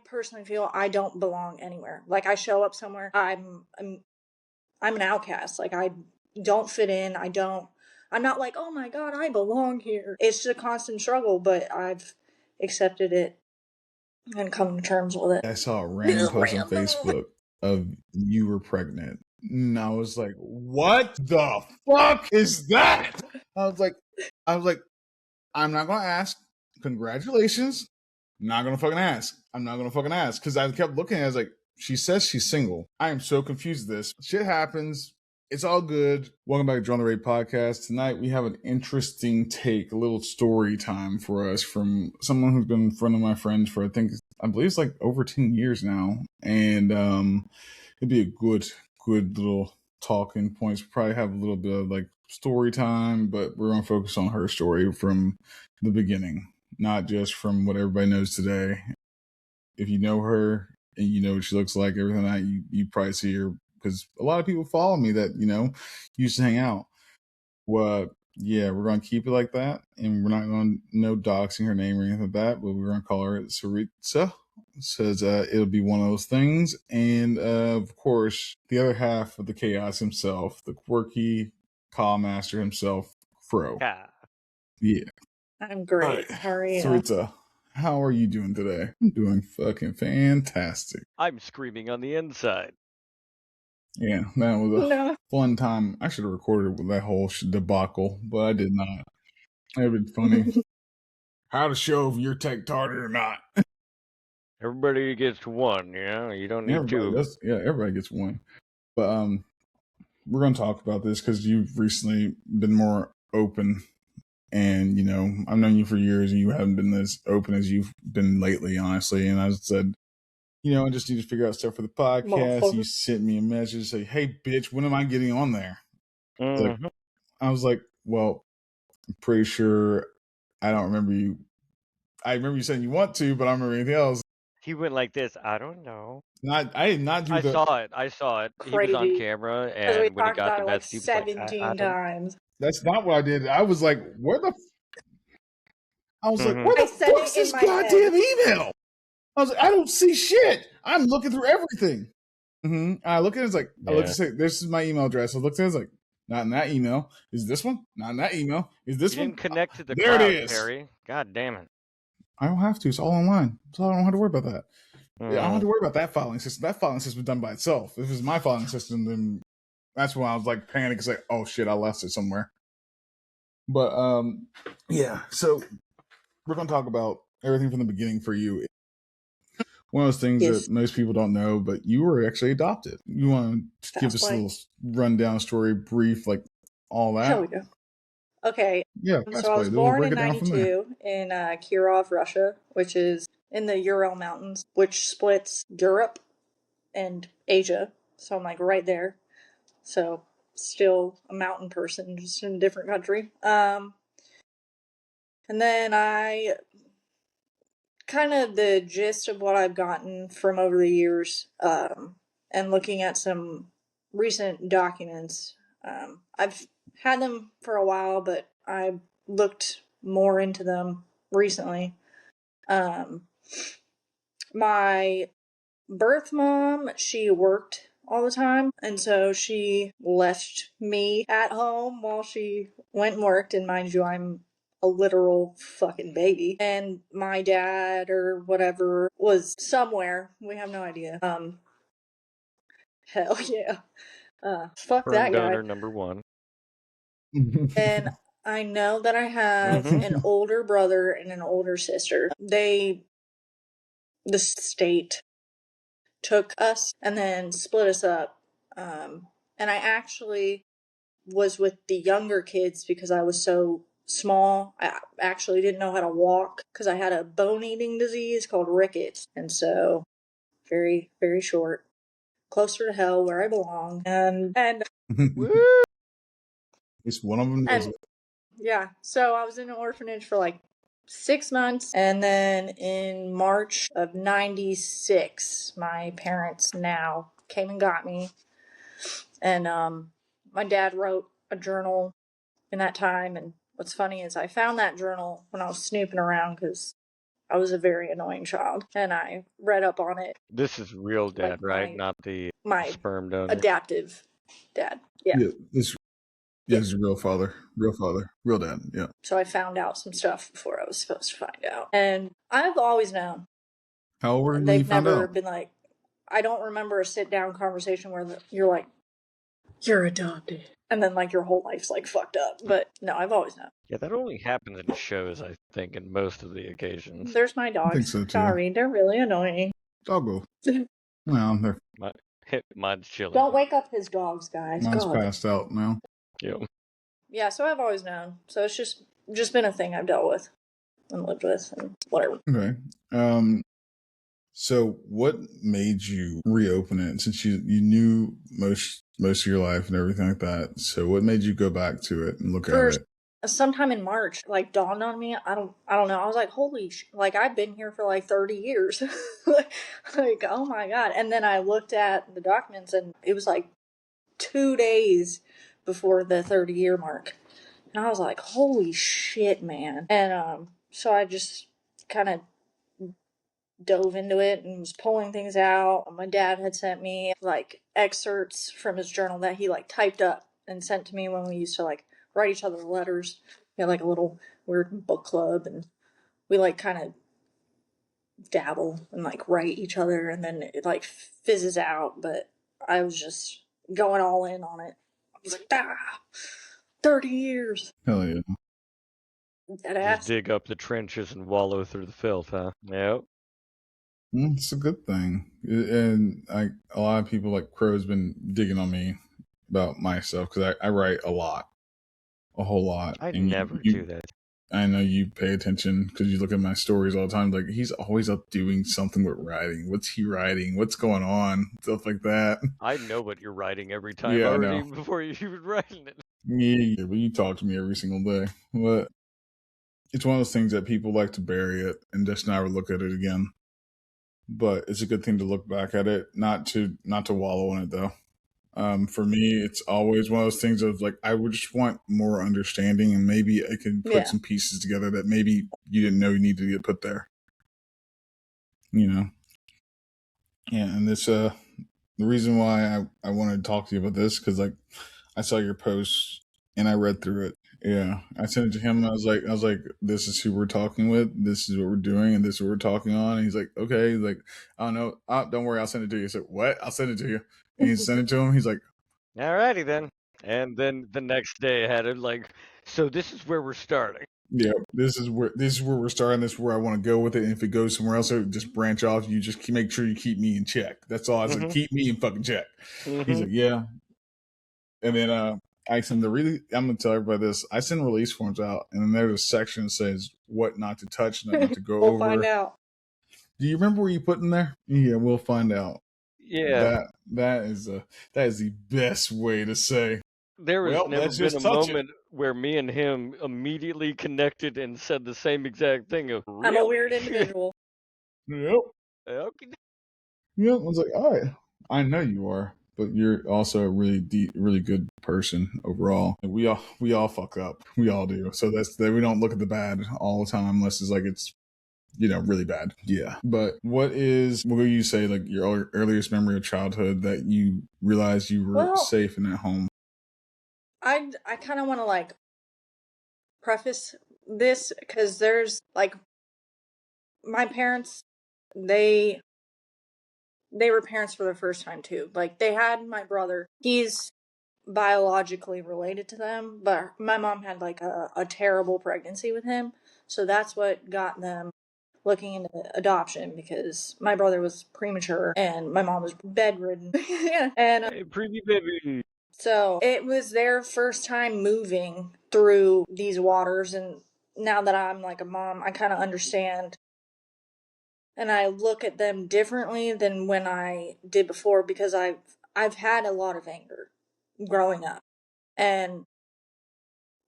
personally feel I don't belong anywhere. Like, I show up somewhere, I'm an outcast. Like, I don't fit in. I'm not like, oh my God, I belong here. It's just a constant struggle, but I've accepted it and come to terms with it. I saw a random post on Facebook of you were pregnant. And I was like, what the fuck is that? I was like, I'm not gonna ask. Congratulations. Not gonna fucking ask. I'm not gonna fucking ask. Because I kept looking at it, I was like, she says she's single. I am so confused with this. Shit happens. It's all good. Welcome back to Drawn the Raid podcast. Tonight we have an interesting take, a little story time for us from someone who's been a friend of my friends for I believe it's like over 10 years now. And it'd be a good little talking points. We'll probably have a little bit of like story time, but we're gonna focus on her story from the beginning, not just from what everybody knows today. If you know her and you know what she looks like, everything that you probably see her, because a lot of people follow me that, used to hang out. Well, yeah, we're going to keep it like that. And we're not going to, no doxing her name or anything like that, but we're going to call her Tsaritsa. Says it'll be one of those things. And of course, the other half of the chaos himself, the quirky call master himself, Fro. Yeah. I'm great. How are you? Tsaritsa, how are you doing today? I'm doing fucking fantastic. I'm screaming on the inside. Yeah, that was a fun time. I should have recorded with that whole debacle, but I did not. It would be funny. How to show if you're tech tarted or not. Everybody gets one, you don't need two. Everybody gets one. But we're going to talk about this because you've recently been more open. And, I've known you for years and you haven't been as open as you've been lately, honestly. And I said, I just need to figure out stuff for the podcast. You sent me a message, say, hey, bitch, when am I getting on there? Mm-hmm. I was like, well, I'm pretty sure I don't remember you. I remember you saying you want to, but I don't remember anything else. He went like this. I don't know. I did not do that. I saw it. Crazy. He was on camera, and when he got the message, he was like, 17 times. That's not what I did. I was like, where the fuck's this goddamn email? I was like, I don't see shit. I'm looking through everything. Mm-hmm. I look at it, it's like, I looked to say, this is my email address. I looked at it, it's like, not in that email. Is this one? Not in that email. Is this one? Didn't connect to the there cloud, it is. Perry. God damn it. I don't have to. It's all online. So I don't have to worry about that. I don't have to worry about that filing system. That filing system is done by itself. If it's my filing system, then that's when I was like panicked. It's like, oh shit, I left it somewhere. But yeah. So we're gonna talk about everything from the beginning for you. One of those things that most people don't know, but you were actually adopted. You want to give us a little rundown story, brief, like all that? Hell yeah. Okay. Yeah. So I was born in 92 in Kirov, Russia, which is in the Ural Mountains, which splits Europe and Asia. So I'm like right there. So still a mountain person, just in a different country. And then kind of the gist of what I've gotten from over the years, and looking at some recent documents. I've had them for a while, but I looked more into them recently. My birth mom, she worked all the time, and so she left me at home while she went and worked, and mind you, I'm a literal fucking baby. And my dad or whatever was somewhere. We have no idea. Hell yeah. Fuck that guy. Donor number one. And I know that I have an older brother and an older sister. The state took us and then split us up. And I actually was with the younger kids because I was so small. I actually didn't know how to walk because I had a bone-eating disease called rickets. And so, very, very short. Closer to hell, where I belong. And it's one of them. Yeah, so I was in an orphanage for like 6 months, and then in March of 96, my parents now came and got me. And my dad wrote a journal in that time, and what's funny is I found that journal when I was snooping around because I was a very annoying child, and I read up on it. This is real dad, Like right? Not the my sperm donor. adaptive dad. Yeah. Yeah, this is real father, real dad. Yeah. So I found out some stuff before I was supposed to find out, and I've always known. How old were you when you They've found never out? been like, I don't remember a sit down conversation where you're like, you're adopted, and then like your whole life's like fucked up. But no, I've always known. Yeah, that only happens in shows, I think, in most of the occasions. There's my I dogs. think so too. Sorry, they're really annoying. Doggo. Well, Mine's chilling. Don't wake up his dogs, guys. mine's God. passed out now. Yeah. Yeah, so I've always known. So it's just been a thing I've dealt with and lived with and whatever. Okay. So what made you reopen it since you knew most of your life and everything like that? So what made you go back to it and look at it? Sometime in March, like dawned on me. I don't know. I was like, holy like I've been here for like 30 years. like, oh my God. And then I looked at the documents and it was like 2 days before the 30-year mark. And I was like, holy shit, man. And so I just kind of dove into it and was pulling things out. My dad had sent me like excerpts from his journal that he like typed up and sent to me when we used to like write each other letters. We had like a little weird book club and we like kind of dabble and like write each other and then it like fizzes out. But I was just going all in on it. I was like, 30 years. Hell yeah. Just dig up the trenches and wallow through the filth, huh? Yep. It's a good thing. And a lot of people like Crow's been digging on me about myself because I write a whole lot. I and never do that. I know you pay attention because you look at my stories all the time. Like he's always up doing something with writing. What's he writing? What's going on? Stuff like that. I know what you're writing every time Yeah, already I know. before you're even writing it. Yeah, but you talk to me every single day. But it's one of those things that people like to bury it and just never look at it again. But it's a good thing to look back at it, not to wallow in it though. For me, it's always one of those things of like I would just want more understanding, and maybe I can put some pieces together that maybe you didn't know you needed to get put there. You know, yeah. And this the reason why I wanted to talk to you about this because like I saw your post and I read through it. Yeah, I sent it to him. And I was like, this is who we're talking with. This is what we're doing, and this is what we're talking on. And he's like, okay. He's like, I don't know. Oh, don't worry, I'll send it to you. I said, what? I'll send it to you. And he sent it to him. He's like, alrighty then. And then the next day I had it like, so this is where we're starting. Yeah, this is where we're starting. This is where I want to go with it. And if it goes somewhere else, it just branch off. You just make sure you keep me in check. That's all. I was like, keep me in fucking check. He's like, yeah. And then I send I'm gonna tell everybody this. I send release forms out, and then there's a section that says what not to touch, not to go over. We'll find out. Do you remember what you put in there? Yeah, we'll find out. Yeah. That is the best way to say. There has never been a moment where me and him immediately connected and said the same exact thing of really? I'm a weird individual. Yep. Okay. Yep. I was like, all right, I know you are, but you're also a really really good person overall. And we all fuck up. We all do. So that's that we don't look at the bad all the time unless it's like it's really bad. Yeah. But what will you say like your earliest memory of childhood that you realized you were safe in that home? I kind of want to like preface this because there's like my parents, they were parents for the first time too. Like they had my brother. He's biologically related to them, but my mom had like a terrible pregnancy with him. So that's what got them looking into adoption because my brother was premature and my mom was bedridden. Yeah. And hey, preview baby. So it was their first time moving through these waters, and now that I'm like a mom, I kind of understand. And I look at them differently than when I did before because I've had a lot of anger growing up. And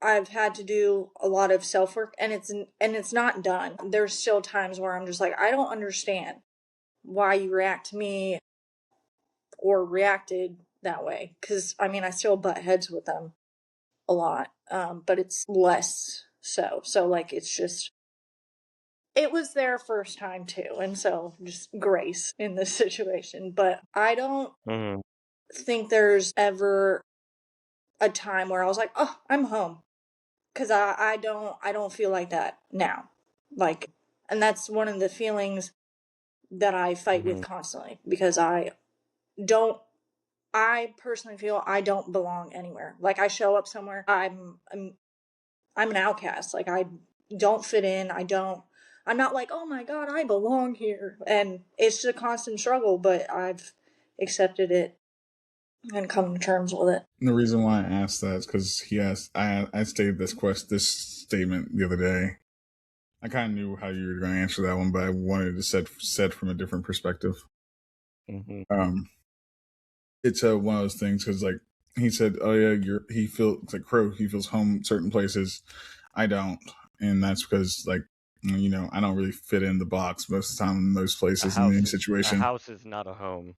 I've had to do a lot of self-work and it's not done. There's still times where I'm just like, I don't understand why you react to me or reacted that way. Cause I mean, I still butt heads with them a lot. But it's less so. So like, it's just it was their first time too, and so just grace in this situation. But I don't think there's ever a time where I was like, oh, I'm home. Because I don't feel like that now. Like, and that's one of the feelings that I fight with constantly, because I personally feel I don't belong anywhere. Like, I show up somewhere, I'm an outcast. Like, I don't fit in. I'm not like, oh my God, I belong here. And it's just a constant struggle, but I've accepted it and come to terms with it. And the reason why I asked that is because I stated this statement the other day. I kind of knew how you were going to answer that one, but I wanted to set from a different perspective. It's one of those things because, like, he said, "Oh yeah, he feels home certain places. I don't, and that's because, like, I don't really fit in the box most of the time in those places in any situation. A house is not a home.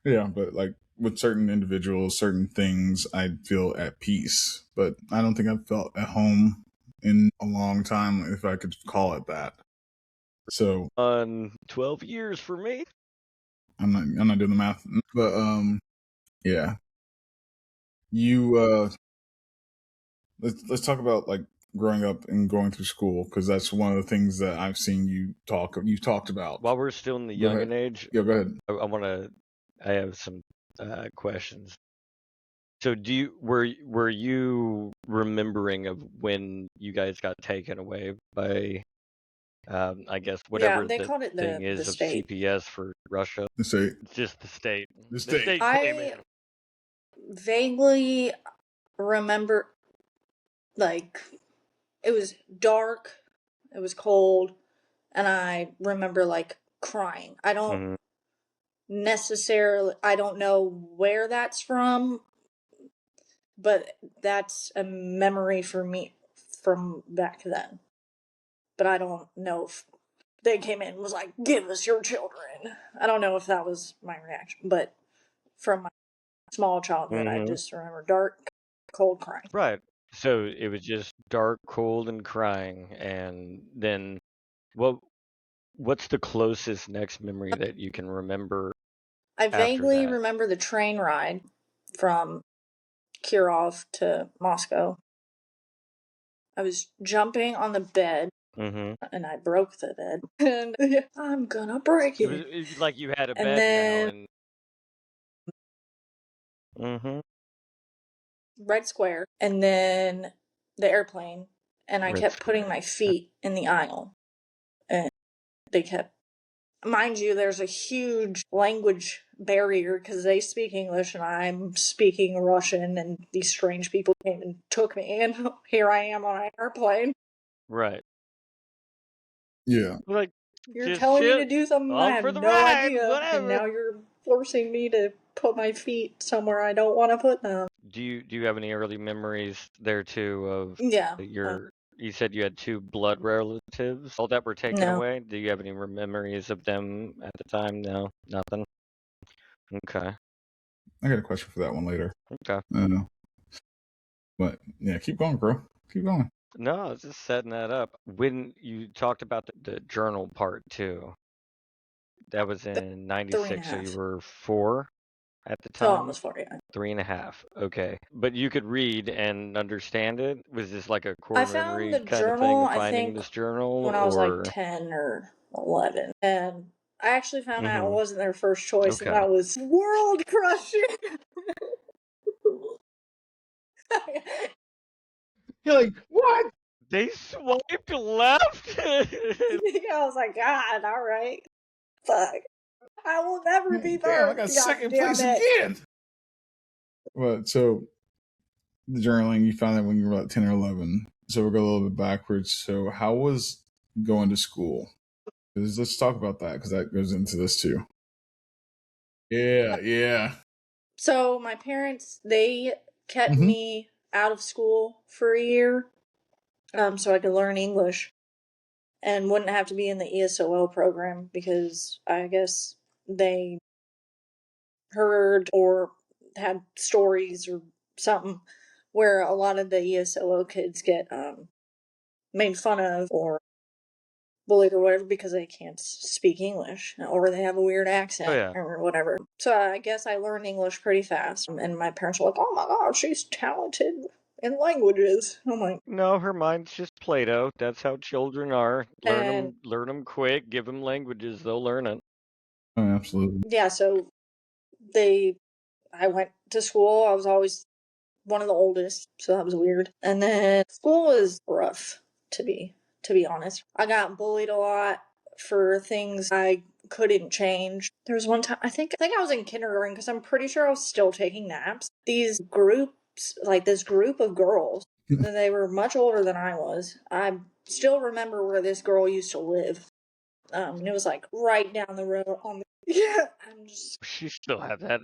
Yeah, but like with certain individuals, certain things, I feel at peace. But I don't think I've felt at home in a long time, if I could call it that. So 12 years for me. I'm not doing the math, but yeah. You let's talk about like growing up and going through school, because that's one of the things that I've seen you talked about. While we're still in the youngin' age, yeah, go ahead. I have some questions. So were you remembering of when you guys got taken away by I guess whatever They the called it thing the is of state. CPS for Russia? The state. It's just the state. The state. I vaguely remember, like, it was dark, it was cold, and I remember, like, crying. I don't necessarily, I don't know where that's from, but that's a memory for me from back then. But I don't know if they came in and was like, give us your children. I don't know if that was my reaction, but from my small childhood, I just remember dark, cold, crying. Right. So it was just dark, cold, and crying, and then what's the closest next memory that you can remember I after vaguely that? remember the train ride from Kirov to Moscow. I was jumping on the bed, and I broke the bed. And I'm gonna break it. It was like you had a And bed now, then Red Square, and then the airplane, and I Red kept putting Square. my feet in the aisle, and they kept. Mind you, there's a huge language barrier because they speak English and I'm speaking Russian, and these strange people came and took me, and here I am on an airplane. Right. Yeah. Like, You're just telling me chill. to do something I On have for the no ride, idea, and whatever. now you're forcing me to put my feet somewhere I don't want to put them. Do you have any early memories there too of Yeah. you said you had two blood relatives, all that were taken No. away? Do you have any memories of them at the time? No, nothing. Okay. I got a question for that one later. Okay. But yeah, keep going, bro. Keep going. No, I was just setting that up. When you talked about the journal part too, that was in 96, so you 3.5. were 4 at the So time? almost 4, yeah. 3.5. Okay. But you could read and understand it? Was this like a I quarter and found the read kind of thing journal, of I finding think, this journal, when I was like or 10 or 11. And I actually found out it wasn't their first choice, and Okay. that was world crushing. You're like, what? They swiped left? Yeah, I was like, God, all right. Fuck. I will never be Damn, I third. got God second damn place it. again. Well, so the journaling, you found that when you were about 10 or 11. So we'll go a little bit backwards. So how was going to school? Let's talk about that, because that goes into this too. Yeah. So my parents, they kept me out of school for a year, so I could learn English and wouldn't have to be in the ESOL program, because I guess they heard or had stories or something where a lot of the ESOL kids get made fun of or bullied or whatever because they can't speak English or they have a weird accent or whatever. So I guess I learned English pretty fast, and my parents were like, "Oh my god, she's talented in languages." I'm like, no, her mind's just Play-Doh. That's how children are. Learn them quick. Give them languages, they'll learn it. Oh, absolutely. Yeah, so I went to school. I was always one of the oldest, so that was weird. And then school was rough, to be honest. I got bullied a lot for things I couldn't change. There was one time I think I was in kindergarten because I'm pretty sure I was still taking naps. These groups, like this group of girls, they were much older than I was. I still remember where this girl used to live. And it was like right down the road on the yeah. I'm just She still has that.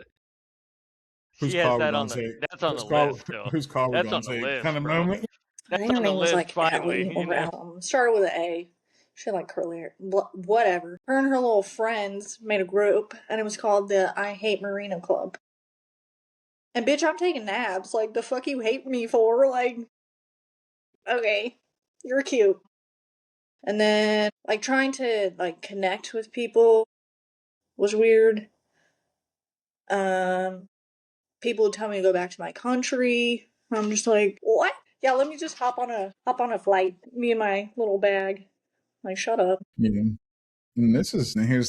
Whose She has call we that gonna on the. take? That's on the list still. Whose call we That's gonna on the take? list, Kind of bro. moment. I That's think her on the name was list. like Finally, Allie you or know. started with an A. She had like curly hair. Whatever. Her and her little friends made a group, and it was called the I Hate Marina Club. And bitch, I'm taking naps. Like, the fuck you hate me for? Like, okay, you're cute. And then, like, trying to like connect with people was weird. People would tell me to go back to my country. I'm just like, what? Yeah, let me just hop on a flight. Me and my little bag. Like, shut up. Yeah. And here's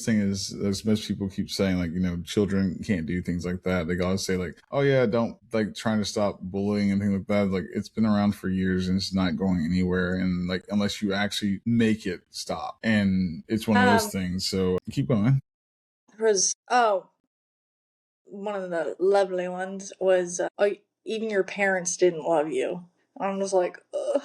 the thing is, as most people keep saying, like, children can't do things like that. They always say, like, oh yeah, don't, like, trying to stop bullying and things like that. Like, it's been around for years and it's not going anywhere. And like, unless you actually make it stop, and it's one of those things. So keep going. One of the lovely ones was, even your parents didn't love you. I'm just like, ugh.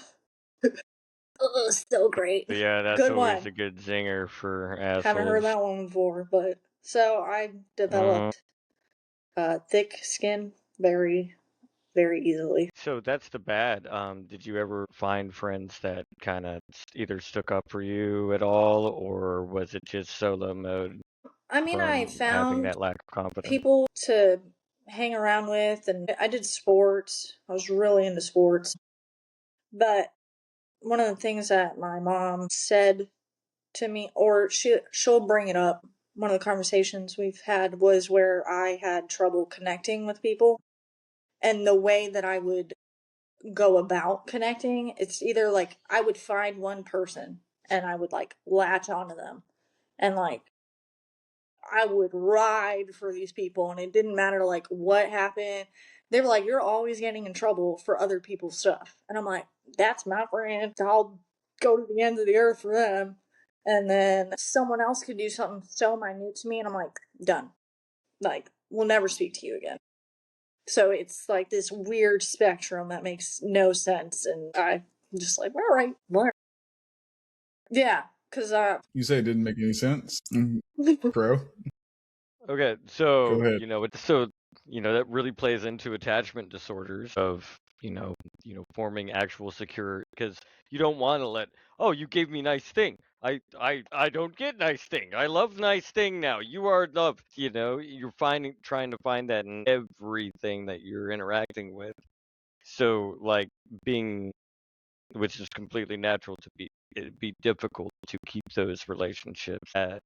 Ugh, so great. Yeah, that's Good always one. a good zinger for assholes. Haven't heard that one before, but so I developed thick skin very, very easily. So that's the bad. Did you ever find friends that kind of either stuck up for you at all, or was it just solo mode? I mean, I from having found that lack of confidence. people to hang around with, and I did sports. I was really into sports. But one of the things that my mom said to me, or she'll bring it up, one of the conversations we've had was where I had trouble connecting with people. And the way that I would go about connecting, it's either like I would find one person and I would like latch onto them, and like I would ride for these people, and it didn't matter like what happened. They were like, "You're always getting in trouble for other people's stuff," and I'm like, "That's my friend. I'll go to the ends of the earth for them." And then someone else could do something so minute to me, and I'm like, "Done. Like, we'll never speak to you again." So it's like this weird spectrum that makes no sense, and I'm just like, all right, whatever. Yeah, because you say it didn't make any sense, bro. Okay, so Go ahead. that really plays into attachment disorders of forming actual secure, because you don't want to let, oh, you gave me nice thing, I don't get nice thing, I love nice thing now, you are loved, you're trying to find that in everything that you're interacting with. So like being, which is completely natural to it'd be difficult to keep those relationships at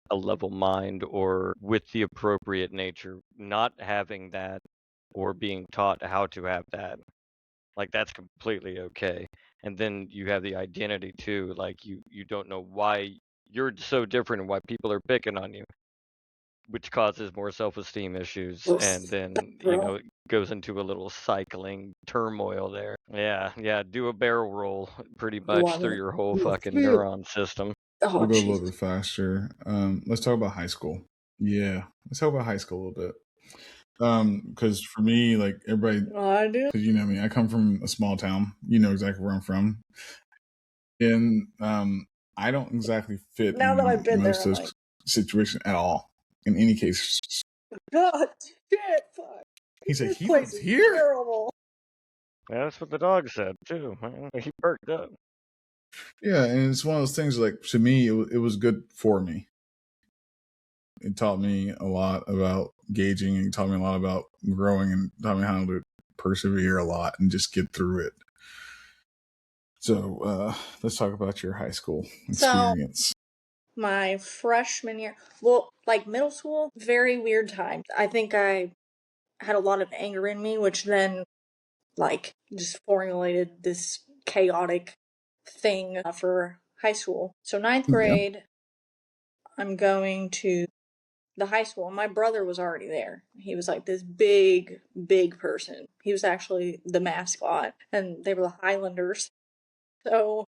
a level mind or with the appropriate nature. Not having that or being taught how to have that, like, that's completely okay. And then you have the identity too, like you don't know why you're so different and why people are picking on you, which causes more self-esteem issues, and then it goes into a little cycling turmoil there. Yeah, do a barrel roll pretty much through your whole fucking neuron system. We'll go a little bit faster. Let's talk about high school. Yeah, let's talk about high school a little bit. Because for me, like everybody, because you know me, I come from a small town. You know exactly where I'm from, and I don't exactly fit now that I've been most there, of those situations at all. In any case, God, shit, fuck. He said he was here. Terrible. Yeah, that's what the dog said too. He perked up. Yeah, and it's one of those things. Like to me, it was good for me. It taught me a lot about gauging, and taught me a lot about growing, and taught me how to persevere a lot and just get through it. So let's talk about your high school So, experience. my freshman year, well, like middle school, very weird time. I think I had a lot of anger in me, which then, like, just formulated this chaotic thing for high school. So, ninth Yeah. grade, I'm going to the high school. My brother was already there. He was like this big, big person. He was actually the mascot, and they were the Highlanders. So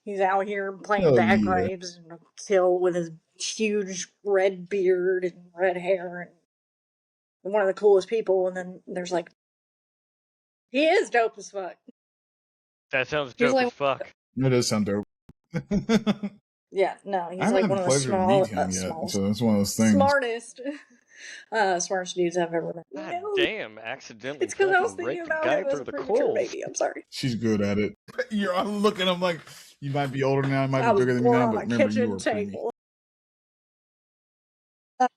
he's out here playing Oh yeah. bagpipes and kill with his huge red beard and red hair, and one of the coolest people. And then there's like, he is dope as fuck. That sounds He's dope like, as fuck. That does sound dope. yeah, no, I he's haven't like had one the of the pleasure to meet him yet, smallest, so it's one of those things. smartest dudes I've ever met. God No, damn, accidentally it's because I was fucking thinking raked a about guy him as through a the premature coals. baby. I'm sorry. She's good at it. I'm looking. I'm like, you might be older now, you might I be was bigger than me born now, on but a remember, you kitchen were preemie. table.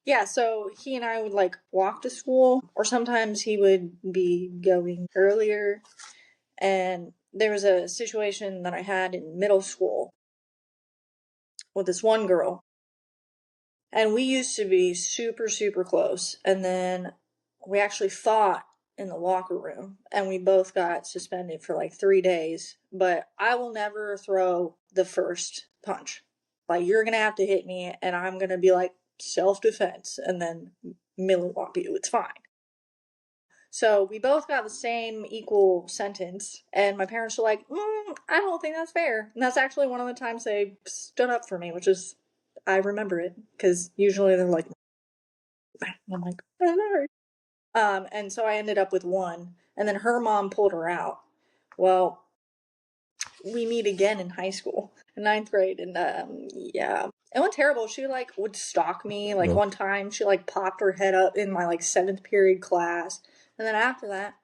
Yeah, so he and I would like walk to school, or sometimes he would be going earlier. And there was a situation that I had in middle school with this one girl, and we used to be super, super close. And then we actually fought in the locker room, and we both got suspended for like 3 days. But I will never throw the first punch. Like, you're gonna have to hit me, and I'm gonna be like, self defense, and then millywhop you. It's fine. So we both got the same equal sentence, and my parents were like, I don't think that's fair. And that's actually one of the times they stood up for me, which is, I remember it, because usually they're like, I'm like, oh, sorry. And so I ended up with one, and then her mom pulled her out. Well, we meet again in high school, in ninth grade, and yeah, it went terrible. She like would stalk me. Like Oh. one time, she like popped her head up in my like seventh period class, and then after that,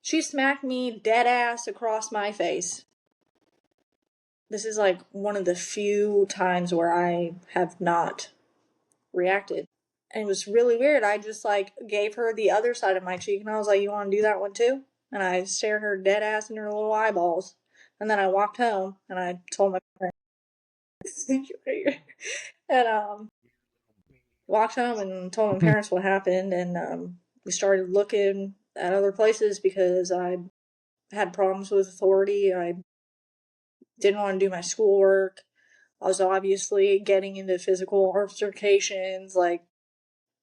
she smacked me dead ass across my face. This is like one of the few times where I have not reacted. And it was really weird. I just like gave her the other side of my cheek, and I was like, "You want to do that one too?" And I stared her dead ass in her little eyeballs. And then I walked home, and I told my parents, and walked home and told my parents what happened, and we started looking at other places because I had problems with authority. I didn't want to do my schoolwork. I was obviously getting into physical altercations. Like,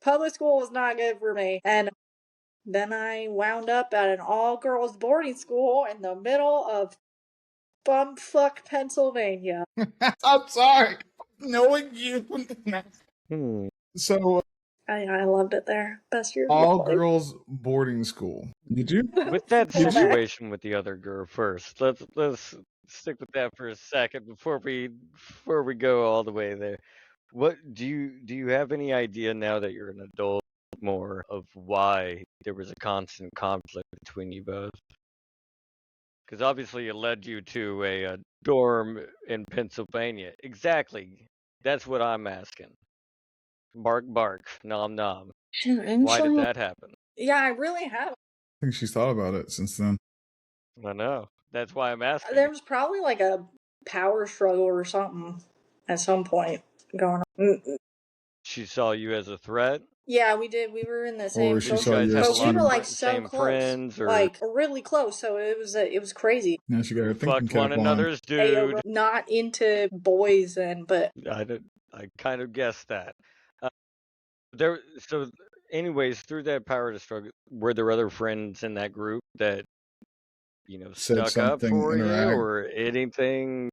public school was not good for me. And then I wound up at an all-girls boarding school in the middle of bumfuck Pennsylvania. I'm sorry. Knowing you. So, I loved it there. Best year of my all life. girls boarding school. Did you? With that Pull back. situation with the other girl first, let's stick with that for a second before we go all the way there. What do you have any idea now that you're an adult more of why there was a constant conflict between you both? Because obviously it led you to a dorm in Pennsylvania. Exactly. That's what I'm asking. Bark, bark, nom, nom. Why did that happen? Yeah, I really have. I think she's thought about it since then. I know. That's why I'm asking. There was probably like a power struggle or something at some point going on. She saw you as a threat? Yeah, we did. We were in the same Or she Did saw you guys you have as a but we lot were of student. like so same close, friends, or like really close. So it was crazy. Now she got her thinking fucked one cap on. another's dude? Not into boys then, but I kind of guessed that. Uh, so anyways, through that power struggle, were there other friends in that group that Said stuck up something, for you interact. or anything,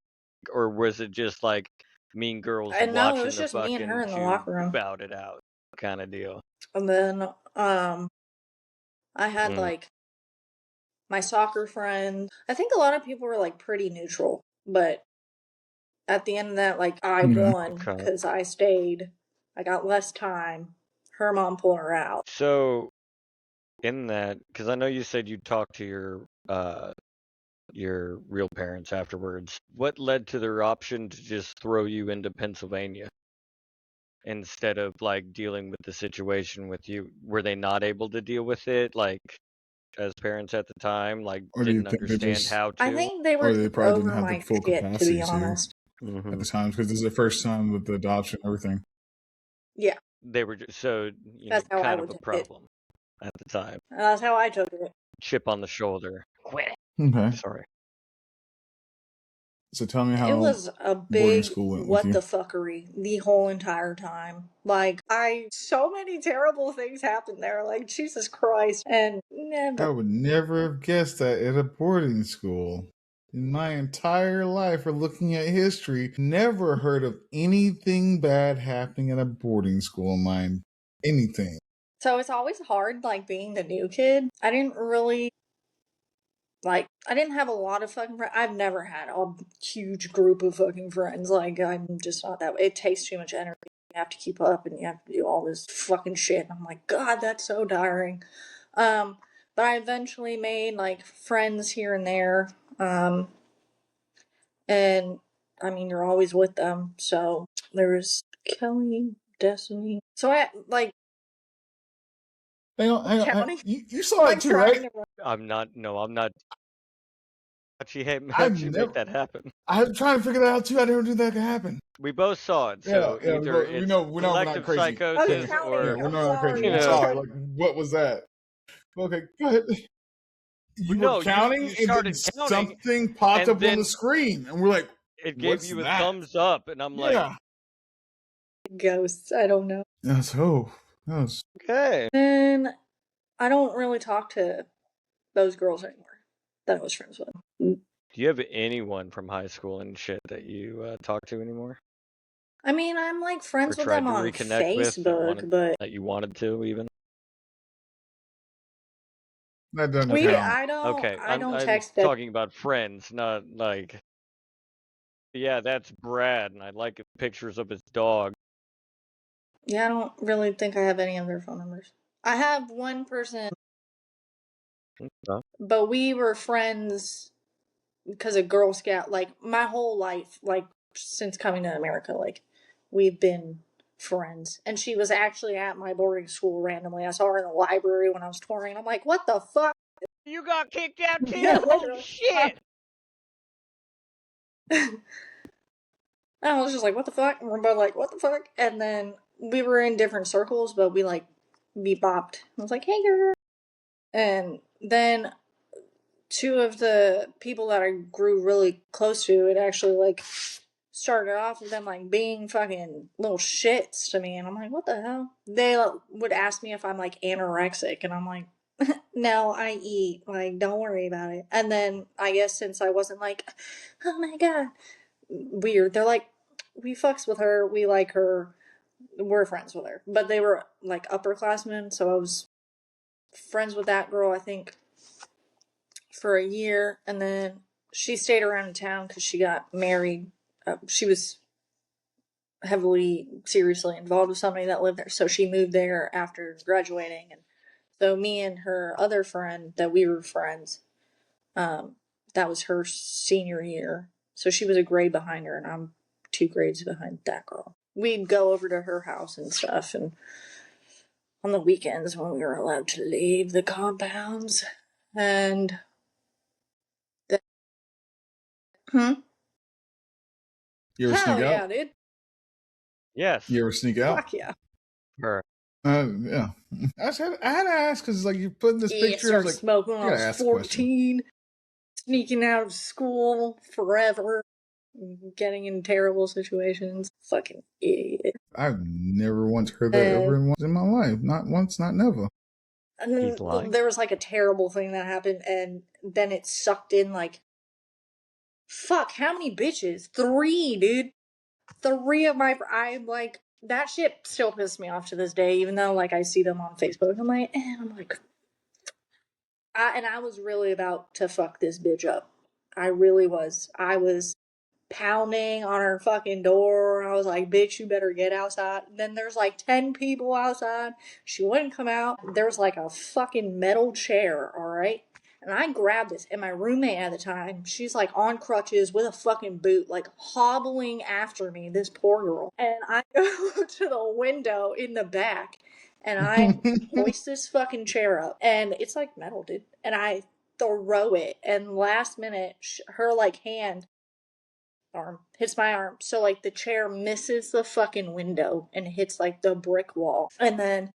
or was it just like mean girls no, it watching was the just me and her fucking in the two locker room. bout it out kind of deal? And then I had like my soccer friend. I think a lot of people were like pretty neutral, but at the end of that, like I won Okay. because I stayed. I got less time. Her mom pulled her out. So in that, because I know you said you talked to your real parents afterwards. What led to their option to just throw you into Pennsylvania instead of like dealing with the situation with you? Were they not able to deal with it? Like, as parents at the time, like Or do you didn't think they understand just, how to? I think they or were they just probably didn't over have the my full shit, to capacity be to honest. at the time, because this is the first time with the adoption and everything. Yeah, They were just, so that's how I kind of would a take it. problem at the time. That's how I took it. Chip on the shoulder. Quit. Okay. Sorry. So tell me It how was a boarding big school went with what you. the fuckery the whole entire time. Like, so many terrible things happened there. Like, Jesus Christ. And never. I would never have guessed that at a boarding school. In my entire life, or looking at history, never heard of anything bad happening at a boarding school of mine. Anything. So it's always hard, like, being the new kid. I didn't really, like, I didn't have a lot of fucking friends. I've never had a huge group of fucking friends. Like, I'm just not that way. It takes too much energy. You have to keep up and you have to do all this fucking shit. And I'm like, God, that's so tiring. But I eventually made, like, friends here and there. And, I mean, you're always with them. So there's Kelly, Destiny. So I, like, Hang on. counting. You saw I'm it too, trying right? to. I'm not. How'd I've you never. make that happen? I'm trying to figure that out too. I never knew that could happen. We both saw it, Yeah, so yeah. either We it's know we're not collective crazy. I was psychosis counting. Yeah, or we're I'm not crazy. sorry. We you know. saw it. Like, what was that? Okay, go ahead. You were No, counting, you and then started counting, something popped and up on then the screen, and we're like, it gave "What's you a that?" thumbs up, and I'm like, Yeah. Ghosts. I don't know. Yes. Oh. Yes. okay. And I don't really talk to those girls anymore that I was friends with. Do you have anyone from high school and shit that you talk to anymore, I mean, I'm like or friends with tried them to on reconnect with Facebook, but that you wanted to even? That doesn't Okay, count. I don't I'm text that. talking about friends, not like, yeah, that's Brad, and I like pictures of his dog. Yeah, I don't really think I have any of their phone numbers. I have one person, Huh? but we were friends because of Girl Scout. Like, my whole life, like, since coming to America, like, we've been friends. And she was actually at my boarding school randomly. I saw her in the library when I was touring. I'm like, what the fuck? You got kicked out too? Yeah, Oh literally. shit! I was just like, what the fuck? And we're both like, what the fuck? And then we were in different circles, but we like bebopped. I was like, hey girl. And then two of the people that I grew really close to, it actually like started off with them like being fucking little shits to me. And I'm like, what the hell? They would ask me if I'm like anorexic. And I'm like, no, I eat. Like, don't worry about it. And then I guess since I wasn't like, oh my God, weird. They're like, we fucks with her, we like her, we're friends with her. But they were like upperclassmen, so I was friends with that girl, I think, for a year, and then she stayed around in town because she got married. She was heavily, seriously involved with somebody that lived there, so she moved there after graduating. And so me and her other friend that we were friends, that was her senior year. So she was a grade behind her, and I'm 2 grades behind that girl. We'd go over to her house and stuff, and on the weekends when we were allowed to leave the compounds. And You ever sneak hell yeah, out? dude. Yes. You ever sneak out? Fuck yeah. Her. Yeah. I had to ask because like you put in this Yeah, picture. I started was like, smoking when I gotta was ask a question. 14, sneaking out of school forever, getting in terrible situations. Fucking idiot. I've never once heard that ever in my life. Not once, not never. And then He's lying. there was like a terrible thing that happened, and then it sucked in like, fuck, how many bitches? 3, dude. 3 of my, I'm like, that shit still pisses me off to this day, even though like I see them on Facebook. I'm like, and I was really about to fuck this bitch up. I really was. I was pounding on her fucking door. I was like, bitch, you better get outside. And then there's like 10 people outside. She wouldn't come out. There's like a fucking metal chair, alright? And I grabbed this, and my roommate at the time, she's like on crutches with a fucking boot, like hobbling after me, this poor girl. And I go to the window in the back, And I hoist this fucking chair up, and it's like metal, dude. And I throw it, and last minute, her like hand arm hits my arm, so like the chair misses the fucking window and hits like the brick wall. And then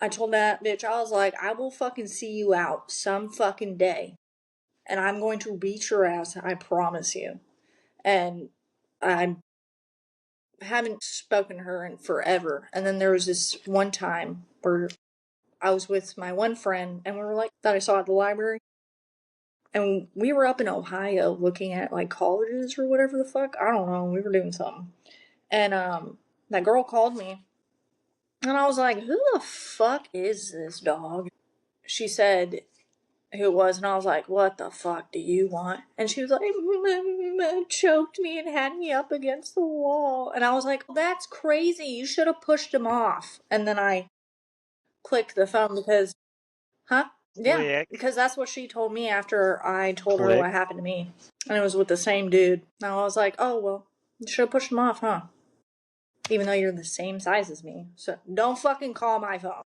I told that bitch, I was like, I will fucking see you out some fucking day, and I'm going to beat your ass, I promise you. And I haven't spoken to her in forever. And then there was this one time where I was with my one friend, and we were like, that I saw at the library. And we were up in Ohio looking at like colleges or whatever the fuck. I don't know. We were doing something. And that girl called me, and I was like, who the fuck is this dog? She said who it was, and I was like, what the fuck do you want? And she was like, choked me and had me up against the wall. And I was like, that's crazy. You should have pushed him off. And then I clicked the phone because, huh? Yeah, Click. because that's what she told me after I told her Click. what happened to me. And it was with the same dude. And I was like, oh, well, you should have pushed him off, huh? Even though you're the same size as me. So don't fucking call my phone.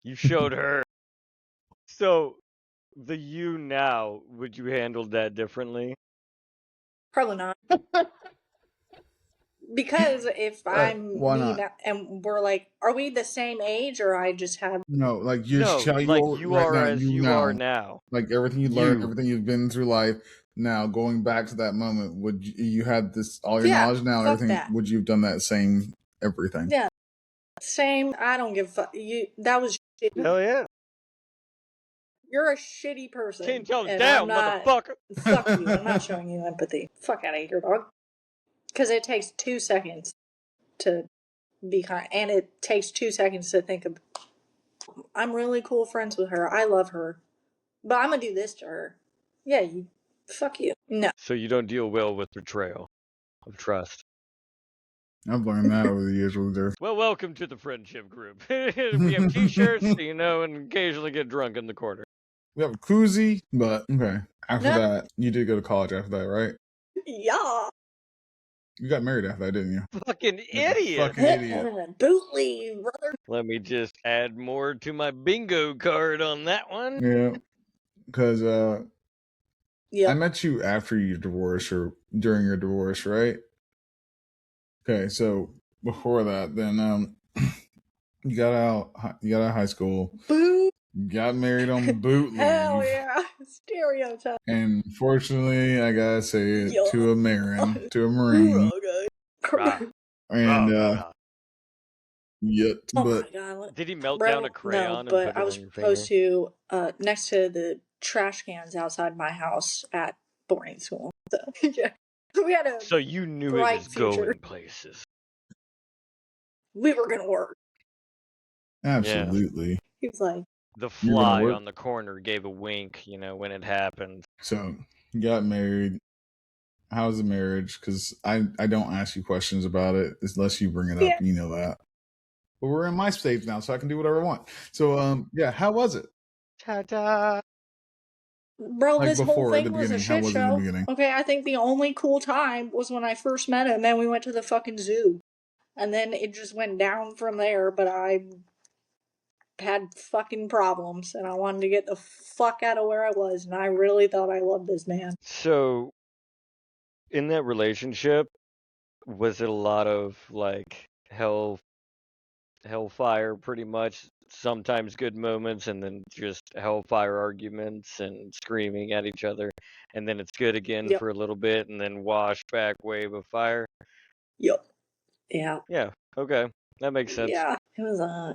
You showed her. So, the you now, would you handle that differently? Probably not. Because if I'm why me not? now, and we're like, are we the same age, or I just have... No, like you No, tell like you you right are now, as you are now. like everything you learned, You. everything you've been through life. Now, going back to that moment, would you had this all your Yeah, knowledge now and fuck everything? that. Would you have done that same everything? Yeah, same. I don't give a fuck. That was shitty. Hell yeah. You're a shitty person. 10 toes and down, I'm not... motherfucker. Fuck you. I'm not showing you empathy. Fuck out of here, dog. Because it takes 2 seconds to be kind, and it takes 2 seconds to think of... I'm really cool friends with her. I love her. But I'm gonna do this to her. Yeah, you... Fuck you. No. So you don't deal well with betrayal of trust. I've learned that over the years with her. Well, welcome to the friendship group. We have t-shirts, and occasionally get drunk in the corner. We have a koozie, but okay. After No. that, you did go to college after that, right? Yeah. You got married after that, didn't you? Fucking idiot. Fucking idiot. Bootly, brother. Let me just add more to my bingo card on that one. Yeah. Because Yeah. I met you after your divorce or during your divorce, right? Okay, so before that, then you got out of high school. Boot. Got married on boot leave. Hell yeah. Stereotype. And fortunately, I gotta say it, Yo. to a Marine. Okay. Rah. And Rah. yet, Oh but my god. Did he melt Bro, down a crayon no, and but put it I was on your supposed finger? to next to the trash cans outside my house at boarding school. So yeah. We had a So you knew it bright was future. going places. We were gonna work. absolutely. He was like, The You're gonna fly work? on the corner gave a wink, when it happened. So you got married. How's the marriage? Because I don't ask you questions about it unless you bring it up. Yeah. You know that. But we're in my stage now, so I can do whatever I want. So yeah, how was it? Ta-da! bro, Like this whole before, at thing the was a beginning, how shit was it in the show. beginning? Okay, I think the only cool time was when I first met him, and we went to the fucking zoo. And then it just went down from there, but I had fucking problems, and I wanted to get the fuck out of where I was, and I really thought I loved this man. So, in that relationship, was it a lot of, like, hellfire, pretty much? Sometimes good moments, and then just hellfire arguments and screaming at each other, and then it's good again Yep. for a little bit, and then wash back wave of fire? Yep. Yeah. Yeah, okay. That makes sense. Yeah. It was,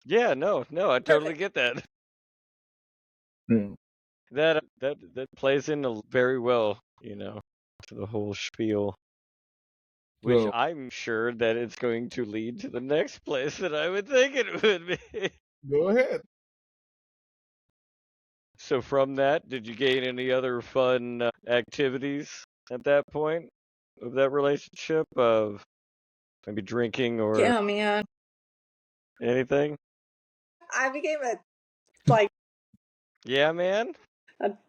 Yeah, no, I totally get that. Yeah. That plays in very well, to the whole spiel. Which So, I'm sure that it's going to lead to the next place that I would think it would be. go ahead. So from that, did you gain any other fun activities at that point of that relationship? Of maybe drinking or yeah, man. anything? I became a Yeah, man?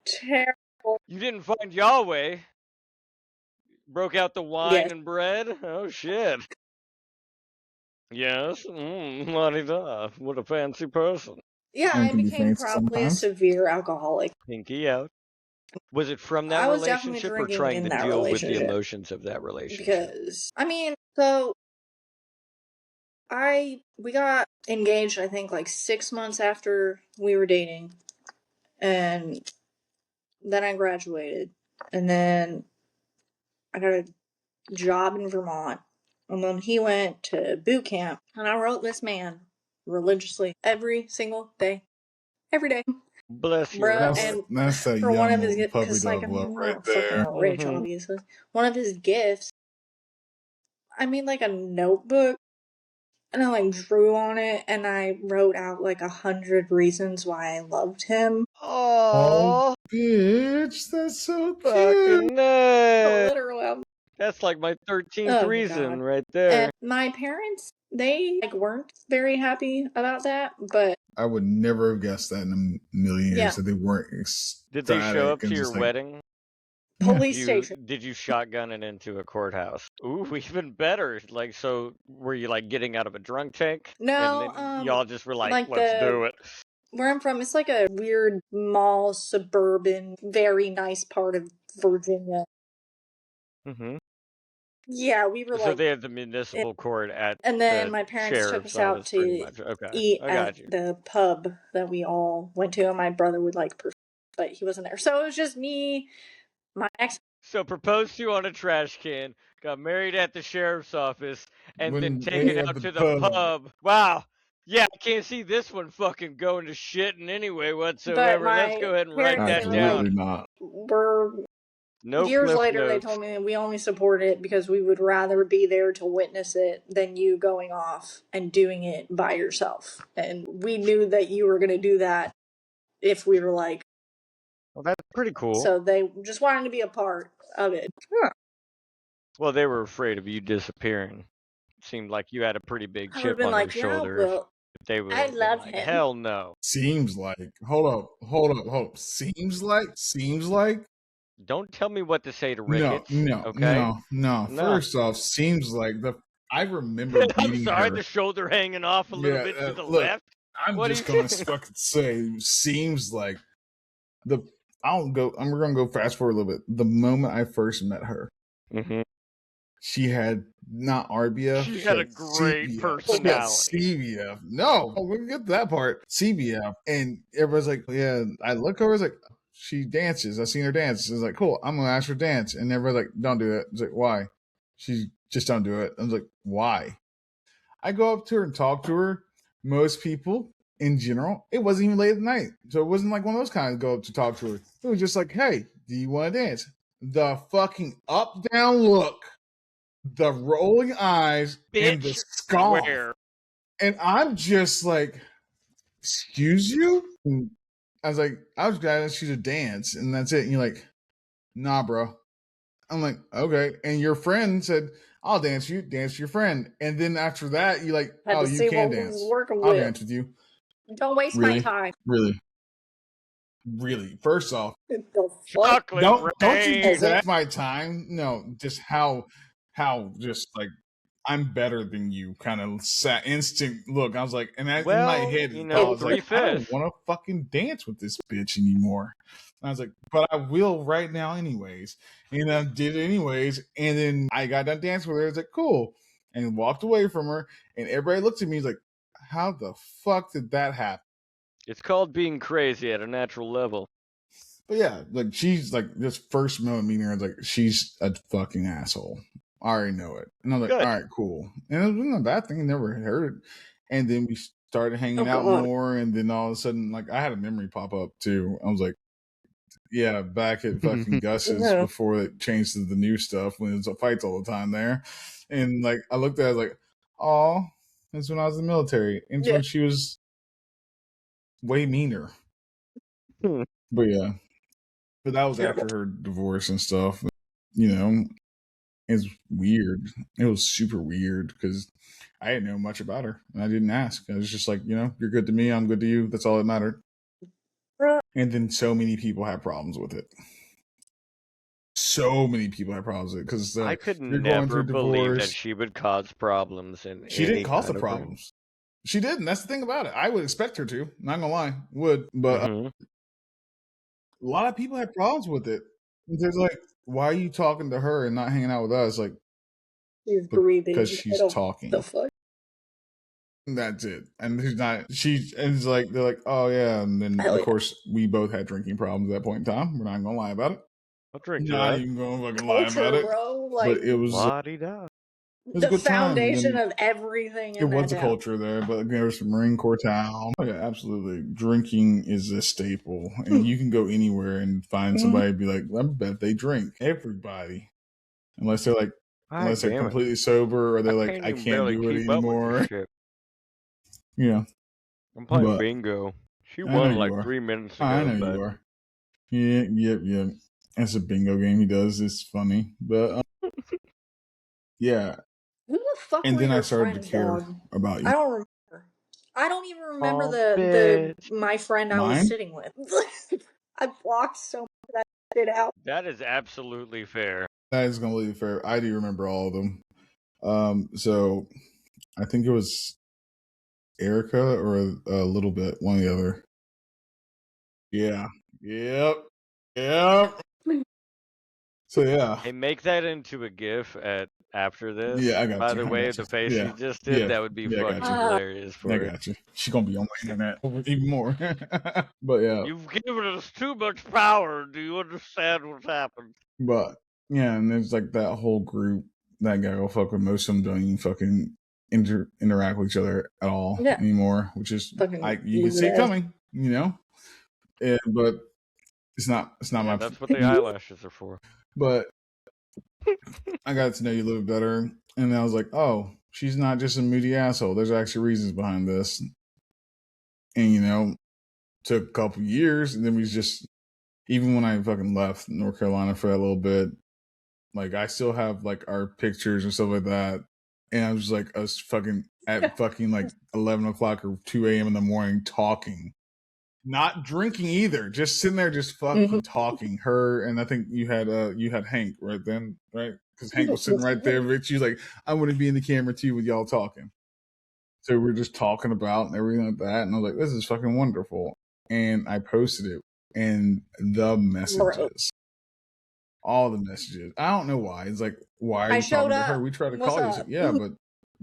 terrible... You didn't find Yahweh. Broke out the wine Yes. and bread? Oh, shit. Yes, la-di-da. What a fancy person. Yeah, And I can be became fancy probably a sometimes. severe alcoholic. Pinky out. Was it from that I was definitely relationship or drinking trying in to that deal with the relationship emotions of that relationship? because so we got engaged I think like 6 months after we were dating, and then I graduated, and then I got a job in Vermont, and then he went to boot camp, and I wrote this man religiously every single day, every day. Bless your Bruh, heart. and That's that for one young of his little gifts, puppy because like dog love I'm right not fucking there. rich, Mm-hmm. obviously. One of his gifts, I made like a notebook, and I like drew on it, and I wrote out like 100 reasons why I loved him. Oh, Oh, bitch, that's so cute. fucking no. Literally, That's like my 13th oh reason god. right And there. my parents, they like weren't very happy about that, but I would never have guessed that in a million yeah, years that they weren't Did they show ecstatic up to and your just like, wedding? yeah. police station. Did you shotgun it into a courthouse? Ooh, even better. Like, so were you like getting out of a drunk tank? And No, then y'all just were like, like let's do it. where I'm from, it's like a weird mall, suburban, very nice part of Virginia. Mm-hmm. Yeah, we were So like, they have the municipal court at and then the my parents took sheriff's us out office, pretty to much. Okay, eat I at got you. the pub that we all went to, and my brother would like, but he wasn't there. So it was just me, my ex. So proposed to on a trash can, got married at the sheriff's office, and then When they taken at out the to the pub, pub. Wow. Yeah, I can't see this one fucking going to shit in any way But whatsoever. Let's my go ahead and write parents, they that were like, down. absolutely not. we're No years cliff later, they notes. told me we only support it because we would rather be there to witness it than you going off and doing it by yourself. And we knew that you were going to do that if we were like, Well, that's pretty cool. so they just wanted to be a part of it. Well, they were afraid of you disappearing. Seemed like you had a pretty big I would have chip been on your like, yeah, shoulder if well, they would I have been love like, him. hell no. Seems like, hold up. Seems like. Don't tell me what to say to No, rickets, no, okay? no, no. No. First off, seems like I remember I'm meeting sorry, her. the shoulder hanging off a little Yeah, bit to the look, left. I'm What do just you gonna think? fucking say, seems like the. I'll go. We're gonna go fast forward a little bit. The moment I first met her, Mm-hmm. she had not RBF. She She had a had great CBF. She had personality. CBF. No, we'll get to that part. CBF, and everybody's like, yeah. I look over. It's like she dances. I've seen her dance. It's like, cool. I'm gonna ask her to dance, and everybody's like, don't do it. It's like, why? She just don't do it. I was like, why? I go up to her and talk to her. Most people, in general, it wasn't even late at night. So it wasn't like one of those kinds go up to talk to her. It was just like, hey, do you want to dance? The fucking up down look, the rolling eyes, and the Bitch, scoff. where? And I'm just like, excuse you? I was glad that she's a dance, and that's it. And you're like, nah, bro. I'm like, okay. And your friend said, I'll dance you, dance your friend. And then after that, you're like, Had oh, to you see can what we dance. was working I'll with. dance with you. Don't waste my Really? time. Really. First off, The fuck? Chocolate don't you do rain. that my time? No, just how just like I'm better than you kind of instant look. I was like, and in my Well, head, you I know, was three like, I don't fish. want to fucking dance with this bitch anymore. And I was like, but I will right now, anyways. And I did it anyways. And then I got done dancing with her. I was like, cool. And walked away from her. And everybody looked at me, like, how the fuck did that happen? It's called being crazy at a natural level. But yeah, like she's like this first moment meeting her, like she's a fucking asshole. I already know it. And I was like, Good. all right, cool. And it wasn't a bad thing. I never heard it. And then we started hanging out God. more. And then all of a sudden, like I had a memory pop up too. I was like, yeah, back at fucking Gus's Yeah. before it changed to the new stuff when it was fights all the time there. And like I looked at it, I was like, oh, that's when I was in the military. And Yeah. when she was way meaner. Hmm. But yeah. But that was Terrible. after her divorce and stuff. You know, it's weird. It was super weird because I didn't know much about her and I didn't ask. I was just like, you know, you're good to me, I'm good to you. That's all that mattered. And then so many people have problems with it. so many people have problems with it because I could you're going never through believe that divorce. she would cause problems in She didn't any cause the kind of way. problems. She didn't. That's the thing about it. I would expect her to. Not gonna lie, would. But a lot of people have problems with it. There's like, why are you talking to her and not hanging out with us? Like, She's breathing. because she's talking. The fuck? That's it. And she's not. She and it's like they're like, oh yeah. And then of course we both had drinking problems at that point in time. We're not gonna lie about it. I'll drink to Not that. even gonna fucking lie about Culture, it. bro. But it was La-di-da. was a the good time. foundation And of everything it in was that a town. culture there, but there was Marine Corps town. Oh, yeah, absolutely. Drinking is a staple, and you can go anywhere and find somebody and be like, I bet they drink. Everybody, unless they're like, unless they're completely sober or they're like, I can't do it anymore. Yeah, I'm playing but bingo. She I know won you like are. 3 minutes ago. I know but you are. Yeah. That's a bingo game he does. It's funny, but yeah. Who the fuck And were then I your started to friends, care dog? about you. I don't remember. I don't even remember Oh, the my friend I was Mine? sitting with. I blocked so much of that shit out. that is absolutely fair. That is completely fair. I do remember all of them. So I think it was Erica or a little bit, one or the other. Yeah. Yep. So yeah. Hey, make that into a GIF after this. Yeah, I got By you. the I way, got the you. face Yeah. you just did, Yeah. that would be Yeah, I fucking got you. hilarious for I it. got you. She's gonna be on the internet even more. But yeah. You've given us too much power. Do you understand what's happened? But yeah, and there's like that whole group that guy will fuck with. Most of them don't even fucking interact with each other at all anymore, which is you can see it coming, you know. But it's not my. That's what the eyelashes are for. But I got to know you a little bit better, and I was like, oh, she's not just a moody asshole. There's actually reasons behind this, and took a couple years, and then we just, even when I fucking left North Carolina for that little bit, like I still have like our pictures and stuff like that, and I was like us fucking at fucking like 11 o'clock or 2 a.m. in the morning talking. Not drinking either, just sitting there, just fucking talking. Her and I think you had Hank right then, right? Because Hank was sitting right there. But she was like, "I want to be in the camera too with y'all talking." So we were just talking about and everything like that, and I was like, "This is fucking wonderful." And I posted it, and the messages, all the messages. I don't know why. It's like, why are you talking to her? We tried to call you. Like, yeah, but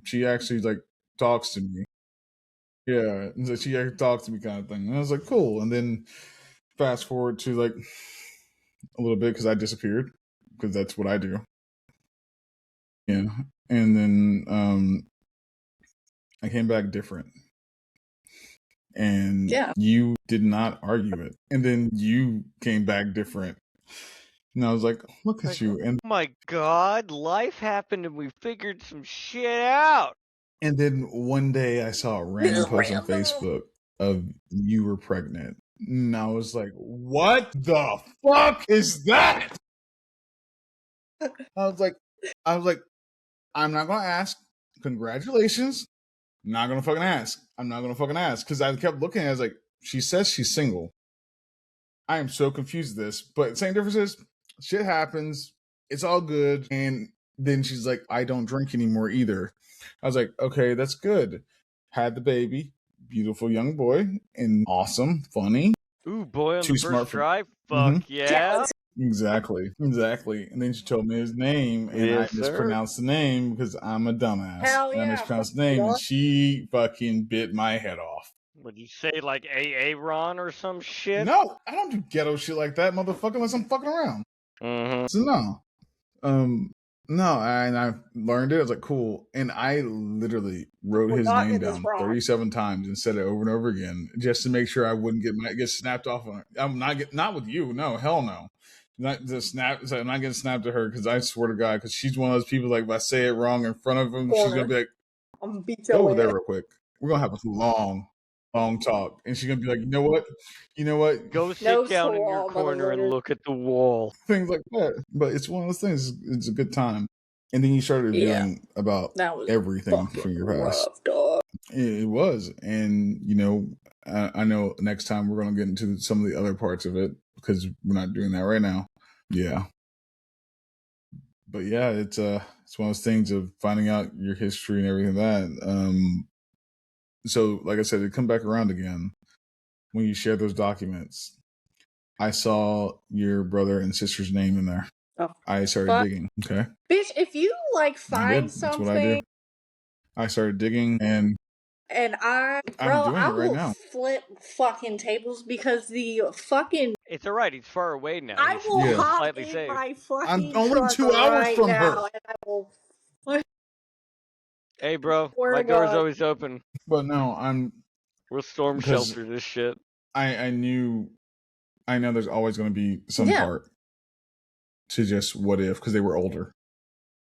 she actually like talks to me. Yeah, and so she talked to me kind of thing. And I was like, cool. And then fast forward to like a little bit because I disappeared because that's what I do. Yeah. And then I came back different. And you did not argue it. And then you came back different. And I was like, look at you. And oh my God, life happened and we figured some shit out. And then one day I saw a random post on Facebook of you were pregnant. And I was like, what the fuck is that? I was like, I'm not going to ask. Congratulations. I'm not going to fucking ask. I'm not going to fucking ask. Because I kept looking at it, I was like, she says she's single. I am so confused with this. But the same difference is, shit happens. It's all good. And then she's like, I don't drink anymore either. I was like, okay, that's good. Had the baby, beautiful young boy, and awesome, funny. Ooh, boy on Too the smart first for... try? Fuck yeah. Exactly. And then she told me his name, and I mispronounced the name because I'm a dumbass. Hell yeah. And I mispronounced the name, and she fucking bit my head off. Would you say like Ron or some shit? No, I don't do ghetto shit like that, motherfucker, unless I'm fucking around. So no. No, and I learned it. I was like, cool. And I literally wrote his name down 37 times and said it over and over again just to make sure I wouldn't get snapped off on it. I'm not with you. No, hell no. Not just snap. I'm not getting snapped to her because I swear to God, because she's one of those people like if I say it wrong in front of him, she's gonna be like, I'm gonna beat go over there real quick. We're gonna have a long talk, and she's gonna be like, you know what? Go sit down in your corner and look at the wall. Things like that. But it's one of those things. It's a good time. And then you started revealing about everything from your past. It was, and I know next time we're gonna get into some of the other parts of it because we're not doing that right now. Yeah. But yeah, it's one of those things of finding out your history and everything that. So like I said, it come back around again when you share those documents. I saw your brother and sister's name in there. Oh, I started digging. Okay, bitch, if you like I find did. That's what I do. something I started digging, and and I'm doing I it right will now. flip fucking tables because the fucking It's all right. He's far away now. I He's will Yeah. hop slightly in safe. my I'm fucking only truck 2 hours right from now her. and I will Hey, bro, where my it door's was. always open. But no, We'll storm because shelter this shit. I know there's always going to be some Yeah. part to just what if, because they were older.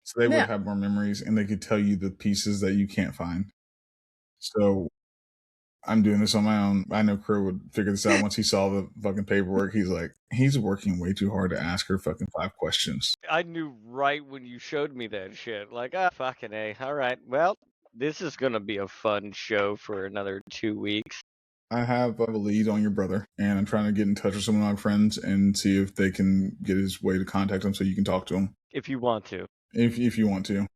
So they would Yeah. have more memories and they could tell you the pieces that you can't find. So I'm doing this on my own. I know Crow would figure this out once he saw the fucking paperwork. He's like, he's working way too hard to ask her fucking 5 questions. I knew right when you showed me that shit. Like, fucking A. All right. Well, this is going to be a fun show for another 2 weeks. I have a lead on your brother, and I'm trying to get in touch with some of my friends and see if they can get his way to contact him so you can talk to him. If you want to. If you want to.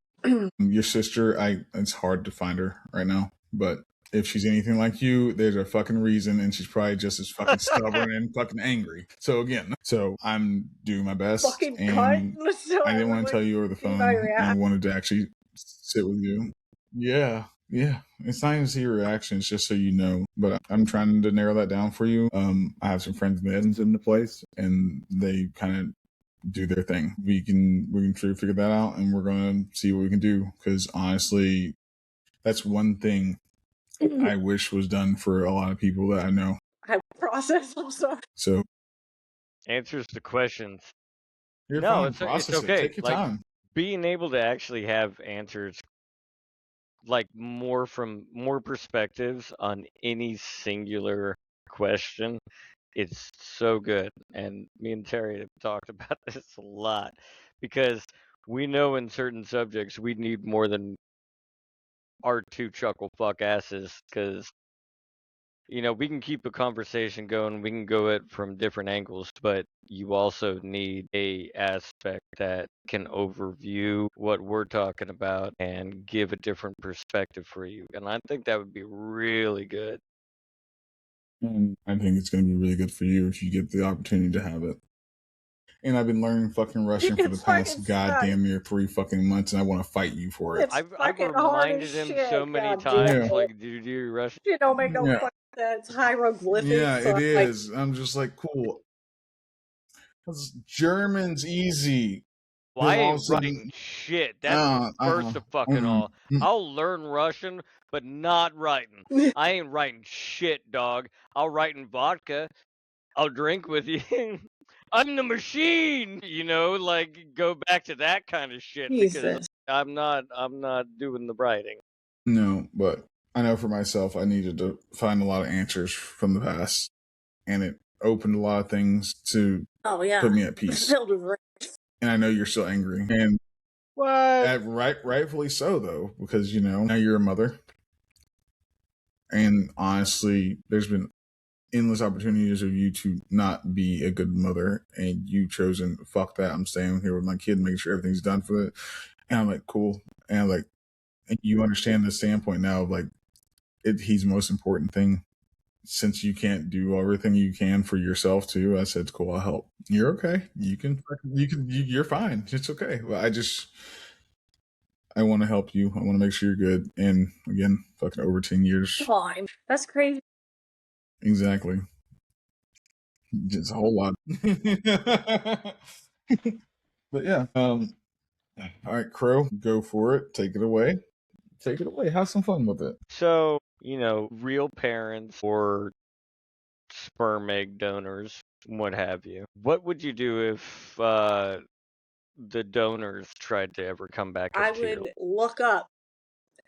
Your sister, it's hard to find her right now, but if she's anything like you, there's a fucking reason, and she's probably just as fucking stubborn and fucking angry. So again, I'm doing my best, Fucking and cunt. So I didn't want to tell you over the phone. I wanted to actually sit with you. Yeah. It's not even to see your reaction. It's just so you know. But I'm trying to narrow that down for you. I have some friends in the place, and they kind of do their thing. We can try to figure that out, and we're gonna see what we can do. Because honestly, that's one thing I wish was done for a lot of people that I know. I process. I'm sorry. So Answers to questions. you're No, fine. it's Process it. okay. Take your Like, time. being able to actually have answers, like more perspectives on any singular question, it's so good. And me and Terry have talked about this a lot because we know in certain subjects we need more than our 2 chuckle fuck asses because we can keep a conversation going, we can go it from different angles, but you also need a aspect that can overview what we're talking about and give a different perspective for you. And I think that would be really good. And I think it's going to be really good for you if you get the opportunity to have it. And I've been learning fucking Russian for the past goddamn near 3 fucking months, and I want to fight you for it. I've reminded him so many times, like, do you do Russian? Shit don't make no fucking sense. Hieroglyphics. Yeah, it like, is. I'm just like, cool. German's easy. Well, I ain't writing shit. That's first of fucking all. I'll learn Russian, but not writing. I ain't writing shit, dog. I'll write in vodka. I'll drink with you. I'm the machine, like go back to that kind of shit because I'm not doing the writing. No, but I know for myself I needed to find a lot of answers from the past, and it opened a lot of things to put me at peace. And I know you're still angry, and what? Rightfully so though, because now you're a mother, and honestly, there's been endless opportunities of you to not be a good mother, and you chosen fuck that. I'm staying here with my kid, making sure everything's done for it. And I'm like, cool. And I'm like, and you understand the standpoint now of like, he's the most important thing. Since you can't do everything you can for yourself too, I said, cool, I'll help. You're okay. You're fine. It's okay. Well, I want to help you. I want to make sure you're good. And again, fucking over 10 years. Time. That's crazy. Exactly. Just a whole lot. But yeah. All right, Crow, go for it. Take it away. Have some fun with it. So, real parents or sperm egg donors, what have you. What would you do if the donors tried to ever come back up to you? I would look up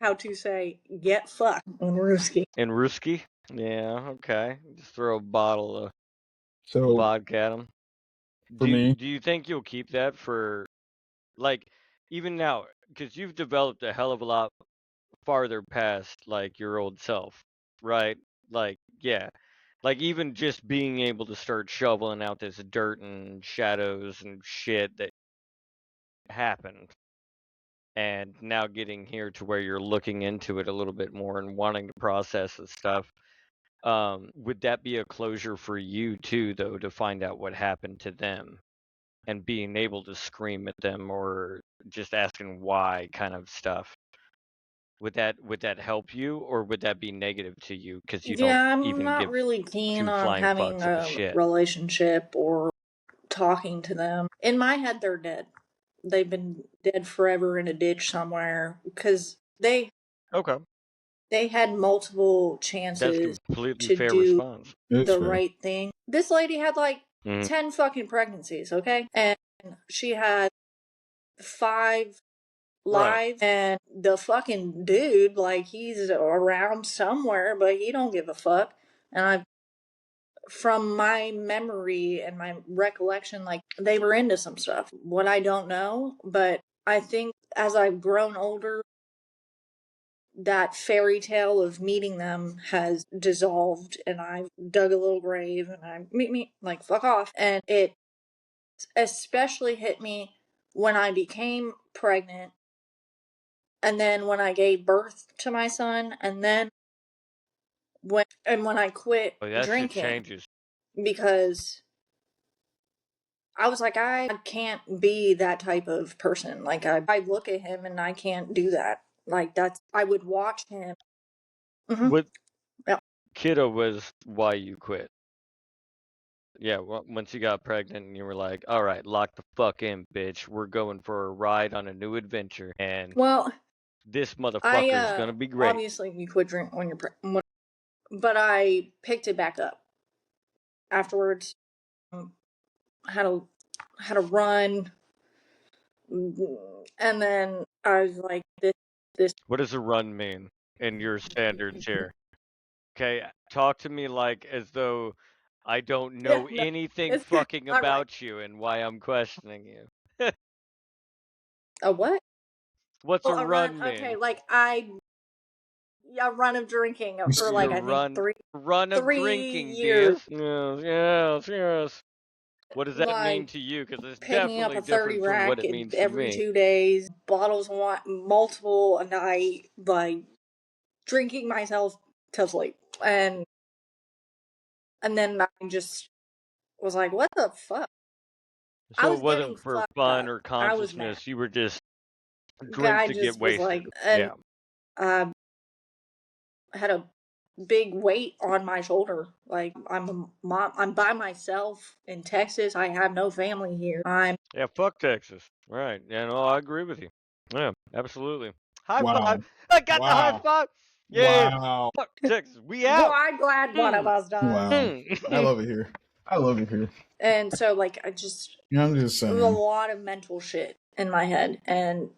how to say get fucked in Ruski. In Ruski? Yeah, okay. Just throw a bottle of vodka at them. For me, do you think you'll keep that for, like, even now, because you've developed a hell of a lot farther past, like, your old self, right? Like, yeah. Like, even just being able to start shoveling out this dirt and shadows and shit that happened, and now getting here to where you're looking into it a little bit more and wanting to process the stuff, would that be a closure for you too, though, to find out what happened to them and being able to scream at them or just asking why kind of stuff? Would that help you, or would that be negative to you because you don't Yeah, I'm even not give really keen two on flying having fucks of a a shit? relationship or talking to them. In my head, they're dead. They've been dead forever in a ditch somewhere because Okay, they had multiple that's chances completely to fair do response. It's the fair. right thing. This lady had like Mhm. 10 fucking pregnancies, okay? And she had 5 Right. lives, and the fucking dude, like, he's around somewhere, but he don't give a fuck. And from my memory and my recollection, like, they were into some stuff. What I don't know, but I think as I've grown older, that fairy tale of meeting them has dissolved, and I've dug a little grave, and I meet me, like, fuck off. And it especially hit me when I became pregnant, and then when I gave birth to my son, and then when I quit Oh, that shit drinking, changes. because I was like, I can't be that type of person. Like, I look at him and I can't do that. Like, I would watch him. Mm-hmm. What Yeah. kiddo was why you quit? Yeah, once you got pregnant and you were like, all right, lock the fuck in, bitch. We're going for a ride on a new adventure, and Well, this motherfucker is gonna be great. obviously you quit drink when you're pregnant, but I picked it back up afterwards. Had a run, and then I was like, this. What does a run mean in your standards here? Okay, talk to me like as though I don't Yeah, know no, anything it's good. fucking All right. about you and why I'm questioning you. A what? What's Oh, a a run. run Okay, mean? like a run of drinking You for, see, like, Your I think run of 3 drinking, years. dear. Yes. What does that mean Like, to you? Because it's picking up definitely a 30 different from what rack it means to every me. 2 days, bottles of wine, multiple a night, like, drinking myself to sleep. And then I just was like, what the fuck? I So it was getting wasn't for fucked fun up. or I was mad. consciousness. You were just drink I to get just was wasted. like, and Yeah. I had a big weight on my shoulder. Like, I'm a mom. I'm by myself in Texas. I have no family here. Yeah, fuck Texas. Right. Yeah, no, I agree with you. Yeah, absolutely. High wow, five. I got the high wow, five. Yeah. wow, Fuck Texas. We Well, out. I'm glad one of us does. wow. I Mm. love it here. I love it here. And so, like, I'm just it was a saying. lot of mental shit in my head. And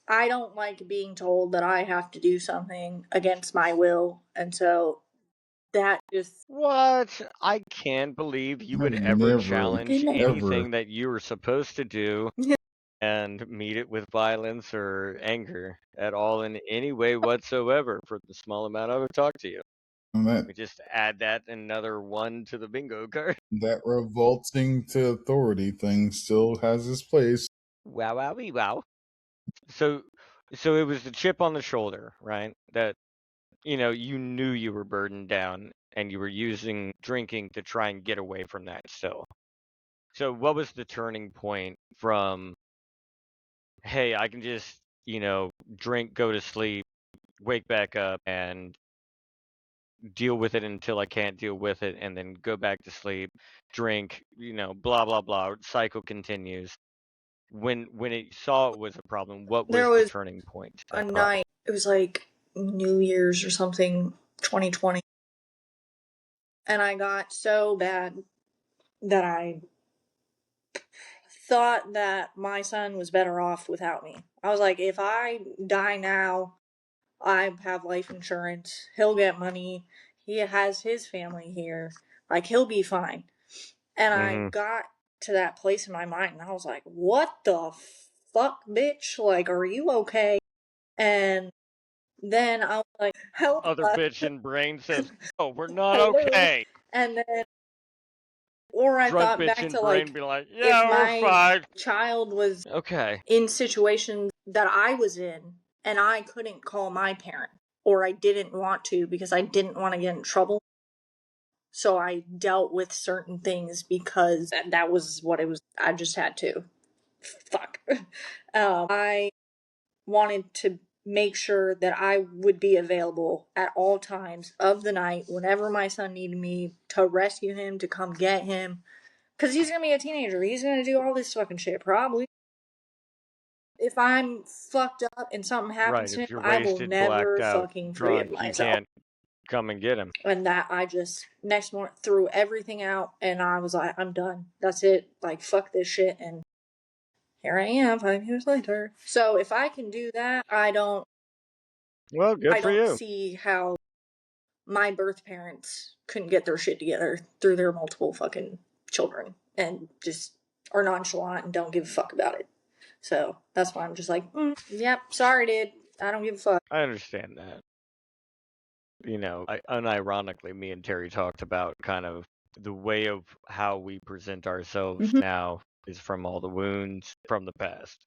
I don't like being told that I have to do something against my will. And so that just. What? I can't believe you would I've ever never, challenge ever. anything that you were supposed to do and meet it with violence or anger at all in any way whatsoever for the small amount I would talk to you. That We just add that another one to the bingo card. that revolting to authority thing still has its place. Wow, wow, wee, wow. So, so it was the chip on the shoulder, right? That you knew you were burdened down and you were using drinking to try and get away from that still. So, what was the turning point from, hey, I can just, drink, go to sleep, wake back up, and deal with it until I can't deal with it, and then go back to sleep, drink, blah blah blah. Cycle continues. When it saw it was a problem, what There was the was turning point to a that problem? night, it was like New Year's or something, 2020. And I got so bad that I thought that my son was better off without me. I was like, if I die now, I have life insurance. He'll get money. He has his family here. Like, he'll be fine. And I Mm-hmm. got to that place in my mind, and I was like, what the fuck, bitch? Like, are you okay? And then I was like, help Other us. bitch in brain says, "Oh, we're not Hello. okay." And then Or I drunk thought bitch back in to brain like be like, if yeah, we're my fine. child was Okay. in situations that I was in and I couldn't call my parent, or I didn't want to because I didn't want to get in trouble. So I dealt with certain things because that was what it was. I just had to. Fuck. I wanted to make sure that I would be available at all times of the night, whenever my son needed me to rescue him, to come get him. Because he's going to be a teenager. He's going to do all this fucking shit, probably. If I'm fucked up and something happens Right. to him, If you're I will wasted, blacked never out, fucking forgive drunk, you myself. can't come and get him. And that I just next morning threw everything out and I was like, I'm done. That's it. Like, fuck this shit. And here I am 5 years later. So if I can do that, Well, good I for don't you. see how my birth parents couldn't get their shit together through their multiple fucking children and just are nonchalant and don't give a fuck about it. So that's why I'm just like, yep, sorry, dude. I don't give a fuck. I understand that. You know, unironically, me and Terry talked about kind of the way of how we present ourselves now is from all the wounds from the past.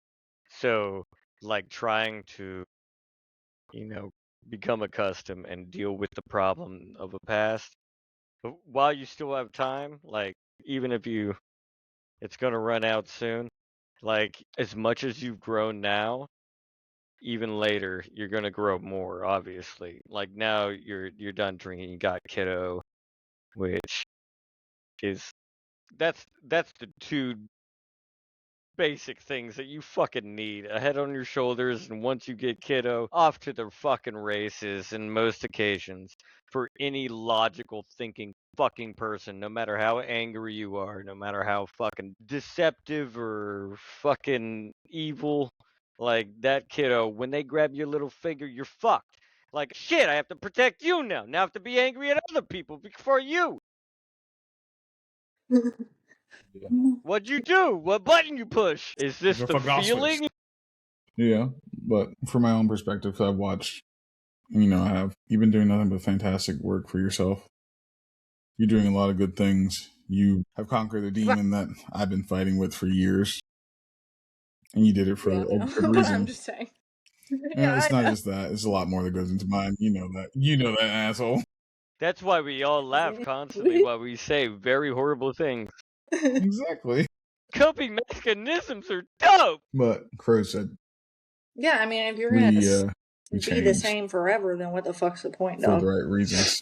So, like, trying to, you know, become accustomed and deal with the problem of a past. But while you still have time, like, even if it's going to run out soon, like, as much as you've grown now, even later you're gonna grow more, obviously. Like now you're done drinking, you got kiddo, which is that's the two basic things that you fucking need. A head on your shoulders, and once you get kiddo, off to the fucking races in most occasions for any logical thinking fucking person, no matter how angry you are, no matter how fucking deceptive or fucking evil. Like that kiddo, when they grab your little finger, you're fucked. Like shit, I have to protect you now. Now I have to be angry at other people before you. Yeah. What'd you do? What button you push? Is this Go the fuck off, feeling? switch. Yeah, but from my own perspective, I've watched. You've been doing nothing but fantastic work for yourself. You're doing a lot of good things. You have conquered the demon that I've been fighting with for years, and you did it for Yeah, a no. good But I'm reason. just saying. Yeah, it's I not know. just that. It's a lot more that goes into mine. You know that. You know that, asshole. That's why we all laugh constantly while we say very horrible things. Exactly. Coping mechanisms are dope. But Crow said Yeah, I mean, if you're we gonna we be the changed same forever, then what the fuck's the point, for the dog? right reasons.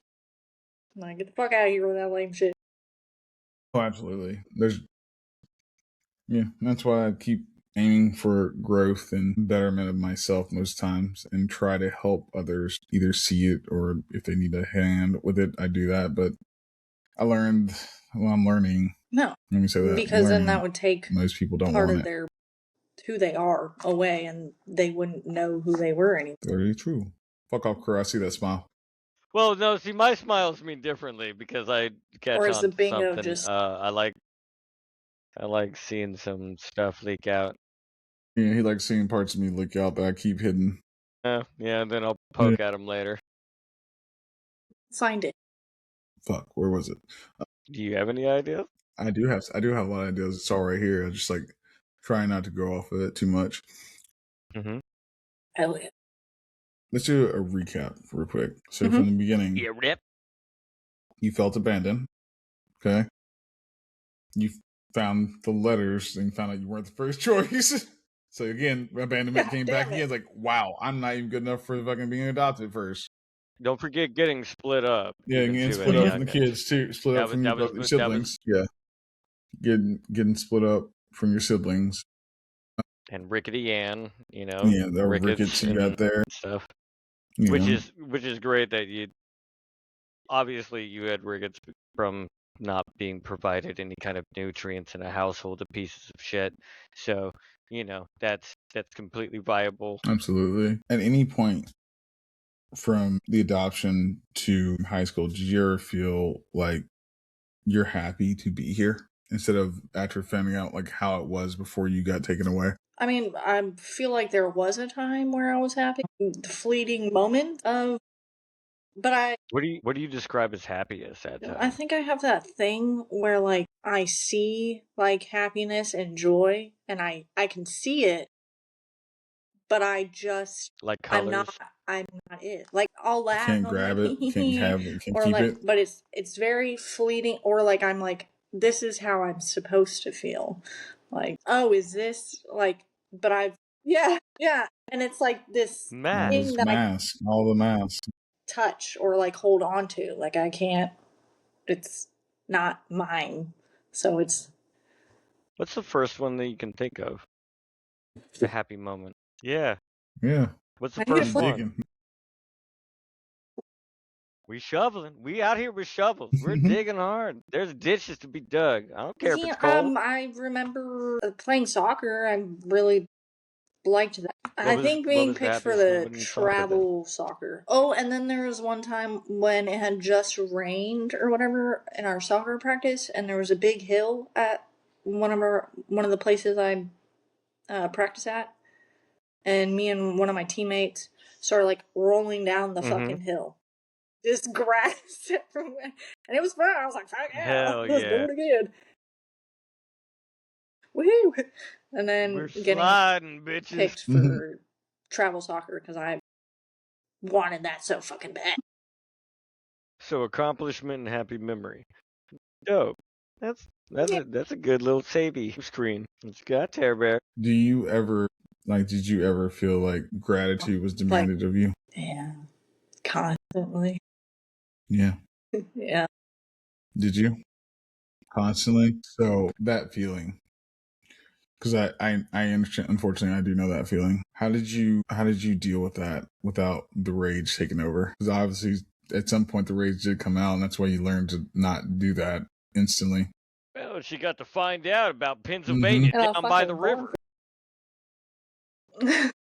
Like, get the fuck out of here with that lame shit. Oh, absolutely. That's why I keep aiming for growth and betterment of myself most times and try to help others either see it or if they need a hand with it, I do that. But I'm learning. No, Let me say that. because then that would take Most people don't part want of it. their who they are away, and they wouldn't know who they were anymore. Very true. Fuck off, Crow. I see that smile. Well, no, see, my smiles mean differently because I catch Or is the on to bingo something. just I like seeing some stuff leak out. Yeah, he likes seeing parts of me leak out that I keep hidden. Yeah, then I'll poke at him later. find it? Fuck, where was it? Do you have any ideas? I do have a lot of ideas. It's all right here. I just like trying not to go off of it too much. Mm-hmm. Elliot. Let's do a recap real quick. So from the beginning, Yeah, rip. you felt abandoned. Okay. You found the letters and found out you weren't the first choice. So again, abandonment came back again. It's like, wow, I'm not even good enough for fucking being adopted first. Don't forget getting split up. Yeah, even getting too, split as a up young from the age. kids too. Split That up was- from that your was- siblings. Yeah. Getting split up from your siblings. And Rickety Ann, you know. Yeah, the rickets you got there. Stuff. You Which know. is great that you obviously you had rickets from not being provided any kind of nutrients in a household of pieces of shit. So, you know, that's completely viable. Absolutely. At any point from the adoption to high school, did you ever feel like you're happy to be here instead of after finding out like how it was before you got taken away? I mean, I feel like there was a time where I was happy. The fleeting moment of But What do you describe as happy at that I time? think I have that thing where like I see like happiness and joy and I can see it, but Like I'm not colors? I'm not it. Like I'll You laugh and can't I'll be grab like it. hee You hee can't hee have it. You can't or keep like it. but it's very fleeting or like I'm like this is how I'm supposed to feel. Like, oh, is this like but I've yeah. And it's like this All thing this Mask. that I mask. All the masks. touch or like hold on to. Like I can't it's not mine. So it's What's the first one that you can think of? A happy moment. Yeah. Yeah. What's the I need to You first flip. one? digging. We shoveling. We out here with shovels. We're digging hard. There's ditches to be dug. I don't care if it's Yeah, cold. I remember playing soccer. I really liked that. I think What being was the picked for happiest the moment in soccer then? travel soccer. Oh, and then there was one time when it had just rained or whatever in our soccer practice, and there was a big hill at one of the places I practice at, and me and one of my teammates started like rolling down the Mm-hmm. fucking hill. Just grass everywhere. And it was fun. I was like, fuck yeah, Hell let's do yeah. it again. Woohoo! And We're then getting sliding, bitches. picked for travel soccer because I wanted that so fucking bad. So accomplishment and happy memory. Dope. That's Yeah. that's a good little savey screen. It's got Terror Bear. Do you ever did you ever feel like gratitude was Like, demanded of you? yeah, constantly. Yeah. Yeah. Did you? Constantly? So that feeling. Because I understand, unfortunately I do know that feeling. How did you deal with that without the rage taking over? Because obviously at some point the rage did come out and that's why you learned to not do that instantly. Well, she got to find out about Mm-hmm. Pennsylvania And I'll down by the fucking river. bark.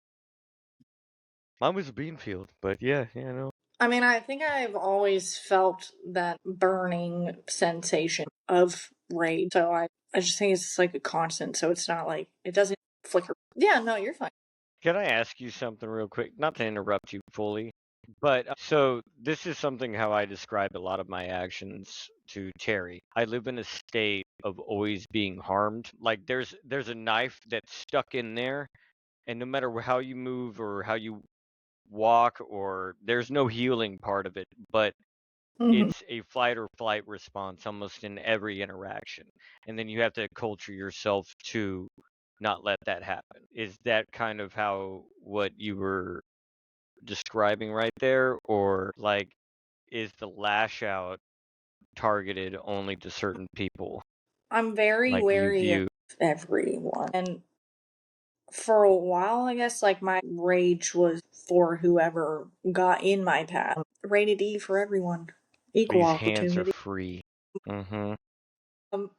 Mine was a bean field, but yeah, no. I mean, I think I've always felt that burning sensation of rage. So I just think it's like a constant. So it's not like it doesn't flicker. Yeah, no, you're fine. Can I ask you something real quick? Not to interrupt you fully, but so this is something how I describe a lot of my actions to Terry. I live in a state of always being harmed. Like there's a knife that's stuck in there, and no matter how you move or how you walk, or there's no healing part of it, but Mm-hmm. it's a fight or flight response almost in every interaction. And then you have to culture yourself to not let that happen. Is that kind of how what you were describing right there? Or like is the lash out targeted only to certain people? I'm very Like you wary of view everyone. And for a while, I guess, like my rage was for whoever got in my path. Rated E for everyone. Equal these hands are opportunity. free. Mm-hmm.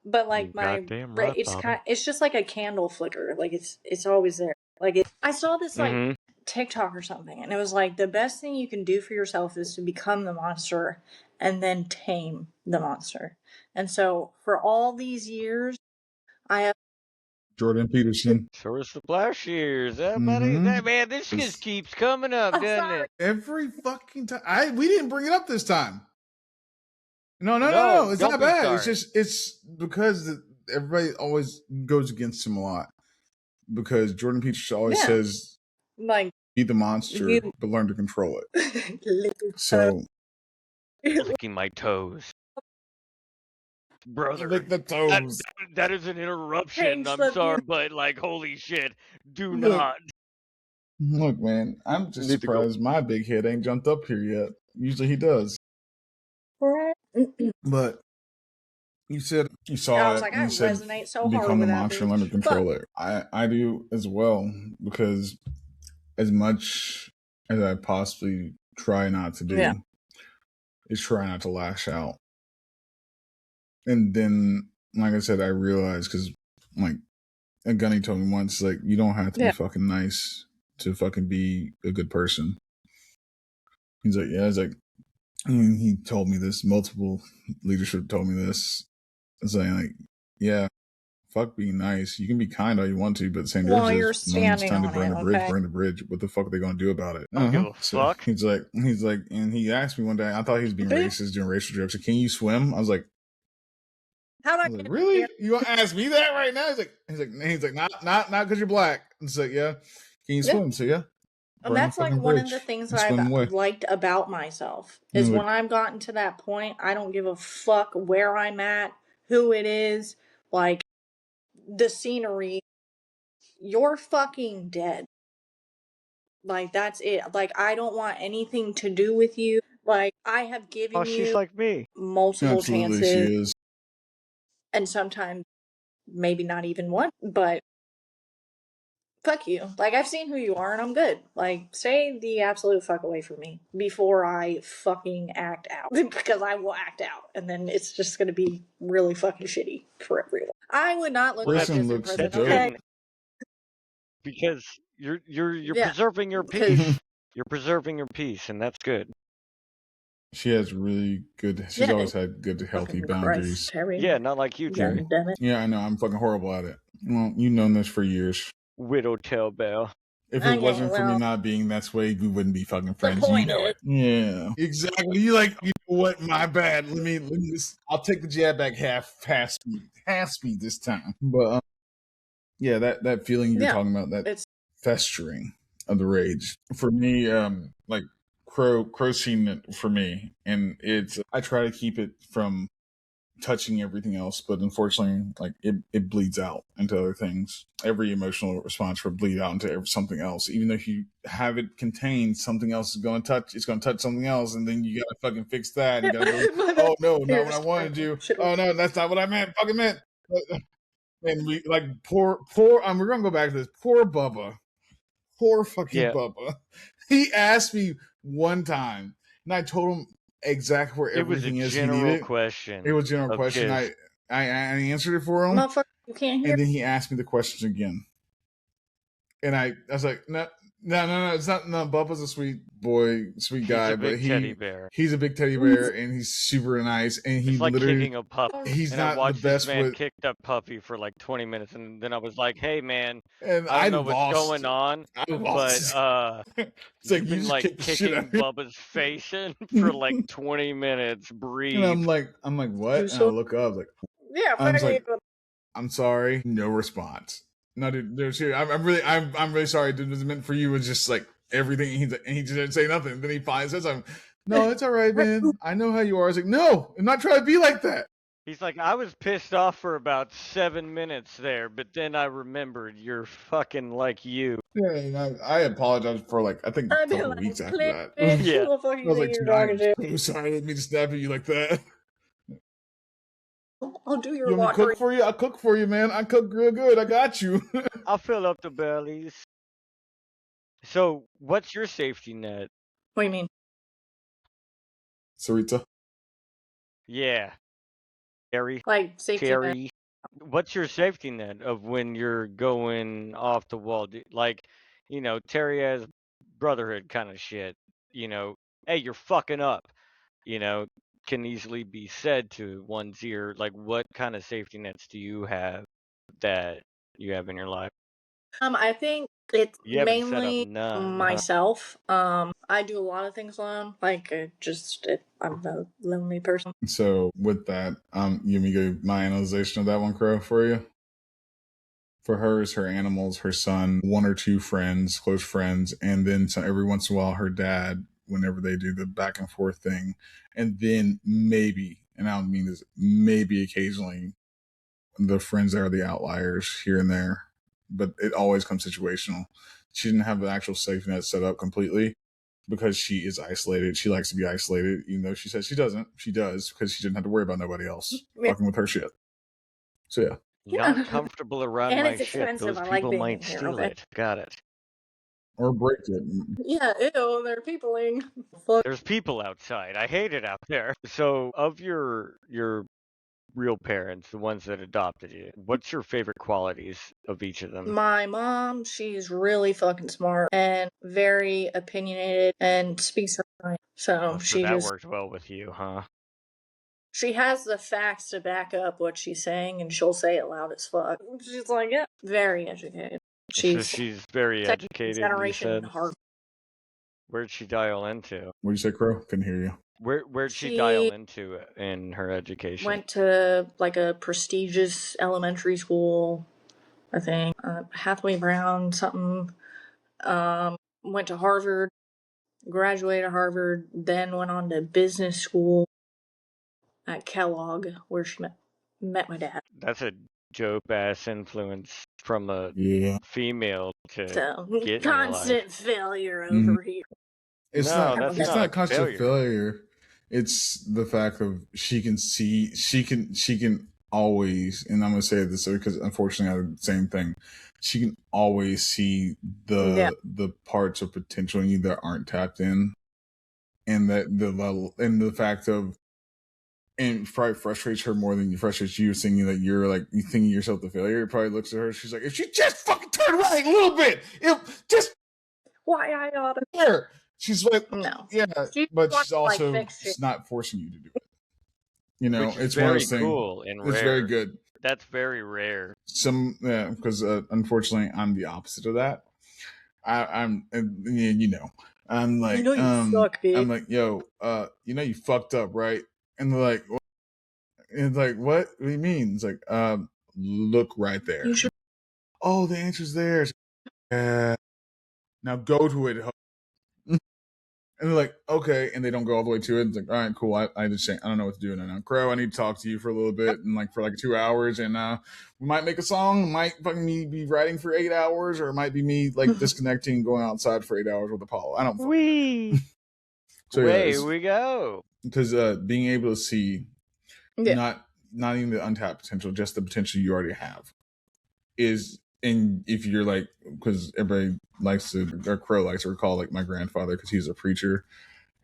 But You like goddamn right, Bobby. it's just like a candle flicker. Like it's always there. Like I saw this like Mm-hmm. TikTok or something, and it was like the best thing you can do for yourself is to become the monster and then tame the monster. And so for all these years, I have. Jordan Peterson. Source supply shears. That buddy, Mm-hmm. that man, this just keeps coming up, I'm doesn't sorry. it? Every fucking time. We didn't bring it up this time. No, no, no, No, no. It's don't not be bad. sorry. It's because everybody always goes against him a lot. Because Jordan Peterson always Yeah, says, like "Be the monster, you. but learn to control it." So Licking my toes. Brother, lick the that, toes. that is an interruption. Change I'm the view. sorry, but like, holy shit. Do Look, not. look, man. I'm just Need to go. surprised my big head ain't jumped up here yet. Usually he does. Right. But you said you I saw was it like, and I you said resonate so hard become the with that monster and learn to bitch. Fuck. control it. I do as well because as much as I possibly try not to Yeah. do is try not to lash out. And then, like I said, I realized because like a Gunny told me once, like you don't have to be Yeah. fucking nice to fucking be a good person. He's like, yeah, it's like he told me this. Multiple leadership told me this, saying like, yeah, fuck being nice. You can be kind all you want to, but at the same Well, time, you're when it's standing time to on burn it, the bridge, okay? burn the bridge. What the fuck are they going to do about it? I don't give a So fuck. he's like, and he asked me one day, I thought he was being racist, doing racial jokes. Like, can you swim? I was like, How I was like, really? You gonna ask me that right now? He's like, not because you're black. It's like, yeah. Can you swim? So yeah. And that's like one of the things that I've liked about myself is when I've gotten to that point, I don't give a fuck where I'm at, who it is, like the scenery. You're fucking dead. Like that's it. Like I don't want anything to do with you. Like I have given she's you like me. multiple Absolutely, chances, she is. and sometimes maybe not even one, but fuck you. Like I've seen who you are and I'm good. Like stay the absolute fuck away from me before I fucking act out. Because I will act out and then it's just gonna be really fucking shitty for everyone. I would not look like this in prison, okay? Because you're Yeah, preserving your peace. You're preserving your peace, and that's good. She has really good. She's always had good, healthy boundaries. Yeah, not like you, Terry. Yeah, I know. I'm fucking horrible at it. Well, you've known this for years. Widow telltale. If it wasn't for me not being that way, we wouldn't be fucking friends. You know it. Yeah, exactly. You like, you know what? My bad. Let me just. I'll take the jab back half speed this time. But yeah, that feeling you're talking about, that it's festering of the rage for me. Like crow scene for me, and it's I try to keep it from touching everything else, but unfortunately, like it bleeds out into other things. Every emotional response will bleed out into something else. Even though you have it contained, something else is going to touch. It's going to touch something else, and then you got to fucking fix that. You got to go. Oh no, not what I wanted to do. Oh no, that's not what I meant. Fucking meant. And we like poor. We're gonna go back to this. Poor Bubba. Poor fucking Bubba. He asked me one time, and I told him exactly where everything is he needed. Question. It was a general question. I answered it for him. Motherfucker, you can't hear. And then he asked me the question again. And I was like, no, it's not. No, Bubba's a sweet boy, sweet guy, but he's a big teddy bear, and he's super nice, and he like literally kicking a puppy. He's and not I watched the best this man with. Kick that puppy for like 20 minutes, and then I was like, "Hey, man, and I don't know what's going on, but it's like you've been like kicking Bubba's face in for like 20 minutes. Breathe." And I'm like, what? And I look up, like, I'm sorry, no response. No, dude, I'm really sorry. It was meant for you. It was just like everything. And he just didn't say nothing. Then he finally says, no, it's all right, man. I know how you are. I was like, no, I'm not trying to be like that. He's like, I was pissed off for about 7 minutes there, but then I remembered you're fucking like you. Yeah, and I apologized for like, I think a couple of weeks after that. Yeah. I was like, I'm sorry, I didn't mean to snap at you like that. I'll do your laundry. You want me to cook for you? I'll cook for you, man. I cook real good. I got you. I'll fill up the bellies. So, what's your safety net? What do you mean? Tsaritsa? Yeah. Terry? Like, safety net. What's your safety net of when you're going off the wall? Like, you know, Terry has brotherhood kind of shit. You know, hey, you're fucking up. You know, can easily be said to one's ear. Like, what kind of safety nets do you have that you have in your life? I think it's mainly myself. I do a lot of things alone. Like, I'm a lonely person. So with that, you me give my analyzation of that one, Crow, for you. For hers, her animals, her son, one or two friends, close friends, and then every once in a while her dad, whenever they do the back and forth thing, and then maybe, and I don't mean this, maybe occasionally the friends that are the outliers here and there, but it always comes situational. She didn't have the actual safety net set up completely because she is isolated. She likes to be isolated, even though she says she doesn't. She does because she didn't have to worry about nobody else fucking with her shit. So yeah. Not comfortable around my shit. Those people might steal it. Got it. Or break it. Yeah, ew, they're peopling. There's people outside. I hate it out there. So, of your real parents, the ones that adopted you, what's your favorite qualities of each of them? My mom, she's really fucking smart and very opinionated and speaks her mind. So that worked well with you, huh? She has the facts to back up what she's saying, and she'll say it loud as fuck. She's like, yeah, very educated. So she's very educated, you generation said? Harvard. Where'd she dial into? What'd you say, Crow? Couldn't hear you. Where'd she dial into in her education? Went to like a prestigious elementary school, I think. Hathaway Brown, something. Went to Harvard, graduated Harvard, then went on to business school at Kellogg, where she met my dad. That's a dope ass influence from a female to So, get constant failure over here. It's No, not. that's It's not not constant failure. failure. It's the fact of she can see. She can always. And I'm gonna say this because unfortunately I have the same thing. She can always see the parts of potential in you that aren't tapped in, and that the level and the fact of. And probably frustrates her more than you frustrates you, thinking that you're like you thinking yourself the failure. It probably looks at her. She's like, if she just fucking turned right a little bit, it just why I oughta there. She's like, no, yeah, but she's also like, not forcing you to do it. You know, Which is it's one of very those things. cool and rare. It's very good. That's very rare. Because unfortunately, I'm the opposite of that. I'm you know, I'm like, you suck, bitch. I'm like, yo, you know, you fucked up, right? And they're like, what? And it's like, what do you mean? It's like, look right there. Oh, the answer's there. Now go to it. And they're like, okay, and they don't go all the way to it. It's like, all right, cool. I just say, I don't know what to do now. Crow, I need to talk to you for a little bit, and like for like 2 hours, and we might make a song. It might fucking me be writing for 8 hours, or it might be me like disconnecting, and going outside for 8 hours with Apollo. I don't. So away we go. Because being able to see, not even the untapped potential, just the potential you already have, is. And if you're like, because everybody likes to, or Crow likes to recall like my grandfather because he's a preacher,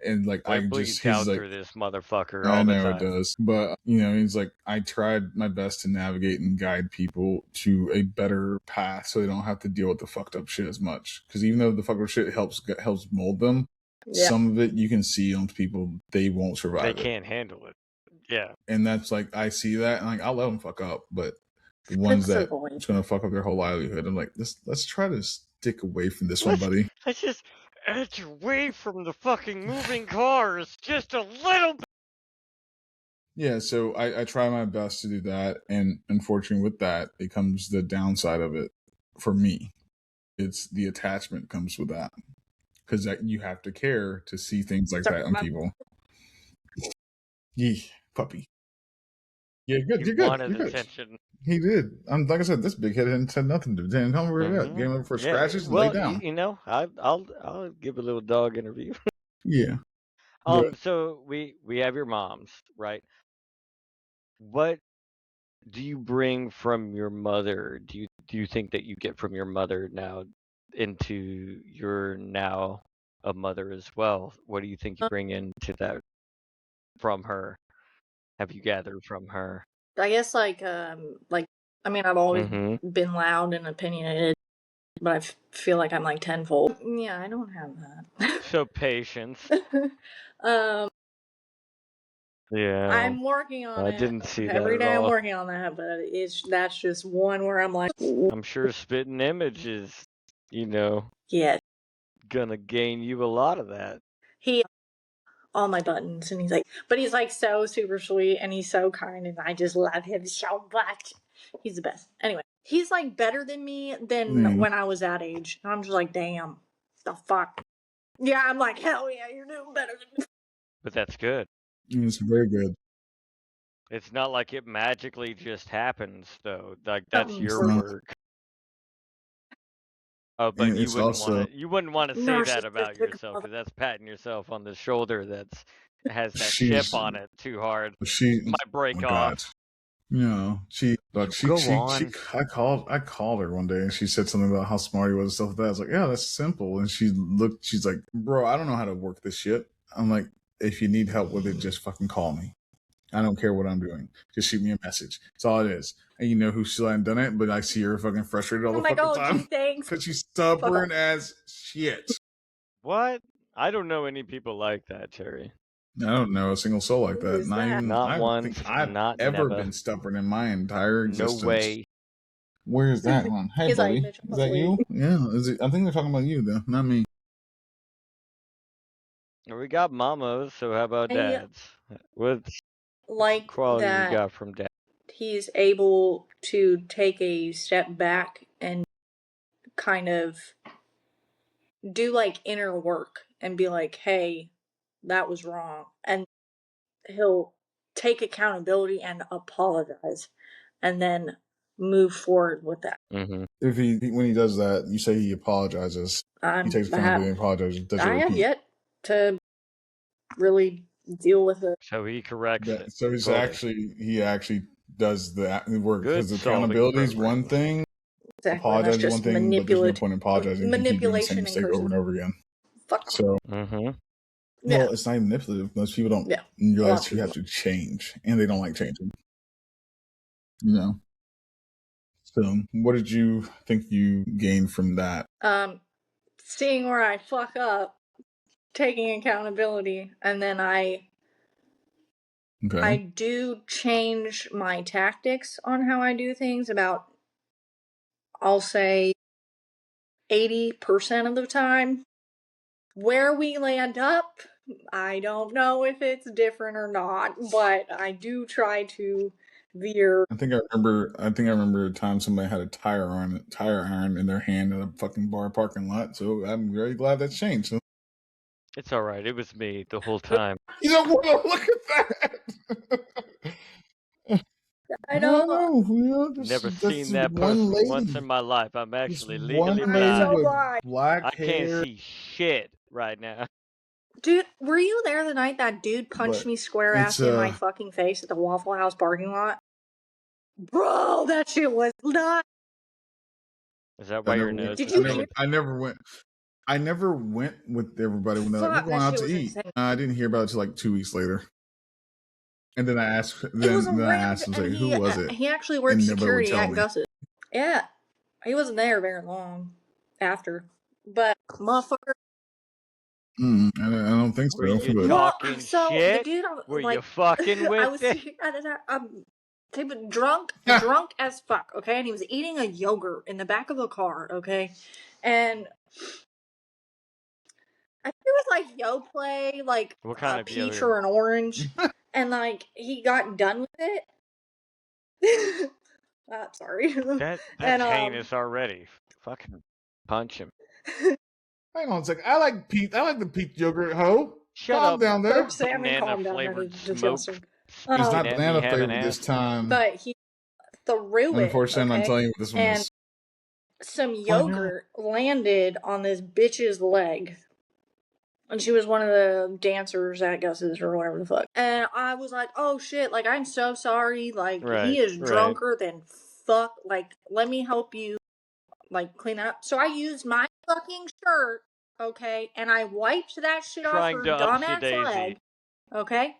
and like I just he's like, through this motherfucker. All I know the time. It does, but you know, he's like, I tried my best to navigate and guide people to a better path so they don't have to deal with the fucked up shit as much. Because even though the fucked up shit helps mold them, some of it you can see on people they won't survive. They can't handle it. Yeah, and that's like I see that, and like I'll let them fuck up, but. The ones that it's going to fuck up their whole livelihood. I'm like, let's try to stick away from this one, buddy. Let's just edge away from the fucking moving cars just a little bit. Yeah, so I try my best to do that, and unfortunately with that, it comes the downside of it for me. It's the attachment comes with that. Because you have to care to see things like that on people. Yeah, puppy. Yeah, good. You're good. Wanted attention. He did. Like I said, this big head hadn't said nothing to him. Tell me where you got. Game over for scratches and lay down. You know, I'll give a little dog interview. Yeah. So we have your mom's, right? What do you bring from your mother? Do you think that you get from your mother now into your now a mother as well? What do you think you bring into that from her? Have you gathered from her? I guess like I mean, I've always been loud and opinionated, but I feel like I'm like tenfold. Yeah, I don't have that. So patience. Yeah, I'm working on it. I didn't see that every day. I'm working on that, but that's just one where I'm like, I'm sure spitting image is, you know, gonna gain you a lot of that. He all my buttons, and he's like so super sweet, and he's so kind, and I just love him so much. He's the best. Anyway, he's like better than me than when I was that age. And I'm just like, damn, the fuck. Yeah, I'm like, hell yeah, you're doing better than me. But that's good. It's very good. It's not like it magically just happens, though. Like that's your work. Oh, but you wouldn't want to say that about yourself, because that's patting yourself on the shoulder that has that chip on it too hard. She might break off. No, I called her one day and she said something about how smart he was and stuff like that. I was like, yeah, that's simple. And she's like, bro, I don't know how to work this shit. I'm like, if you need help with it, just fucking call me. I don't care what I'm doing. Just shoot me a message. That's all it is. And you know who still hasn't done it, but I see her fucking frustrated all the fucking time. Because she's stubborn as shit. What? I don't know any people like that, Terry. I don't know a single soul like that. Who is that? Not I don't once, think I've not ever never. been stubborn in my entire No existence. way. Where is that one? Hey, He's like, buddy. bitch, I'm Is that asleep. you? Yeah. Is it? I think they're talking about you, though, not me. We got mamas, so how about I dads? What like quality we that got from dad? he's able to take a step back and kind of do like inner work and be like, hey, that was wrong. And he'll take accountability and apologize and then move forward with that. Mm-hmm. If when he does that, you say he apologizes. He takes accountability and apologizes. Does it I have repeat? yet to really deal with it. So he corrects it. So he's Cool. he actually does the work, Good because solving accountability is program. one thing, Exactly. apologize That's is one just thing, but there's no point in apologizing if you keep doing the same manipulation mistake over and over again. Fuck. So, Mm-hmm. Yeah. well, it's not even manipulative. Most people don't Yeah. realize you have to change, and they don't like changing. You know. So, what did you think you gained from that? Seeing where I fuck up, taking accountability, and then I do change my tactics on how I do things about, I'll say, 80% of the time. Where we land up, I don't know if it's different or not, but I do try to veer. I think I remember a time somebody had a tire iron in their hand in a fucking bar parking lot. So I'm very glad that's changed. It's all right. It was me the whole time. You don't want to look at that. I know. Never seen that person once in my life. I'm actually legally one blind. lady with blind. black I can't hair. see shit right now. Dude, were you there the night that dude punched me square ass in my fucking face at the Waffle House parking lot? Bro, that shit was nuts. Is that why your nose? Did you? I never went. I never went with everybody when we're going out to eat. I didn't hear about it until like 2 weeks later. And then I asked. Then I asked him, like, who was it? He actually worked security at Gus's. Yeah, he wasn't there very long after, but motherfucker. I don't think so. Were you talking shit? The dude, were you fucking with I was drunk as fuck. Okay, and he was eating a yogurt in the back of a car. Okay, and I think it was like Yoplait, like what kind a of peach yogurt? or an orange, and like he got done with it. Sorry. That's heinous already. Fucking punch him. Hang on a second. I like the peach yogurt, ho. Shut up. Down there. Banana flavored smoke. It's not banana flavored this time. But he threw it. Unfortunately, I'm telling you what this one is. Some yogurt landed on this bitch's leg. And she was one of the dancers at Gus's or whatever the fuck. And I was like, oh shit, like, I'm so sorry. Like, he is drunker than fuck. Like, let me help you, like, clean it up. So I used my fucking shirt, okay, and I wiped that shit off her dumbass leg, okay?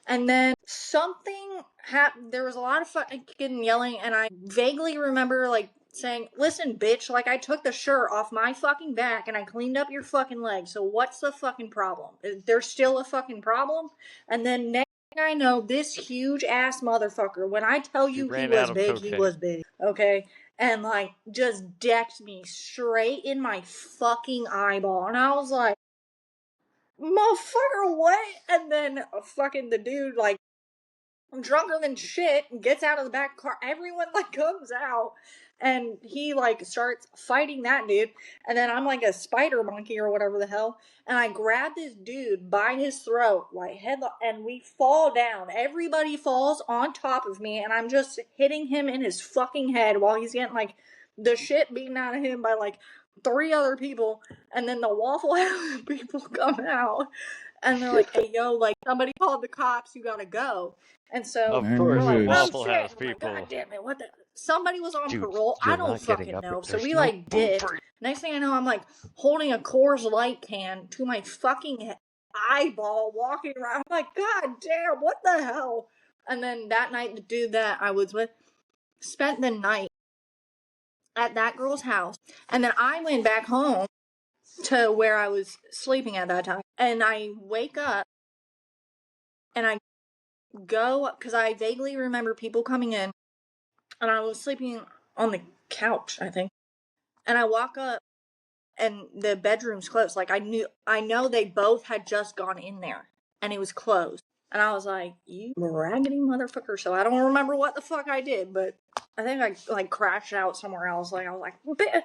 And then something happened. There was a lot of fucking yelling, and I vaguely remember, like, saying, listen, bitch, like, I took the shirt off my fucking back and I cleaned up your fucking leg, so what's the fucking problem? Is there still a fucking problem? And then next thing I know, this huge ass motherfucker, when I tell you he was big, okay? And, like, just decked me straight in my fucking eyeball. And I was like, motherfucker, what? And then fucking the dude, like, drunker than shit, gets out of the back car. Everyone, like, comes out. And he, like, starts fighting that dude. And then I'm like a spider monkey or whatever the hell. And I grab this dude by his throat, like, headlock, and we fall down. Everybody falls on top of me. And I'm just hitting him in his fucking head while he's getting, like, the shit beaten out of him by, like, 3 other people. And then the Waffle House people come out. And they're like, hey, yo, like, somebody called the cops. You gotta go. And so, of course, like, Waffle House people. God damn it, what the... Somebody was on parole. I don't fucking know. So we, like, dipped. Next thing I know, I'm, like, holding a Coors Light can to my fucking eyeball, walking around. I'm like, God damn, what the hell? And then that night, the dude that I was with spent the night at that girl's house. And then I went back home to where I was sleeping at that time. And I wake up And I go, because I vaguely remember people coming in, and I was sleeping on the couch, I think. And I walk up, and the bedroom's closed. Like, I know they both had just gone in there, and it was closed. And I was like, you raggedy motherfucker. So I don't remember what the fuck I did, but I think I, like, crashed out somewhere else. Like, I was like, bitch.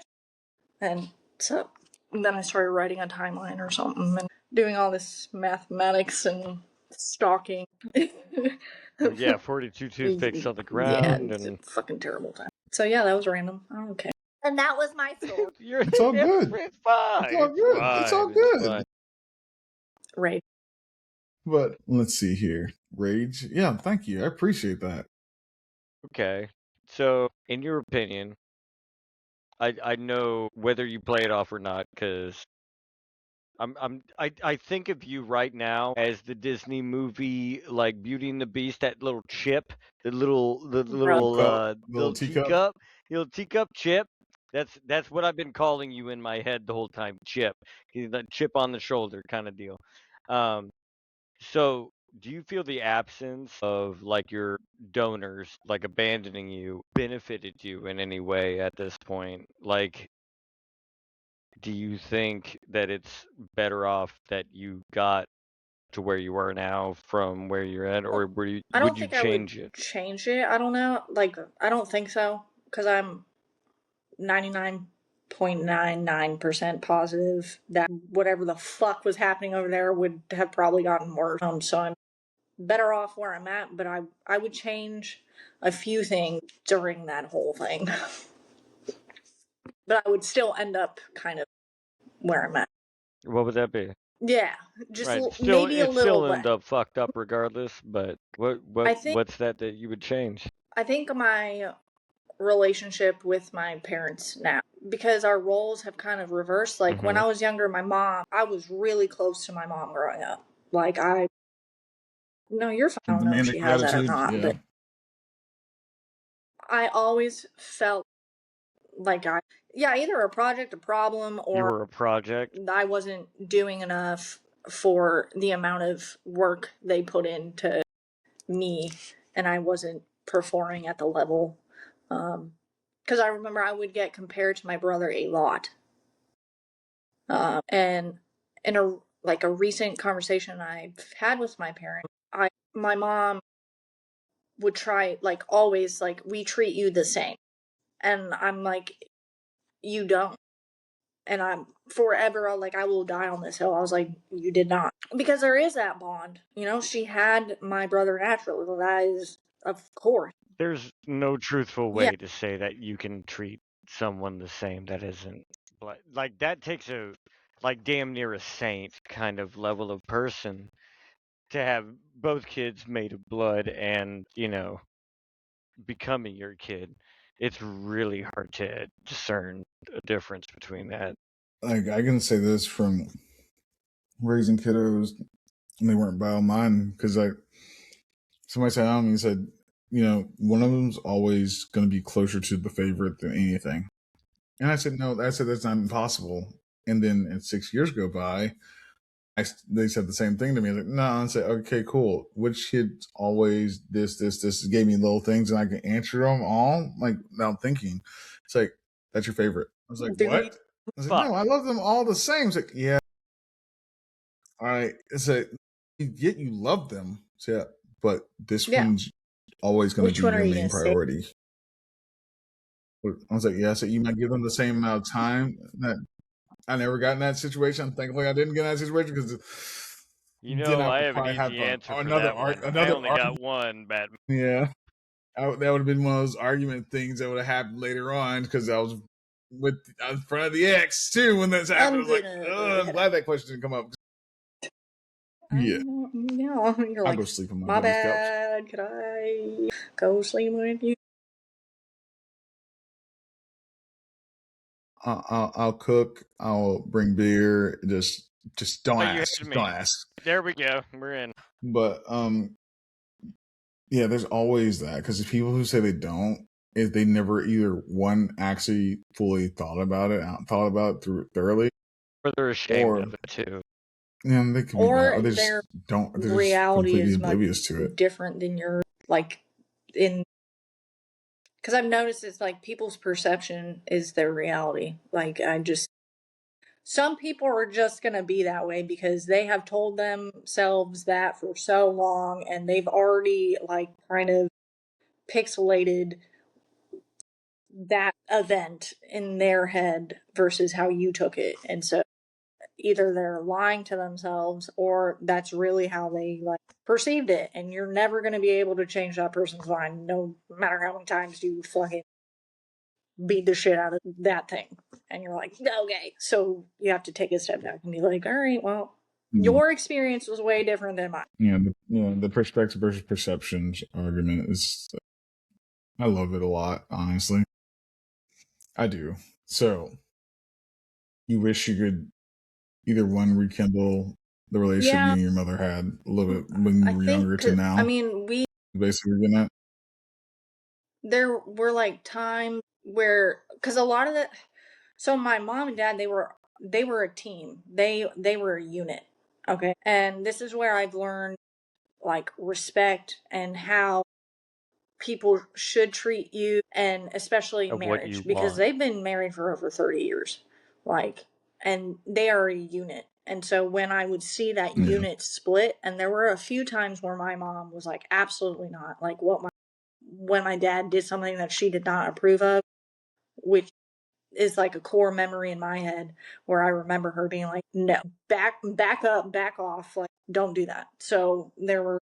And so then I started writing a timeline or something and doing all this mathematics and stalking. Yeah, 42 toothpicks on the Yeah, ground, it's a and fucking terrible time. So yeah, that was random. Oh, okay. And that was my story. It's all good. It's fine. It's all good. It's all good. Fine. Right. But let's see here. Rage. Yeah, thank you. I appreciate that. Okay. So, in your opinion, I know whether you play it off or not, because I think of you right now as the Disney movie like Beauty and the Beast, that little chip, the little teacup. teacup chip. That's what I've been calling you in my head the whole time, chip. The chip on the shoulder kind of deal. So do you feel the absence of like your donors like abandoning you benefited you in any way at this point? Like, do you think that it's better off that you got to where you are now from where you're at, or I would don't you think I would change it? change it. I don't know. Like, I don't think so. Because I'm 99.99% positive that whatever the fuck was happening over there would have probably gotten worse. So I'm better off where I'm at, but I would change a few things during that whole thing. But I would still end up kind of where I'm at. What would that be? Yeah, just Right. maybe a It little still less. end up fucked up regardless. But I think what's that you would change? I think my relationship with my parents now, because our roles have kind of reversed. Like, when Mm-hmm. I was younger, I was really close to my mom growing up. Like, no, you're fine. I don't know if Demanding she has that or gratitude. not, Yeah. but I always felt like either a project, a problem, You or were a project. I wasn't doing enough for the amount of work they put into me, and I wasn't performing at the level. Because I remember I would get compared to my brother a lot. And in a recent conversation I've had with my parents, my mom would try, like, always, like, we treat you the same, and I'm like, you don't. And I'm forever, like, I will die on this hill. I was like, you did not. Because there is that bond. She had my brother naturally. That is, of course. There's no truthful Yeah. way to say that you can treat someone the same that isn't like that takes a like damn near a saint kind of level of person to have both kids made of blood and becoming your kid. It's really hard to discern a difference between that. Like, I can say this from raising kiddos, and they weren't bio mine, because somebody said, I don't mean, said, one of them's always going to be closer to the favorite than anything. And I said, no, that's not impossible. And then, 6 years go by, they said the same thing to me. I was like, no, I said, okay, cool. Which kid's always this? Gave me little things, and I can answer them all, like, without thinking. It's like, that's your favorite. I was like, what? I was like, no, I love them all the same. It's like, yeah. All right. It's like, yet you love them. So, yeah. But this one's always going to be your main priority. I was like, yeah. So you might give them the same amount of time. That I never got in that situation. Thankfully, I didn't get in that situation, because I have an easy answer for that one. I only got one, Batman. Yeah, that would have been one of those argument things that would have happened later on, because I was in front of the ex too when that's happened. I was like, I'm glad that question didn't come up. Yeah. You're like, I'll go sleep on my bad. Couch. Could I go sleep with you? I'll cook. I'll bring beer. Just don't ask. Just don't ask. There we go. We're in. But yeah, there's always that, because the people who say they don't, if they never either one actually fully thought about it thoroughly, or they're ashamed of it too. Yeah, they could be bad, or they just don't. They're just reality completely is oblivious to it. different than your like in. Because I've noticed it's like people's perception is their reality. Like some people are just gonna be that way because they have told themselves that for so long, and they've already like kind of pixelated that event in their head versus how you took it. And so either they're lying to themselves or that's really how they like perceived it, and you're never going to be able to change that person's mind no matter how many times you fucking beat the shit out of that thing. And you're like, okay, so you have to take a step back and be like, all right, well, your experience was way different than mine. The perspective versus perceptions argument is, I love it a lot, honestly. I do. So, you wish you could either one rekindle the relationship you and your mother had a little bit when you were younger to now. I mean, we basically getting that. There were like times where, because a lot of the, so my mom and dad, they were a team. They were a unit. Okay. And this is where I've learned like respect and how people should treat you, and especially marriage, because they've been married for over 30 years. Like, and they are a unit. And so when I would see that unit split, and there were a few times where my mom was like, absolutely not. Like when my dad did something that she did not approve of, which is like a core memory in my head where I remember her being like, no, back up, back off. Like, don't do that. So there were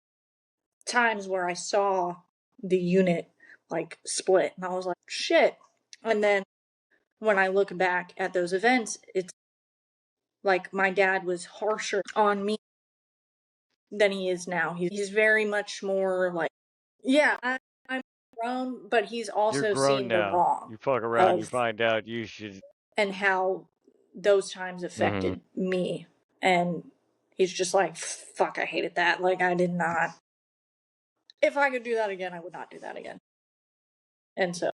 times where I saw the unit like split and I was like, shit. And then when I look back at those events, it's like my dad was harsher on me than he is now. He's very much more like, yeah, I'm grown, but he's also seen the wrong. You fuck around, you find out you should. And how those times affected me. And he's just like, fuck, I hated that. Like, I did not. If I could do that again, I would not do that again. And so,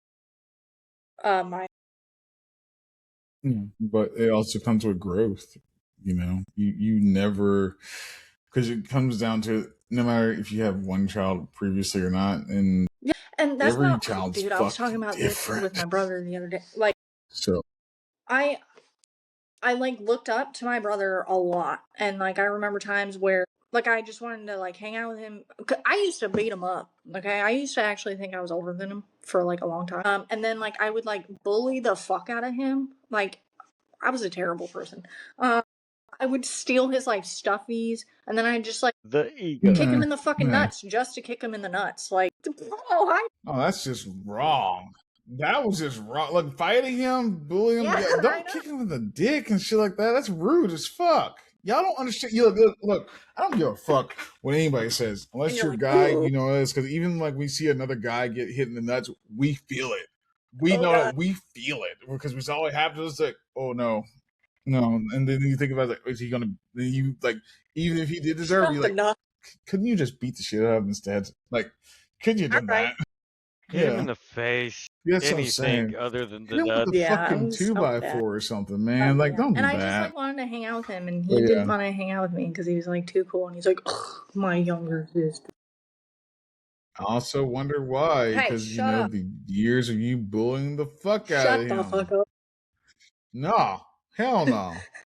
but it also comes with growth. You know, you never, because it comes down to no matter if you have one child previously or not, and and that's every not, child's dude. I was talking about different. this with my brother the other day. Like, so I like looked up to my brother a lot, and like I remember times where like I just wanted to like hang out with him. I used to beat him up. Okay, I used to actually think I was older than him for like a long time. And then like I would like bully the fuck out of him. Like, I was a terrible person. I would steal his like stuffies, and then I'd just like the ego. kick him in the fucking nuts just to kick him in the nuts. Like, oh, that's just wrong. That was just wrong. Like fighting him, bullying him. Yeah, don't kick him in the dick and shit like that. That's rude as fuck. Y'all don't understand. Look, I don't give a fuck what anybody says. Unless you're a guy, you know this. Because even like we see another guy get hit in the nuts, we feel it. We know that we feel it. Because we saw it happen. It's like, oh no. And then you think about like, is he gonna? Then you like, even if he did deserve, you like, couldn't you just beat the shit out of him instead? Like, could you do that? Hit him in the face. That's anything other than the nuts. With the fucking 2x4 or something, man. Like, don't do that. And I just like wanted to hang out with him, and he didn't want to hang out with me because he was like too cool, and he's like, my younger sister. I also wonder why, because you know the years of you bullying the fuck out of him. Shut the fuck up. No, hell no.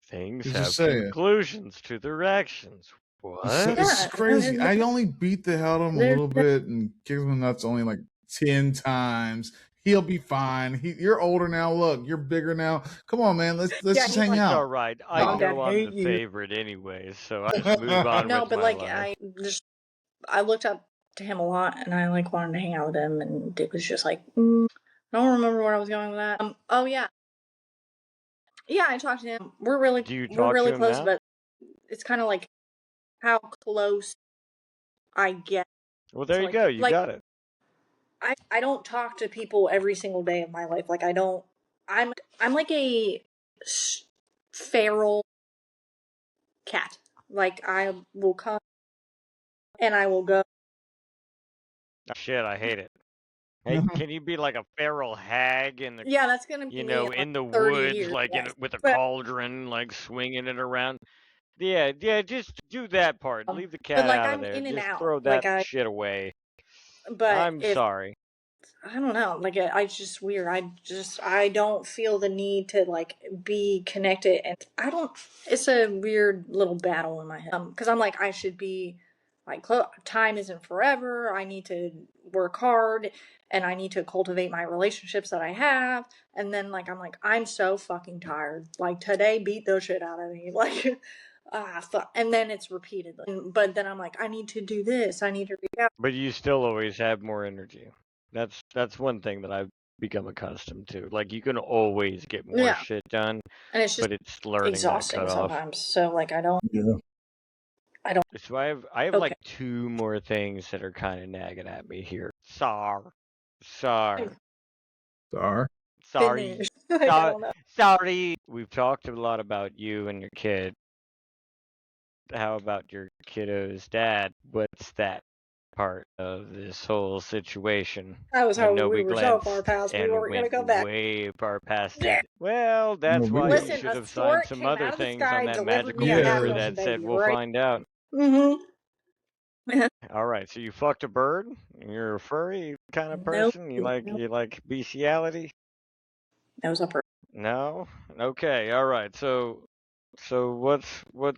Things have conclusions to their actions. What? It's crazy. I only beat the hell out of him a little bit and kicked him in the nuts only like 10 times. He'll be fine. You're older now. Look, you're bigger now. Come on, man. Let's just hang out. All right. I know I'm the favorite anyway, so I just move on. No, with but my like life. I looked up to him a lot, and I like wanted to hang out with him, and it was just like I don't remember where I was going with that. Oh yeah. Yeah, I talked to him. We're really close, but it's kind of like how close I get. Well, there you go. You got it. I don't talk to people every single day of my life. Like I don't. I'm like a feral cat. Like I will come and I will go. Oh, shit, I hate it. Hey, can you be like a feral hag in the? Yeah, that's gonna be in the woods, like with a cauldron, like swinging it around. Yeah, just do that part. Leave the But cat like out of I'm there. in and Just out. throw Like that shit away. but I'm if sorry. I don't know, like it's just weird. I don't feel the need to like be connected, and I don't. It's a weird little battle in my head because I'm like I should be like time isn't forever. I need to work hard, and I need to cultivate my relationships that I have. And then like I'm so fucking tired. Like today beat the shit out of me. Like fuck. And then it's repeatedly. But then I'm like I need to do this. I need to reach out. But you still always have more energy. That's one thing that I've become accustomed to. Like you can always get more Yeah, shit done, and it's just but it's learning that exhausting cutoff. sometimes. So like I don't. So I have Okay. like 2 more things that are kind of nagging at me here. Sorry. Finish. Like I don't know. Sorry. We've talked a lot about you and your kid. How about your kiddo's dad? What's that part of this whole situation? I was I know hoping we we were so far glanced past we and weren't gonna went come back. way far past Yeah. it. Well, No, that's we why did. you Listen, should a have signed stork some came other out of the things on sky, that delivered magical me a paper happy Yeah. that ocean said baby. we'll Right? find out. Mm-hmm. All right, so you fucked a bird? You're a furry kind of Nope. person? Nope. You like bestiality? That was a person. No? Okay, all right. So what's Why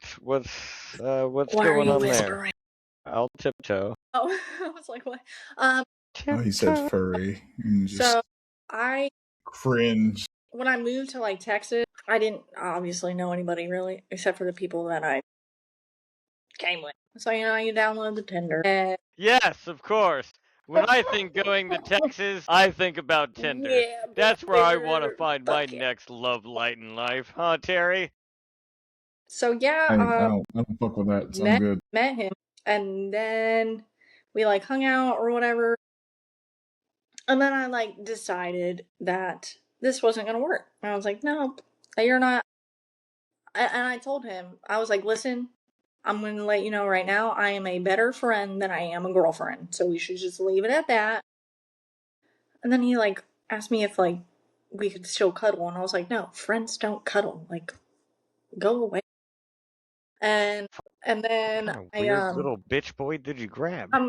are going you on there? whispering? I'll tiptoe. Oh, I was like, what? Um. Oh, he said Tiptoe. furry and just So I cringe. when I moved to like Texas, I didn't obviously know anybody really except for the people that I came with. So you download the Tinder. And Yes, of course. When I think going to Texas, I think about Tinder. yeah, That's where I want to brother. find my Fuck yeah. next love light in life, huh, Terry? So I yeah, don't fuck with that. So I'm met good. met him, and then we like hung out or whatever, and then I like decided that this wasn't gonna work. And I was like, no, you're not. And I told him, I was like, listen, I'm gonna let you know right now, I am a better friend than I am a girlfriend, so we should just leave it at that. And then he like asked me if like we could still cuddle, and I was like, no, friends don't cuddle. Like, go away. And and What then kind of I weird little bitch boy did you grab? um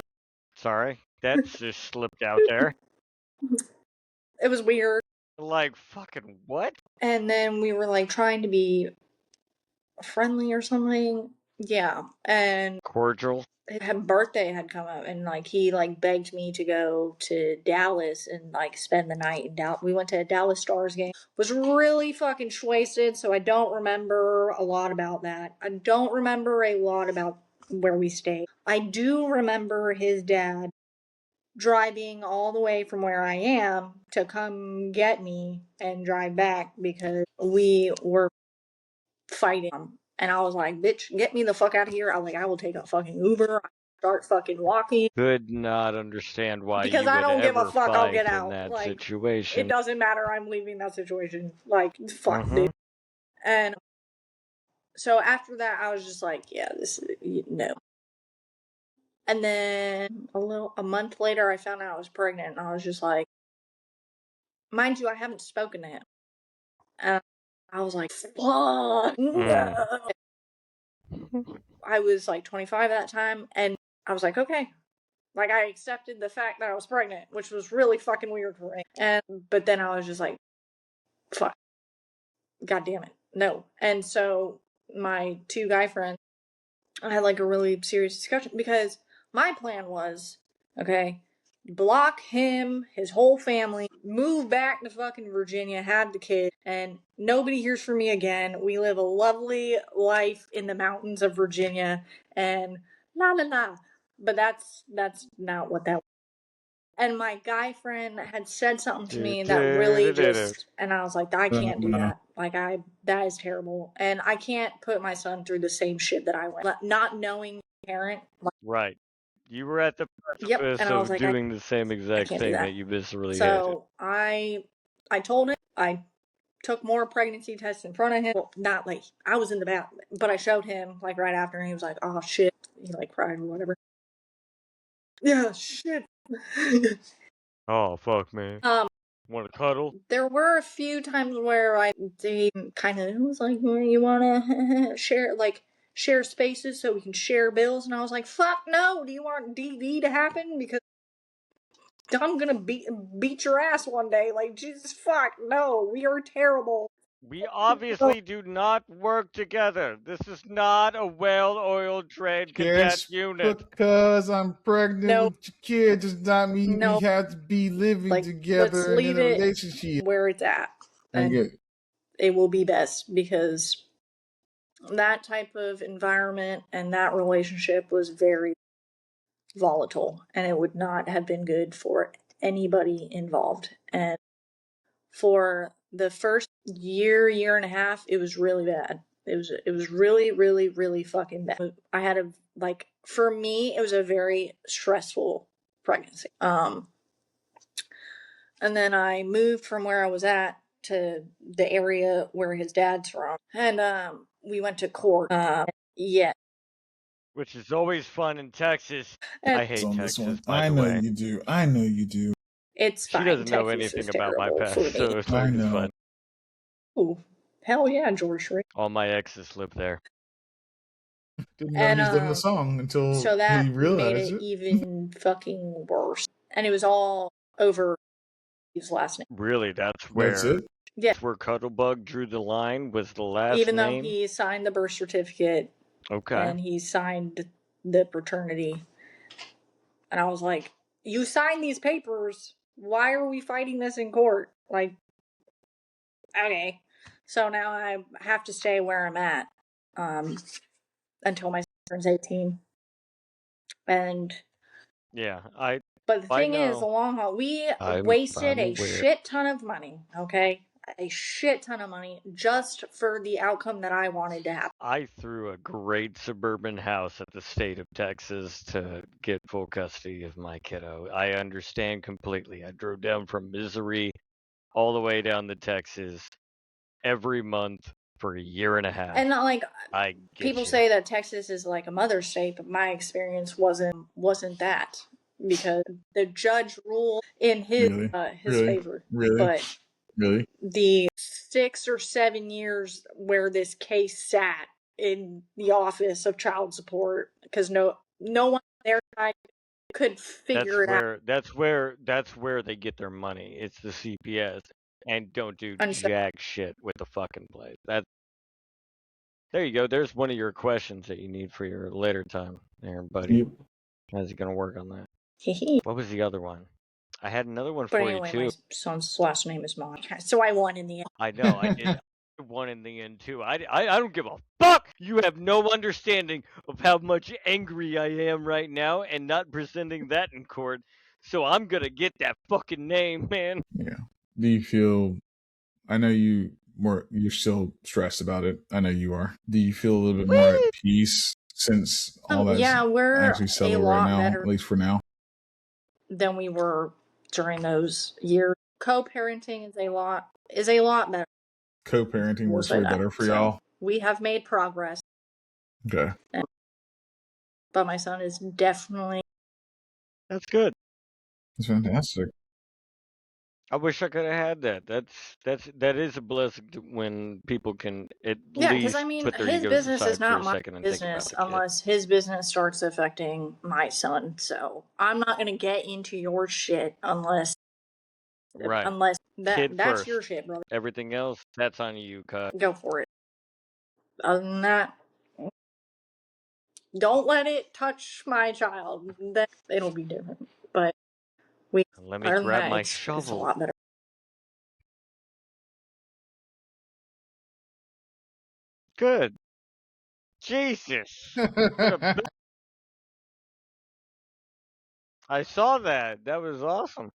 Sorry, that's just slipped out there. it was weird. Like, fucking what? And then we were like trying to be friendly or something. Yeah. And Cordial? his birthday had come up, and like he like begged me to go to Dallas and like spend the night in Dallas. We went to a Dallas Stars game. Was really fucking wasted, so I don't remember a lot about that. I don't remember a lot about where we stayed. I do remember his dad driving all the way from where I am to come get me and drive back because we were fighting. And I was like, bitch, get me the fuck out of here. I was like, I will take a fucking Uber. I start fucking walking. Could not understand why Because you I would don't give a ever fuck, I'll get fight in out. that Like, it situation. doesn't matter, I'm leaving that situation. Like, fuck, dude. And so after that, I was just like, yeah, this is, no. And then a month later, I found out I was pregnant, and I was just like, mind you, I haven't spoken to him. And I was like, fuck, no. I was like 25 at that time, and I was like, okay. Like, I accepted the fact that I was pregnant, which was really fucking weird for me. But then I was just like, fuck, god damn it, no. And so my 2 guy friends, I had like a really serious discussion because my plan was, okay, block him, his whole family, move back to fucking Virginia, have the kid, and nobody hears from me again. We live a lovely life in the mountains of Virginia, and la la la. But that's not what that was. And my guy friend had said something to me that really just, and I was like, I can't do that. Like, that is terrible. And I can't put my son through the same shit that I went, not knowing parent. Like, right. You were at the precipice and I was of like, doing the same I exact can't do thing that. that you viscerally hated. So I told him, I took more pregnancy tests in front of him. Well, not like, I was in the bathroom, but I showed him like right after, and he was like, oh shit. He like cried or whatever. Yeah, shit. Oh, fuck, man. Want to cuddle? There were a few times where they kind of was like, you want to share, like, share spaces so we can share bills. And I was like, fuck no, do you want DV to happen? Because I'm gonna beat your ass one day. Like, Jesus fuck, no, we are terrible. We obviously do not work together. This is not a well-oiled trained cadet Just unit. because I'm pregnant No. with your kid does not mean No. we have to be living Like, together let's and leave in a it relationship. where it's at. I And get it will be best, because that type of environment and that relationship was very volatile, and it would not have been good for anybody involved. And for the first year and a half, it was really bad. It was really, really, really fucking bad. I had for me, it was a very stressful pregnancy. And then I moved from where I was at to the area where his dad's from, and we went to court. Yeah, Which is always fun in Texas. and I hate on this Texas, one. by I the know way. you do. I know you do. it's She fine. doesn't know Texas anything is about my terrible past, for me. so it's I like it's know. fun. Ooh, hell yeah, George Strait. All my exes live there. Didn't know he was living the song until So he that made realized it it. even fucking worse. And it was all over his last name. Really, That's that's it. Yeah. where Cuddlebug drew the line, was the last Even though name. he signed the birth certificate Okay. and he signed the paternity. And I was like, you signed these papers. Why are we fighting this in court? Like, okay. So now I have to stay where I'm at until my son turns 18. And Yeah, but the I thing is, the know. long haul, we I'm wasted a aware. shit ton of money, okay? A shit ton of money just for the outcome that I wanted to happen. I threw a great suburban house at the state of Texas to get full custody of my kiddo. I understand completely. I drove down from Missouri all the way down to Texas every month for a year and a half. And not like I get people you. say that Texas is like a mother state, but my experience wasn't that, because the judge ruled in his favor. But Really? the 6 or 7 years where this case sat in the office of child support, because no one on their side could figure it out. That's where they get their money. It's the CPS, and don't do And so, jack shit with the fucking place. There you go. There's one of your questions that you need for your later time there, buddy. Yep. How's he gonna work on that? hee. What was the other one? I had another one But for anyway, you too. my son's last name is Mon, so I won in the end. I know, I did. I won in the end too. I don't give a fuck. You have no understanding of how much angry I am right now, and not presenting that in court. So I'm gonna get that fucking name, man. Yeah. Do you feel? I know you're still stressed about it. I know you are. Do you feel a little bit more at peace since all that's we're actually settled right now, better at least for now? than we were during those years. Co-parenting is a lot better. Co-parenting works way better for y'all. We have made progress. Okay. But my son is definitely. That's good. That's fantastic. I wish I could have had that. That is a blessing when people can at Yeah, least because I mean, put their his egos business aside is for not a my second and think about business the kid. unless his business starts affecting my son. So I'm not going to get into your shit unless Right. that's first. your shit, brother. Everything else, that's on you, cut. Go for it. Other than that, don't let it touch my child. Then it'll be different. But Let me grab my shovel. It's a lot better. Good. Jesus. I saw that. That was awesome.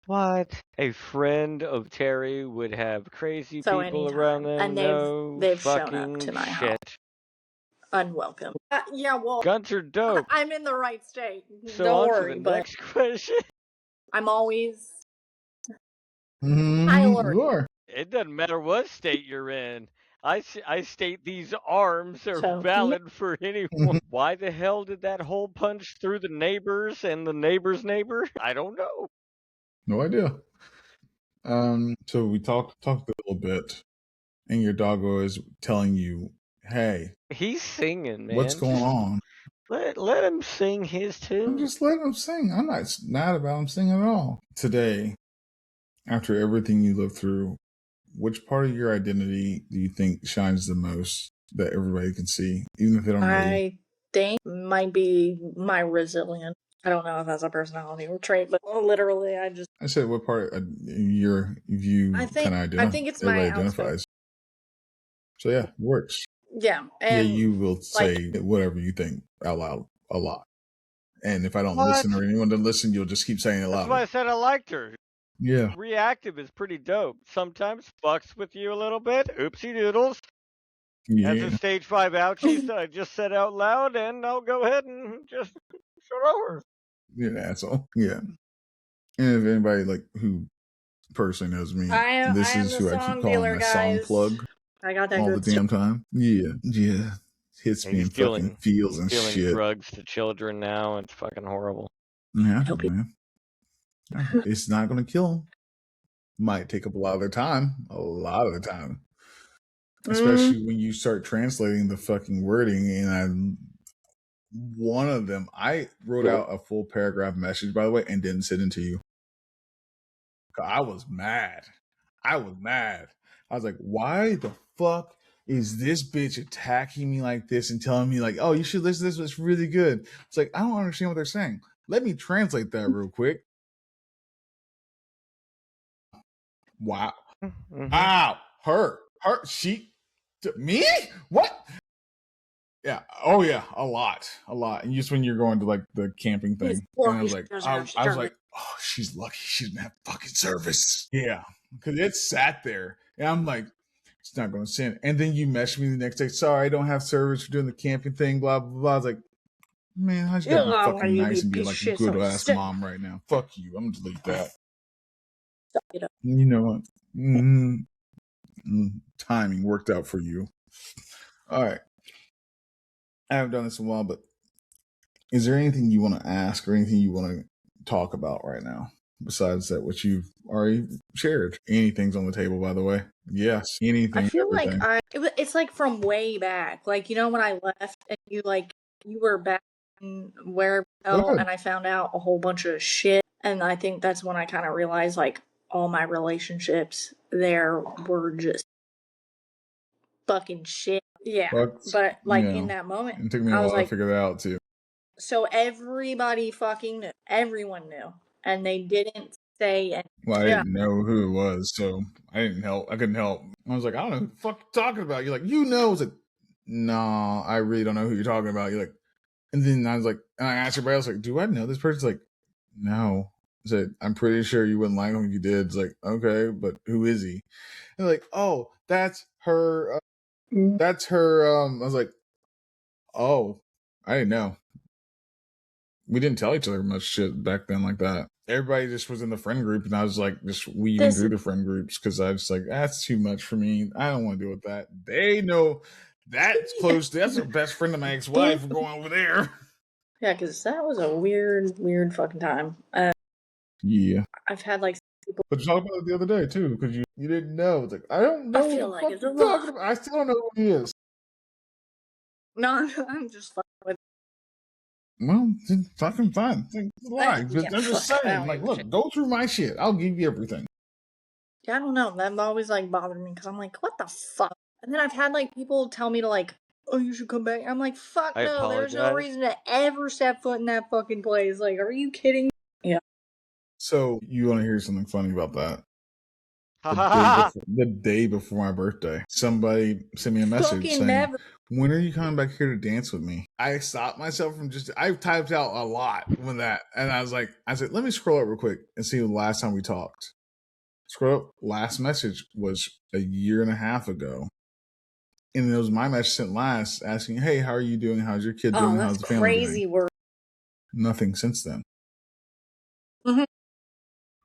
What? A friend of Terry would have crazy So people anytime. around them? And they've shown up to my house. Unwelcome. Yeah, well, Guns are dope. I'm in the right state. So Don't on worry, to the but next question. I'm always You are. It doesn't matter what state you're in. I state these arms are valid for anyone. Why the hell did that hole punch through the neighbors and the neighbor's neighbor? I don't know. No idea. So we talked a little bit, and your doggo is telling you, "Hey, He's singing, man. what's going on?" Let him sing his I'm tune. just letting him sing. I'm not mad about him singing at all. Today, after everything you lived through, which part of your identity do you think shines the most that everybody can see, even if they don't know you? I think might be my resilience. I don't know if that's a personality or trait, but literally, I said, what part of your view I kind of think it's my everybody outspoken. identifies? So yeah, it works. Yeah, and yeah, you will like, say whatever you think out loud a lot. And if I don't What? listen or anyone doesn't listen, you'll just keep saying it That's why I louder. said I liked her. Yeah. Reactive is pretty dope. Sometimes fucks with you a little bit. Oopsie doodles. That's a Yeah. stage 5 ouchies that I just said out loud, and I'll go ahead and just start over. You're an asshole. Yeah. And if anybody like who personally knows me, I this am is the who I keep song calling dealer, my song guys. plug I got that all the good damn time. Yeah. Yeah. Hits Yeah, me he's in fucking feels and dealing shit. drugs to children now. It's fucking horrible. Yeah, Help you. man. It's not going to kill them. Might take up a lot of their time. A lot of the time. Especially when you start translating the fucking wording. And one of them, I wrote out a full paragraph message, by the way, and didn't send it to you. I was mad. I was like, why the fuck is this bitch attacking me like this and telling me like, oh, you should listen to this, it's really good. It's like, I don't understand what they're saying. Let me translate that real quick. Wow. Mm-hmm. Ow. Her, she, me? What? Yeah. Oh yeah. A lot. And just when you're going to like the camping thing, and I was like, I was like, oh, she's lucky she didn't have fucking service. Yeah, because it sat there, and I'm like, it's not going to send. And then you messaged me the next day. Sorry, I don't have service for doing the camping thing. Blah blah blah. I was like, man, I just gotta be fucking nice and be like a good ass mom right now. Fuck you. I'm gonna delete that. You know what? Timing worked out for you. All right. I haven't done this in a while, but is there anything you want to ask or anything you want to talk about right now besides that what you've already shared? Anything's on the table, by the way. Yes, anything. I feel everything. like it's like from way back. Like, you know, when I left and you were back in where and I found out a whole bunch of shit. And I think that's when I kind of realized like all my relationships there were just fucking shit. Yeah. But like in that moment, it took me a while to figure that out too. So everybody fucking knew. Everyone knew. And they didn't say anything. Well, I didn't know who it was, so I didn't help. I couldn't help. I was like, I don't know who the fuck you're talking about. You're like, you know. I was like, no, I really don't know who you're talking about. You're like, and then I was like, and I asked everybody else, like, do I know this person's like, no. I said, I'm pretty sure you wouldn't like him if you did. It's like, okay, but who is he? And like, oh, that's her. That's her. I was like, oh, I didn't know. We didn't tell each other much shit back then like that. Everybody just was in the friend group, and I was like just weaving through the friend groups because I was like, that's too much for me. I don't want to deal with that. They know that's close. That's the best friend of my ex-wife. We're going over there. Yeah, because that was a weird fucking time. Yeah. I've had like people. But you talked about it the other day too, because you didn't know. It's like, I don't know. I feel like it's a talking about. I still don't know who he is. No, I'm just fucking with. Well, fucking fine. Lie. I'm just saying, like, look, go through my shit. I'll give you everything. Yeah, I don't know. That always like bothered me because I'm like, what the fuck? And then I've had like people tell me to like, oh, you should come back. I'm like, fuck no. There's no reason to ever step foot in that fucking place. Like, are you kidding? Yeah. So you want to hear something funny about that? The day before my birthday, somebody sent me a message saying, when are you coming back here to dance with me? I stopped myself from I typed out a lot with that. And I said, let me scroll up real quick and see the last time we talked. Scroll up. Last message was a year and a half ago. And it was my message sent last asking, hey, how are you doing? How's your kid doing? How's the family doing? Crazy word. Nothing since then. Mm-hmm.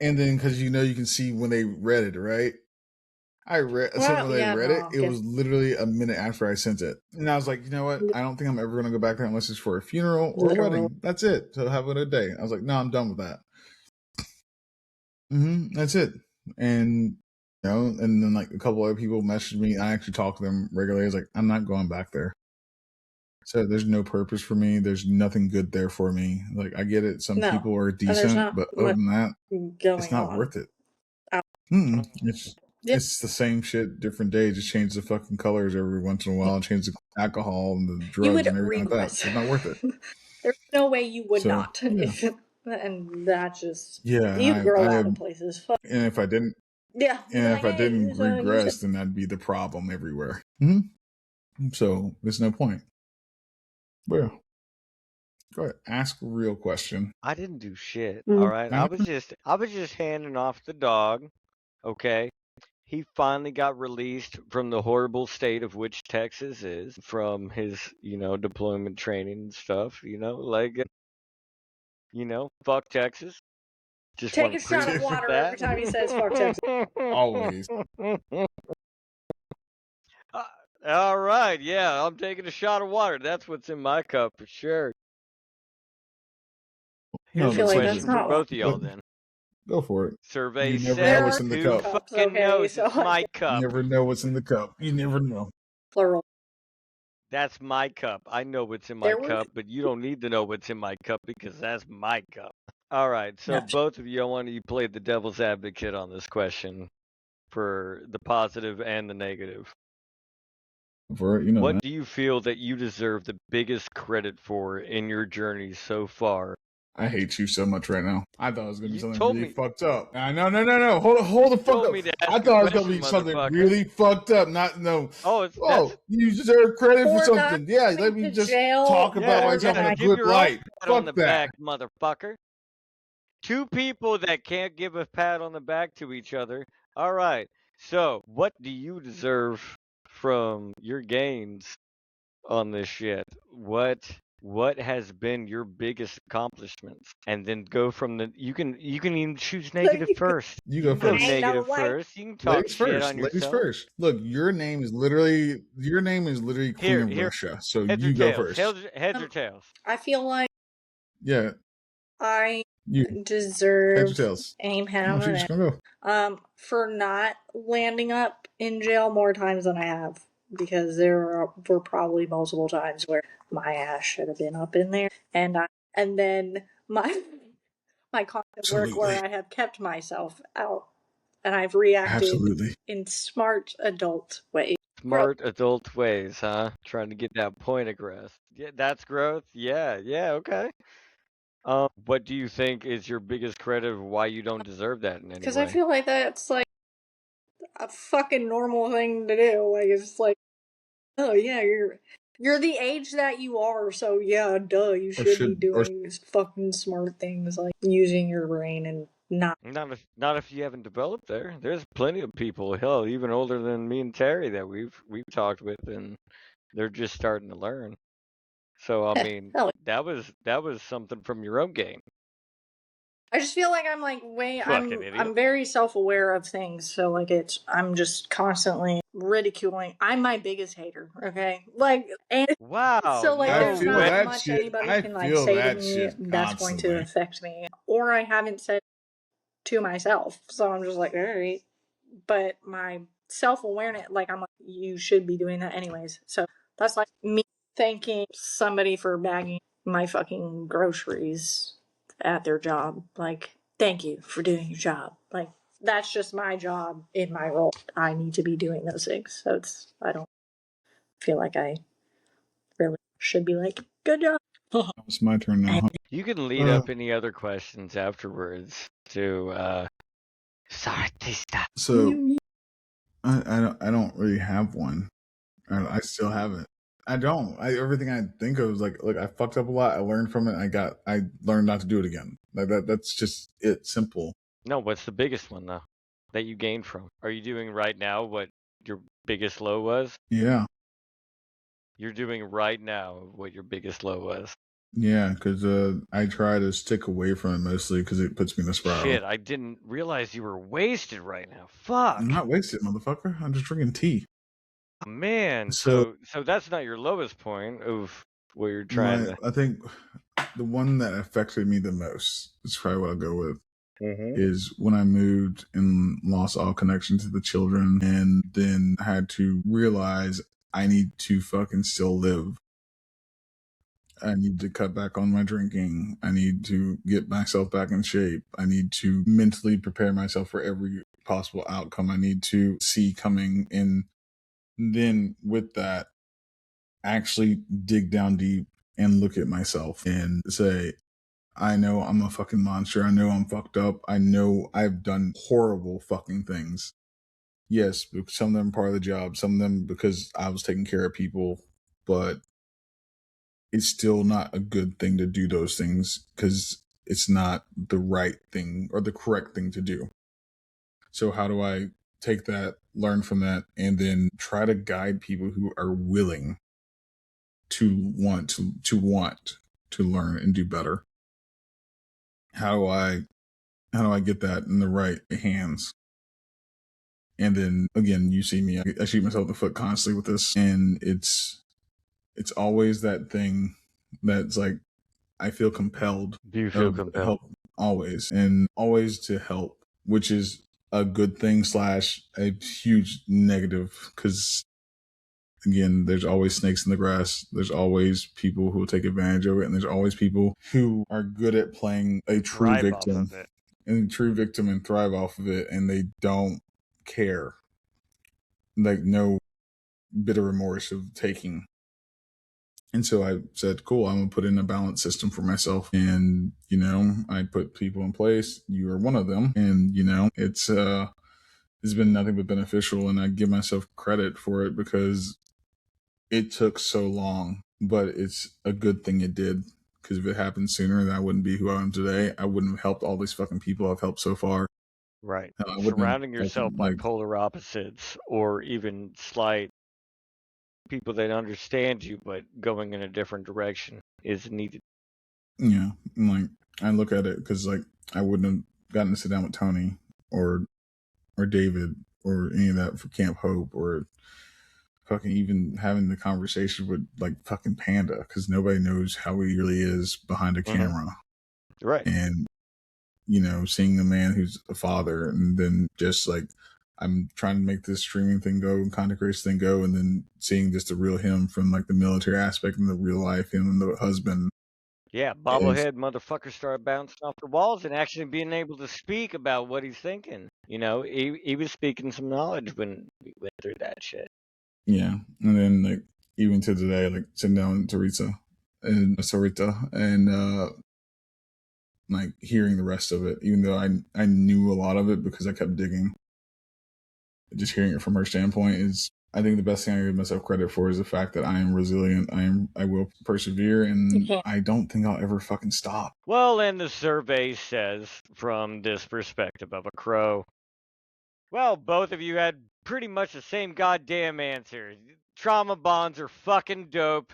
And then, because you can see when they read it, right? I read when they read it. It was literally a minute after I sent it, and I was like, you know what? I don't think I'm ever going to go back there unless it's for a funeral or a wedding. That's it. So have a good day. I was like, no, I'm done with that. That's it. And and then like a couple other people messaged me. I actually talk to them regularly. I was like, I'm not going back there. So there's no purpose for me. There's nothing good there for me. Like I get it. Some people are decent, but other than that, it's not worth it. It's the same shit, different day. Just change the fucking colors every once in a while, change the alcohol and the drugs and everything like that. So it's not worth it. There's no way you would not. Yeah. And that just you grow out of places. Fuck. And if I didn't, and if I didn't regress, then that'd be the problem everywhere. So there's no point. Well, go ahead, ask a real question. I didn't do shit. All right, I was just handing off the dog. Okay, he finally got released from the horrible state of which Texas is from his, deployment training and stuff. Fuck Texas. Just take a shot of water every time he says fuck Texas. Always. All right, yeah, I'm taking a shot of water. That's what's in my cup for sure. Here's a question for both of y'all then. Go for it. Survey you never know what's in the cup. Who fucking knows it's my cup? You never know what's in the cup. You never know. Plural. That's my cup. I know what's in my cup, but you don't need to know what's in my cup because that's my cup. All right, so both of you, I want you to play the devil's advocate on this question for the positive and the negative. What do you feel that you deserve the biggest credit for in your journey so far? I hate you so much right now. I thought it was going to be something really fucked up. No. Hold the fuck up. I thought it was going to be something really fucked up. You deserve credit for something. Yeah, let me just talk about myself in a good light. Fuck that. Back, motherfucker. Two people that can't give a pat on the back to each other. All right. So, what do you deserve from your gains on this shit? What has been your biggest accomplishments? And then go from you can even choose negative first. You go first. Negative first. You can talk shit on yourself. Ladies first. Look, your name is literally Queen of Russia. So you go first. Heads or tails? I feel like I deserve aim for not landing up in jail more times than I have, because there were probably multiple times where my ass should have been up in there, and then my constant work where I have kept myself out, and I've reacted in smart adult ways. Smart adult ways, huh? Trying to get that point across. Yeah, that's growth. Yeah, okay. What do you think is your biggest credit of why you don't deserve that in any way? Because I feel like that's like a fucking normal thing to do. Like, it's like, oh yeah, you're the age that you are, so yeah, duh, you should be doing fucking smart things like using your brain and not if you haven't developed there. There's plenty of people, hell, even older than me and Terry that we've talked with, and they're just starting to learn. So I mean, that was something from your own game. I just feel like I'm like I'm very self-aware of things, so like I'm just constantly ridiculing. I'm my biggest hater, okay? Like, and wow. So like there's not much anybody can like say to me that's going to affect me, or I haven't said to myself. So I'm just like, all right. But my self-awareness, like I'm like, you should be doing that anyways. So that's like me thanking somebody for bagging my fucking groceries at their job. Like, thank you for doing your job. Like, that's just my job in my role. I need to be doing those things. So I don't feel like I really should be like, good job. It's my turn now. You can lead up any other questions afterwards to Tsaritsa. So I don't really have one. I still haven't. I don't. Everything I think of is like, look, I fucked up a lot. I learned from it. I learned not to do it again. Like that's just it. Simple. No, what's the biggest one though that you gained from? Are you doing right now what your biggest low was? Yeah. You're doing right now what your biggest low was. Yeah, because I try to stick away from it mostly because it puts me in a spiral. Shit, I didn't realize you were wasted right now. Fuck. I'm not wasted, motherfucker. I'm just drinking tea. Man, so that's not your lowest point of what you're trying to... I think the one that affected me the most is probably what I'll go with. is when I moved and lost all connection to the children, and then had to realize I need to fucking still live. I need to cut back on my drinking. I need to get myself back in shape. I need to mentally prepare myself for every possible outcome I need to see coming. And then with that, actually dig down deep and look at myself and say, I know I'm a fucking monster. I know I'm fucked up. I know I've done horrible fucking things. Yes, some of them are part of the job, some of them because I was taking care of people, but it's still not a good thing to do those things because it's not the right thing or the correct thing to do. So how do I take that, learn from that, and then try to guide people who are willing to want to learn and do better? How do I get that in the right hands? And then again, you see me, I shoot myself in the foot constantly with this, and it's always that thing that's like, I feel compelled Do you feel of compelled? help always, and always to help, which is a good thing / a huge negative, because again, there's always snakes in the grass. There's always people who will take advantage of it, and there's always people who are good at playing a true Thrive victim off of it. and thrive off of it, and they don't care, like no bitter remorse of taking. And so I said, cool, I'm going to put in a balance system for myself. And, I put people in place. You are one of them. And, it's been nothing but beneficial. And I give myself credit for it because it took so long, but it's a good thing it did. Because if it happened sooner, then I wouldn't be who I am today. I wouldn't have helped all these fucking people I've helped so far. Right. I wouldn't Surrounding have yourself by polar opposites or even slight people that understand you but going in a different direction is needed. Yeah. Like, I look at it because, like, I wouldn't have gotten to sit down with Tony or David or any of that for Camp Hope, or fucking even having the conversation with like fucking Panda, because nobody knows how he really is behind a camera. Right. And seeing the man who's a father, and then just like, I'm trying to make this streaming thing go and content creation thing go, and then seeing just the real him from like the military aspect and the real life him and the husband. Yeah, bobblehead motherfucker started bouncing off the walls and actually being able to speak about what he's thinking. He was speaking some knowledge when we went through that shit. Yeah. And then like even to today, like sitting down with Tsaritsa and like hearing the rest of it, even though I knew a lot of it because I kept digging. Just hearing it from her standpoint is, I think the best thing I give myself credit for is the fact that I am resilient. I will persevere, and I don't think I'll ever fucking stop. Well, and the survey says, from this perspective of a crow, well, both of you had pretty much the same goddamn answer. Trauma bonds are fucking dope.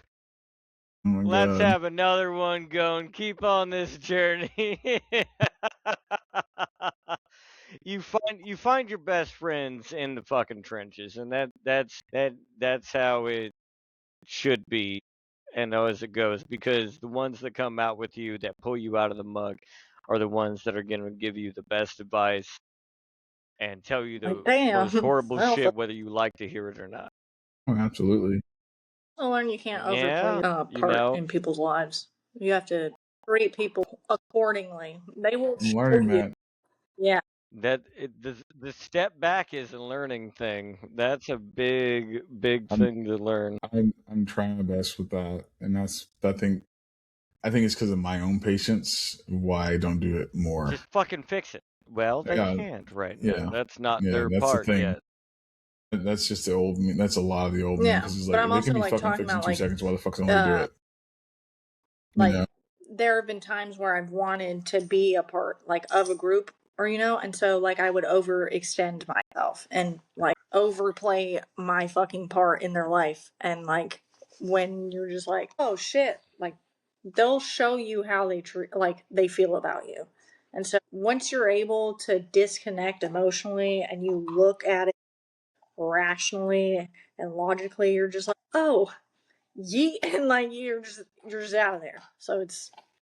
Oh my Let's God. have another one going. Keep on this journey. You find your best friends in the fucking trenches, and that's how it should be, and as it goes, because the ones that come out with you, that pull you out of the mug, are the ones that are going to give you the best advice and tell you the most horrible shit, whether you like to hear it or not. Oh, absolutely. Learn you can't overplay part in people's lives. You have to treat people accordingly. They will I'm learning show you. that. Yeah. The step back is a learning thing. That's a big thing to learn. I'm trying my best with that, and I think it's because of my own patience why I don't do it more. Just fucking fix it. Well, they can't right now. Yeah. That's not Yeah, their that's part the thing. yet. That's just the old me. That's a lot of the old me, because it's but like, I'm they also can be like fucking talking fixed in about 2 like seconds. Why the fuck don't they do it? like there have been times where I've wanted to be a part like of a group, or and so like I would overextend myself and like overplay my fucking part in their life, and like when you're just like, oh shit, like they'll show you how they feel about you. And so once you're able to disconnect emotionally and you look at it rationally and logically, you're just like, oh, yeet, and like you're just out of there. So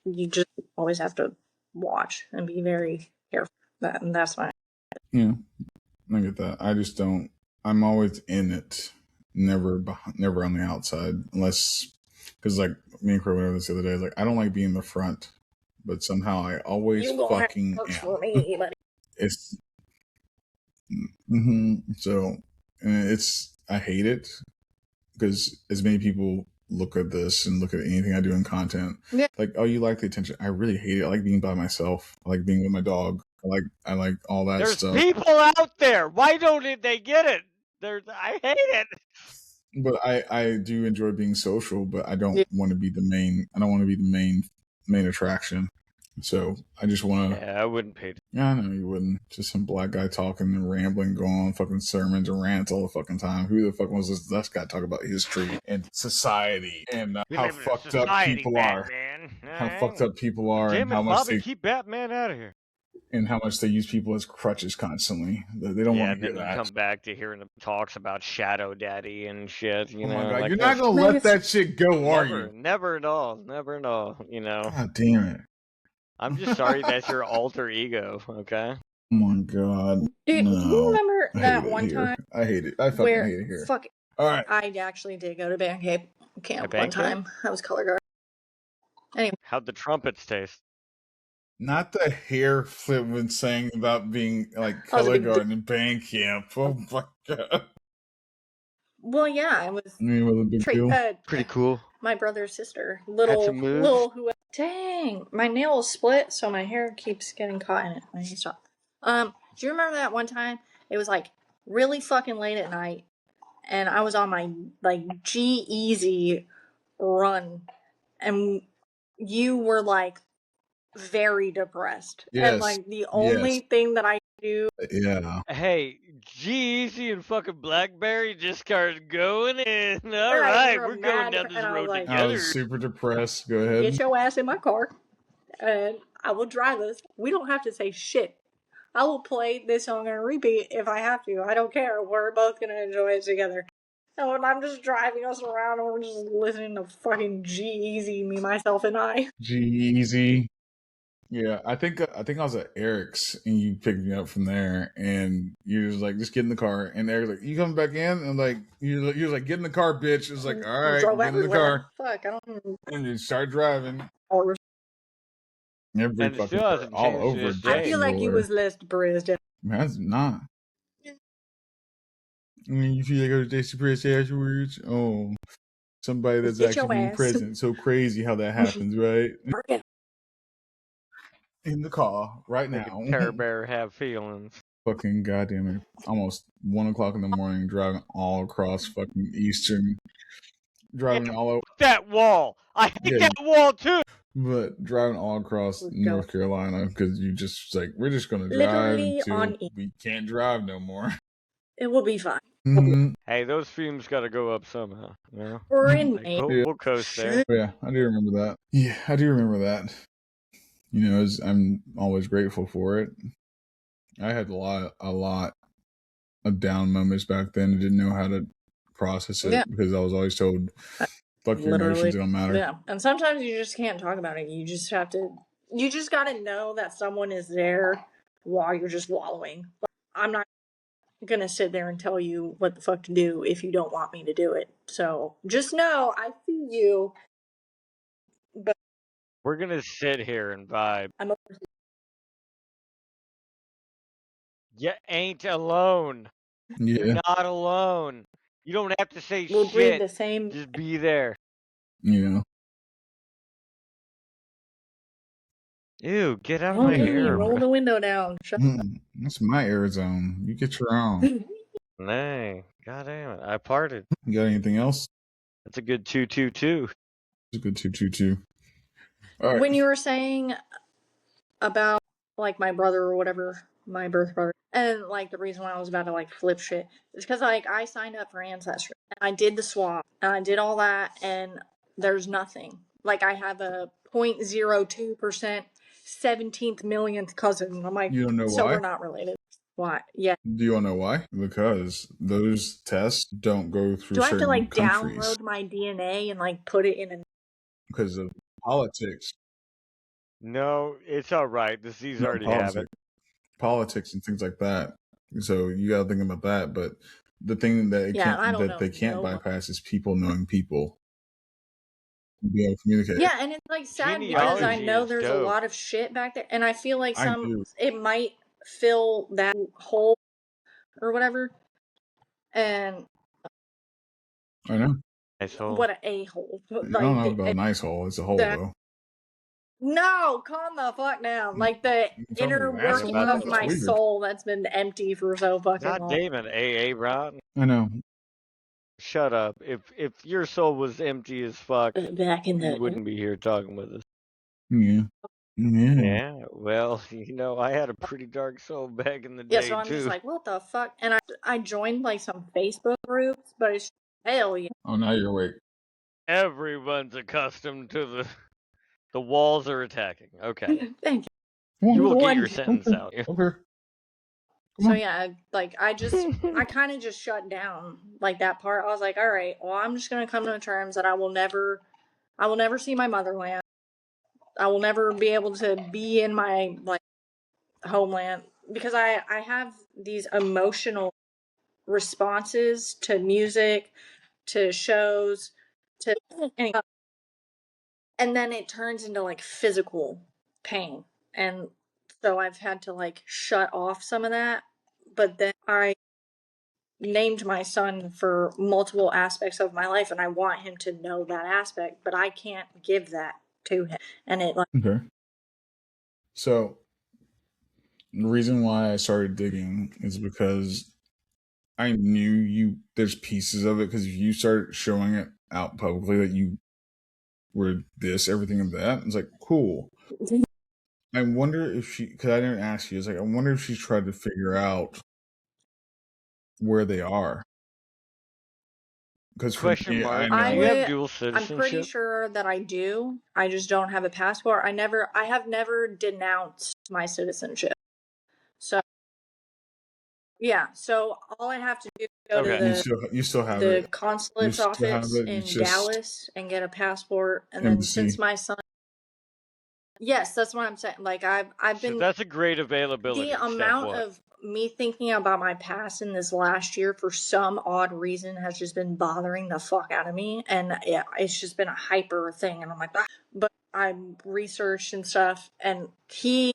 you just always have to watch and be very careful. That's fine. Yeah, I get that. I just don't. I'm always in it, never on the outside, unless because like me and Crow went over this the other day. Like I don't like being in the front, but somehow I always fucking am. For me, buddy. It's so, and it's I hate it because as many people look at this and look at anything I do in content, like, oh, you like the attention. I really hate it. I like being by myself. I like being with my dog. I like all that There's stuff. people out there. Why don't they get it? I hate it. But I do enjoy being social, but I don't want to be the main. I don't want to be the main attraction. So I just want to. Yeah, I wouldn't pay. Yeah, I know you wouldn't. Just some black guy talking and rambling, going on fucking sermons and rants all the fucking time. Who the fuck was this guy talking about history and society and how fucked up people are? How fucked up people are and how much they keep Batman out of here. And how much they use people as crutches constantly. They don't want to hear that. Come back to hearing the talks about Shadow Daddy and shit. You know, my God, like you're not gonna let that shit go, are you? Never at all. Never at all. You know. God damn it. I'm just sorry that's your alter ego. Okay. Oh my God. Dude, do you remember that one time? I hate it. I fucking hate it here. Fuck it. All right. I actually did go to band camp one time. I was color guard. Anyway. How'd the trumpets taste? Not the hair flip when saying about being like color guard in band camp. Oh my God. Well, yeah, I was. Pretty cool. My brother's sister, little who. Dang, my nail is split, so my hair keeps getting caught in it. I need to stop. Do you remember that one time? It was like really fucking late at night, and I was on my like G-Eazy run, and you were like very depressed, and like the only thing that I do. Yeah. Hey, G-Eazy and fucking Blackberry just started going in. All right, we're going down this road together. I was super depressed. Go ahead. Get your ass in my car, and I will drive us. We don't have to say shit. I will play this song on repeat if I have to. I don't care. We're both gonna enjoy it together. And I'm just driving us around, and we're just listening to fucking G-Eazy, me, myself, and I. G-Eazy. Yeah, I think I was at Eric's and you picked me up from there, and you was like, just get in the car. And Eric's like, you coming back in? And like, you was like, get in the car, bitch. It was like, all right, get in the car. Fuck, I don't. And you start driving. Every fucking all over. I feel like you was less depressed. That's not. I mean, you feel like I was less depressed afterwards? Oh, somebody that's actually being present. So crazy how that happens, right? In the car right now. Terror Bear have feelings. Fucking goddamn it. Almost 1 o'clock in the morning, driving all across fucking Eastern. Driving all over. That wall! I hate that wall too! But driving all across North Carolina because you just like, we're just going to drive until we can't drive no more. It will be fine. Mm-hmm. Hey, those fumes got to go up somehow. You know? We're in we'll coast there. Yeah, I do remember that. Yeah, I do remember that. You know, I'm always grateful for it. I had a lot of down moments back then. I didn't know how to process it because I was always told, fuck your emotions, it don't matter. Yeah, and sometimes you just can't talk about it. You just got to know that someone is there while you're just wallowing. I'm not going to sit there and tell you what the fuck to do if you don't want me to do it. So just know I see you. But we're going to sit here and vibe. You ain't alone. Yeah. You're not alone. You don't have to say we'll shit. Breathe the same. Just be there. Yeah. Ew, get out of my hair. Roll the window down. That's my air zone. You get your own. Nay, goddamn it. I parted. You got anything else? That's a good 222. It's a good 222. All right. When you were saying about like my brother or whatever, my birth brother, and like the reason why I was about to like flip shit is because like I signed up for Ancestry and I did the swap and I did all that and there's nothing. Like I have a 0.02% 17th millionth cousin. I'm like, you don't know so why? We're not related. Why? Yeah. Do you want to know why? Because those tests don't go through. Do I have to like countries. Download my DNA and like put it in a? Because of politics. No, it's all right. The Z's already have it. politics and things like that. So you got to think about that. But the thing that they can't bypass is people knowing people, be able to communicate. Yeah, and it's like sad because I know there's a lot of shit back there, and I feel like it might fill that hole or whatever. And I know. Nice hole. What a hole! Like, I don't know about a nice hole. It's a hole though. No, calm the fuck down. Like the inner working of my soul that's been empty for so fucking long. God damn it, AA Ron. I know. Shut up. If your soul was empty as fuck, back in the, you wouldn't be here talking with us. Yeah. Yeah. Well, I had a pretty dark soul back in the day, so I'm just like, what the fuck? And I joined like some Facebook groups, but it's hell yeah. Oh, now you're awake. Everyone's accustomed to the walls are attacking. Okay. Thank you. You will get your sentence out. Okay. So yeah, like I kind of just shut down like that part. I was like, all right, well, I'm just gonna come to terms that I will never see my motherland. I will never be able to be in my like homeland because I have these emotional responses to music, to shows, to and then it turns into like physical pain. And so I've had to like shut off some of that. But then I named my son for multiple aspects of my life and I want him to know that aspect, but I can't give that to him. And it like okay. So the reason why I started digging is because I knew there's pieces of it, because if you start showing it out publicly that you were this, everything of that, it's like, cool. I wonder if because I didn't ask you, it's like, I wonder if she tried to figure out where they are. Because question mark, do you have dual citizenship? I'm pretty sure that I do. I just don't have a passport. I have never denounced my citizenship. So yeah, so all I have to do is go to you still have the consulate's office in Dallas and get a passport, and then since my son, yes, that's what I'm saying. Like I've been. So that's a great availability. The amount of me thinking about my past in this last year for some odd reason has just been bothering the fuck out of me, and yeah, it's just been a hyper thing, and I'm like, ah. But I'm researched and stuff, and he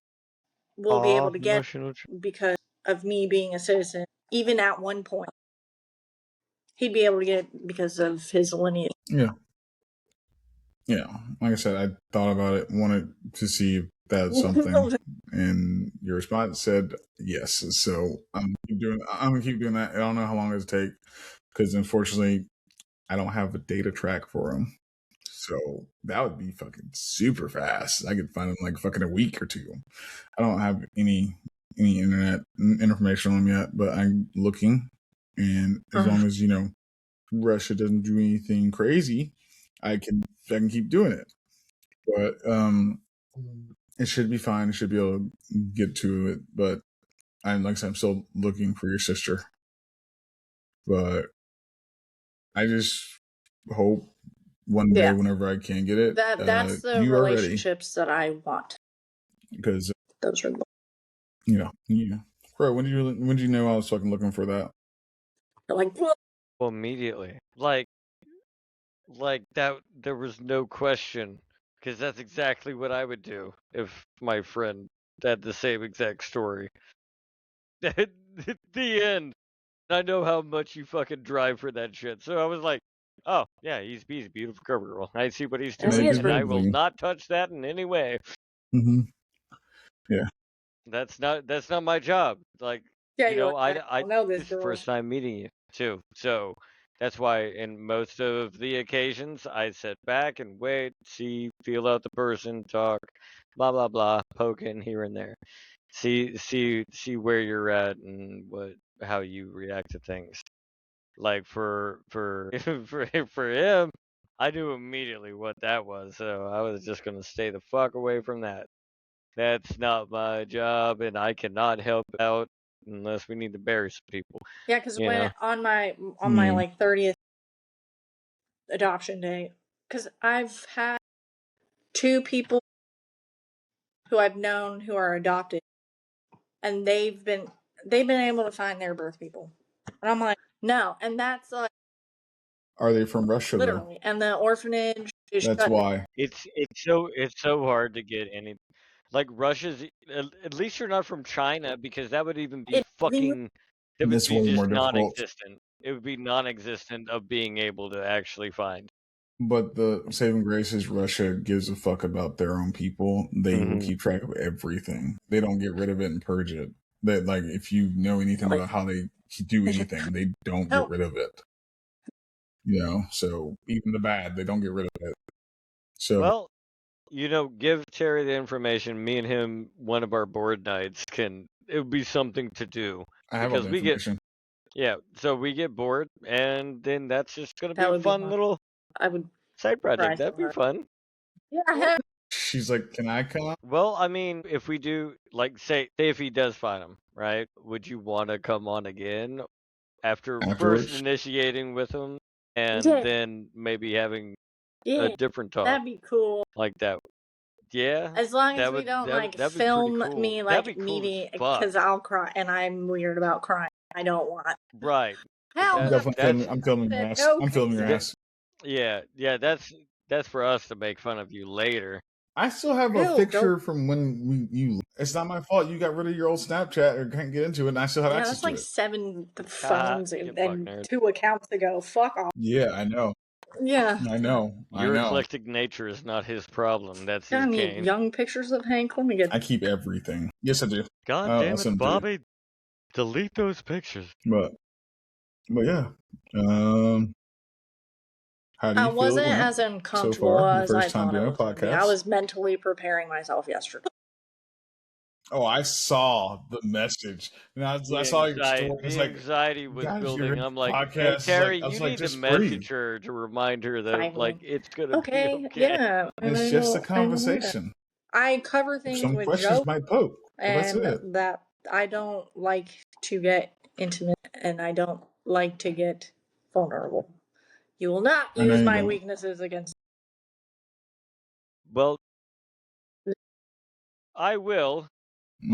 will be able to get because of me being a citizen. Even at one point, he'd be able to get it because of his lineage. Yeah. Yeah. Like I said, I thought about it, wanted to see if that's something, and your response said yes. So I'm gonna keep doing that. I don't know how long it'll take, because unfortunately, I don't have a data track for him. So that would be fucking super fast. I could find him like fucking a week or two. I don't have any internet information on him yet, but I'm looking, and as long as Russia doesn't do anything crazy, I can keep doing it. But it should be fine. I should be able to get to it. But like I said, I'm still looking for your sister. But I just hope one day, whenever I can get it, that's the relationships that I want. Because those are, Bro, when did you know I was fucking looking for that? Like, well, immediately, like that. There was no question, because that's exactly what I would do if my friend had the same exact story. At the end, I know how much you fucking drive for that shit. So I was like, oh yeah, he's a beautiful cover girl. I see what he's doing, and I will not touch that in any way. Mm-hmm. Yeah. That's not my job. Like, I know this is the first time meeting you too. So that's why in most of the occasions I sit back and wait, see, feel out the person, talk, blah blah blah, poke in here and there. See where you're at and how you react to things. Like for him, I knew immediately what that was, so I was just gonna stay the fuck away from that. That's not my job, and I cannot help out unless we need to bury some people. Yeah, because when on my like 30th adoption day, because I've had 2 people who I've known who are adopted, and they've been able to find their birth people. And I'm like, no. And that's like Are they from Russia literally. And the orphanage is though? That's shut down. why. It's so hard to get any, like Russia's. At least you're not from China, because that would even be fucking. That would It's be way more just difficult. non-existent. It would be non-existent of being able to actually find. But the saving grace is Russia gives a fuck about their own people. They will keep track of everything. They don't get rid of it and purge it. That, like, if you know anything about how they do anything, they don't get rid of it. You know, so even the bad, they don't get rid of it. So, Well, you know, give Terry the information. Me and him, one of our board nights, it would be something to do. I have all Because the we information. so we get bored, and then that's just going to be That a would be fun fun. little I would side cry project. so That'd be hard. fun. Yeah. She's like, "Can I come?" Well, I mean, if we do, like, say if he does find him, right? Would you want to come on again after first Afterwards? initiating with him, and Yeah. then maybe having a Yeah. different talk That'd be cool. like that? Yeah, As long as that we would don't like that'd be pretty film cool. me That'd like be cool as needing, fuck. because I'll cry and I'm weird about crying. I don't want. Right. How I'm the definitely filming. That's I'm filming your ass. no I'm filming your picture. ass. yeah. That's for us to make fun of you later. I still have a Ew, picture from when you. It's not my fault. You got rid of your old Snapchat or can't get into it, and I still have Yeah, access that's to like it. 7 Haha, phones you fuck and nerd. 2 accounts ago. Fuck off. Yeah, I know. Yeah. I know. I Your know. eclectic nature is not his problem. That's I his need cane. young pictures of Hank. Let me get. I keep everything. Yes, I do. God I'll damn send it, them to you. Bobby! Delete those pictures. But yeah. How do I you feel it wasn't went as so uncomfortable far? Your as I first time thought it doing a was going to be. I podcast? was mentally preparing myself yesterday. Oh, I saw the message. And I saw your story. It's The like, anxiety was guys, you're building. in I'm like, podcast. hey, Terry, I was you like, need to just breathe. message her to remind her that, Finally. like, it's gonna be okay. Yeah. It's just a conversation. I cover things Some with questions jokes, might poke, but that's and it. that I don't like to get intimate, and I don't like to get vulnerable. You will not I know use you my don't. weaknesses against. Well, I will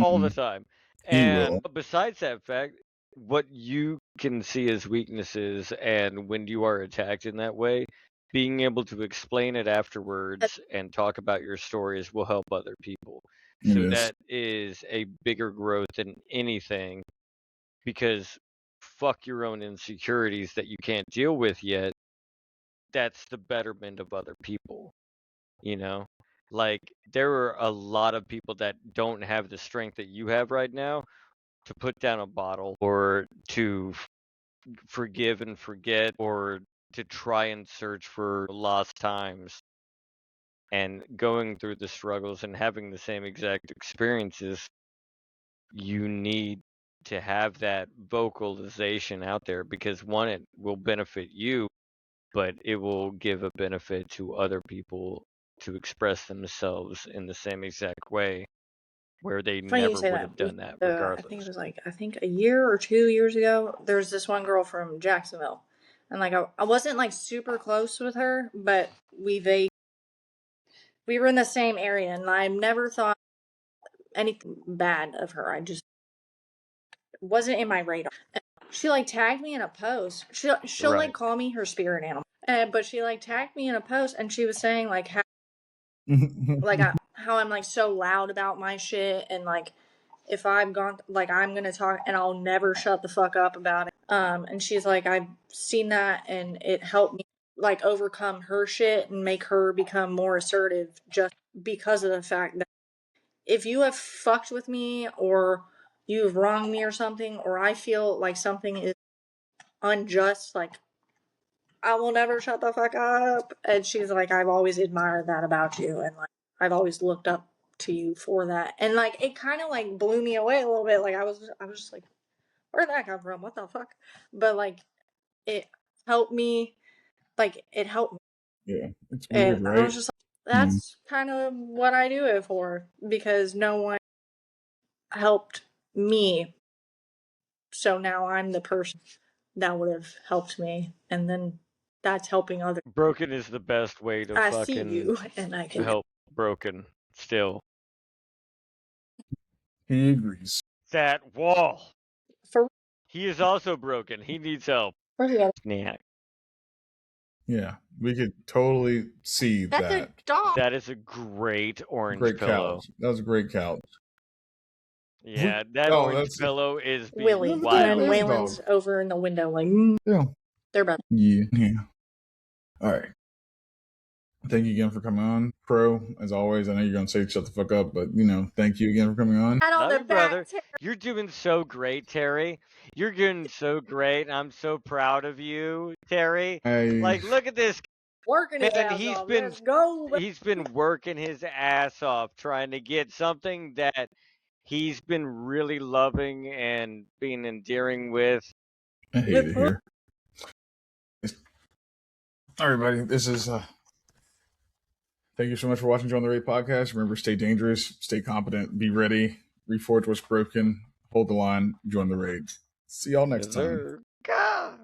all the time. He And will. besides that fact, what you can see as weaknesses, and when you are attacked in that way, being able to explain it afterwards and talk about your stories will help other people. It So is. that is a bigger growth than anything, because fuck your own insecurities that you can't deal with yet. That's the betterment of other people, you know? Like, there are a lot of people that don't have the strength that you have right now to put down a bottle, or to forgive and forget, or to try and search for lost times. And going through the struggles and having the same exact experiences, you need to have that vocalization out there, because one, it will benefit you, but it will give a benefit to other people to express themselves in the same exact way, where they Funny you never say would that. have done that I think it regardless. was like a year or 2 years ago. There was this one girl from Jacksonville, and like I wasn't like super close with her, but we were in the same area, and I never thought anything bad of her. I just wasn't in my radar. She like tagged me in a post. She'll Right. like call me her spirit animal, but she like tagged me in a post, and she was saying like how how I'm like so loud about my shit, and like if I'm gone, like I'm gonna talk and I'll never shut the fuck up about it. And she's like, I've seen that and it helped me like overcome her shit and make her become more assertive, just because of the fact that if you have fucked with me, or you've wronged me or something, or I feel like something is unjust, like I will never shut the fuck up. And she's like, I've always admired that about you, and like I've always looked up to you for that. And like it kind of like blew me away a little bit. Like I was just like, where'd that come from? What the fuck? But like it helped me. Like it helped me. Yeah, it's weird, And I right? was just like, that's kind of what I do it for, because no one helped me. So now I'm the person that would have helped me, and then that's helping others. Broken is the best way to I see fucking you, and I can help broken still. He agrees. that wall. For He is also broken. He needs help. real. Snack. Yeah, we could totally see That's a that. dog. That is a great orange Great pillow. couch. That was a great couch. Yeah, that Oh, orange that's pillow is being Willie. And wild. then There's a Waylon's dog. over in the window like, Yeah. they're better. Yeah. All right. Thank you again for coming on, Pro. As always, I know you're gonna say shut the fuck up, but thank you again for coming on. Pat on Love the you, brother. back. You're doing so great, Terry. You're doing so great. I'm so proud of you, Terry. Like, look at this Working his man. ass off. Let's go. He's been working his ass off trying to get something that he's been really loving and being endearing with. I hate it here. All right, everybody. This is thank you so much for watching Join the Raid podcast. Remember, stay dangerous, stay competent, be ready, reforge what's broken, hold the line, join the raid. See y'all next time. God.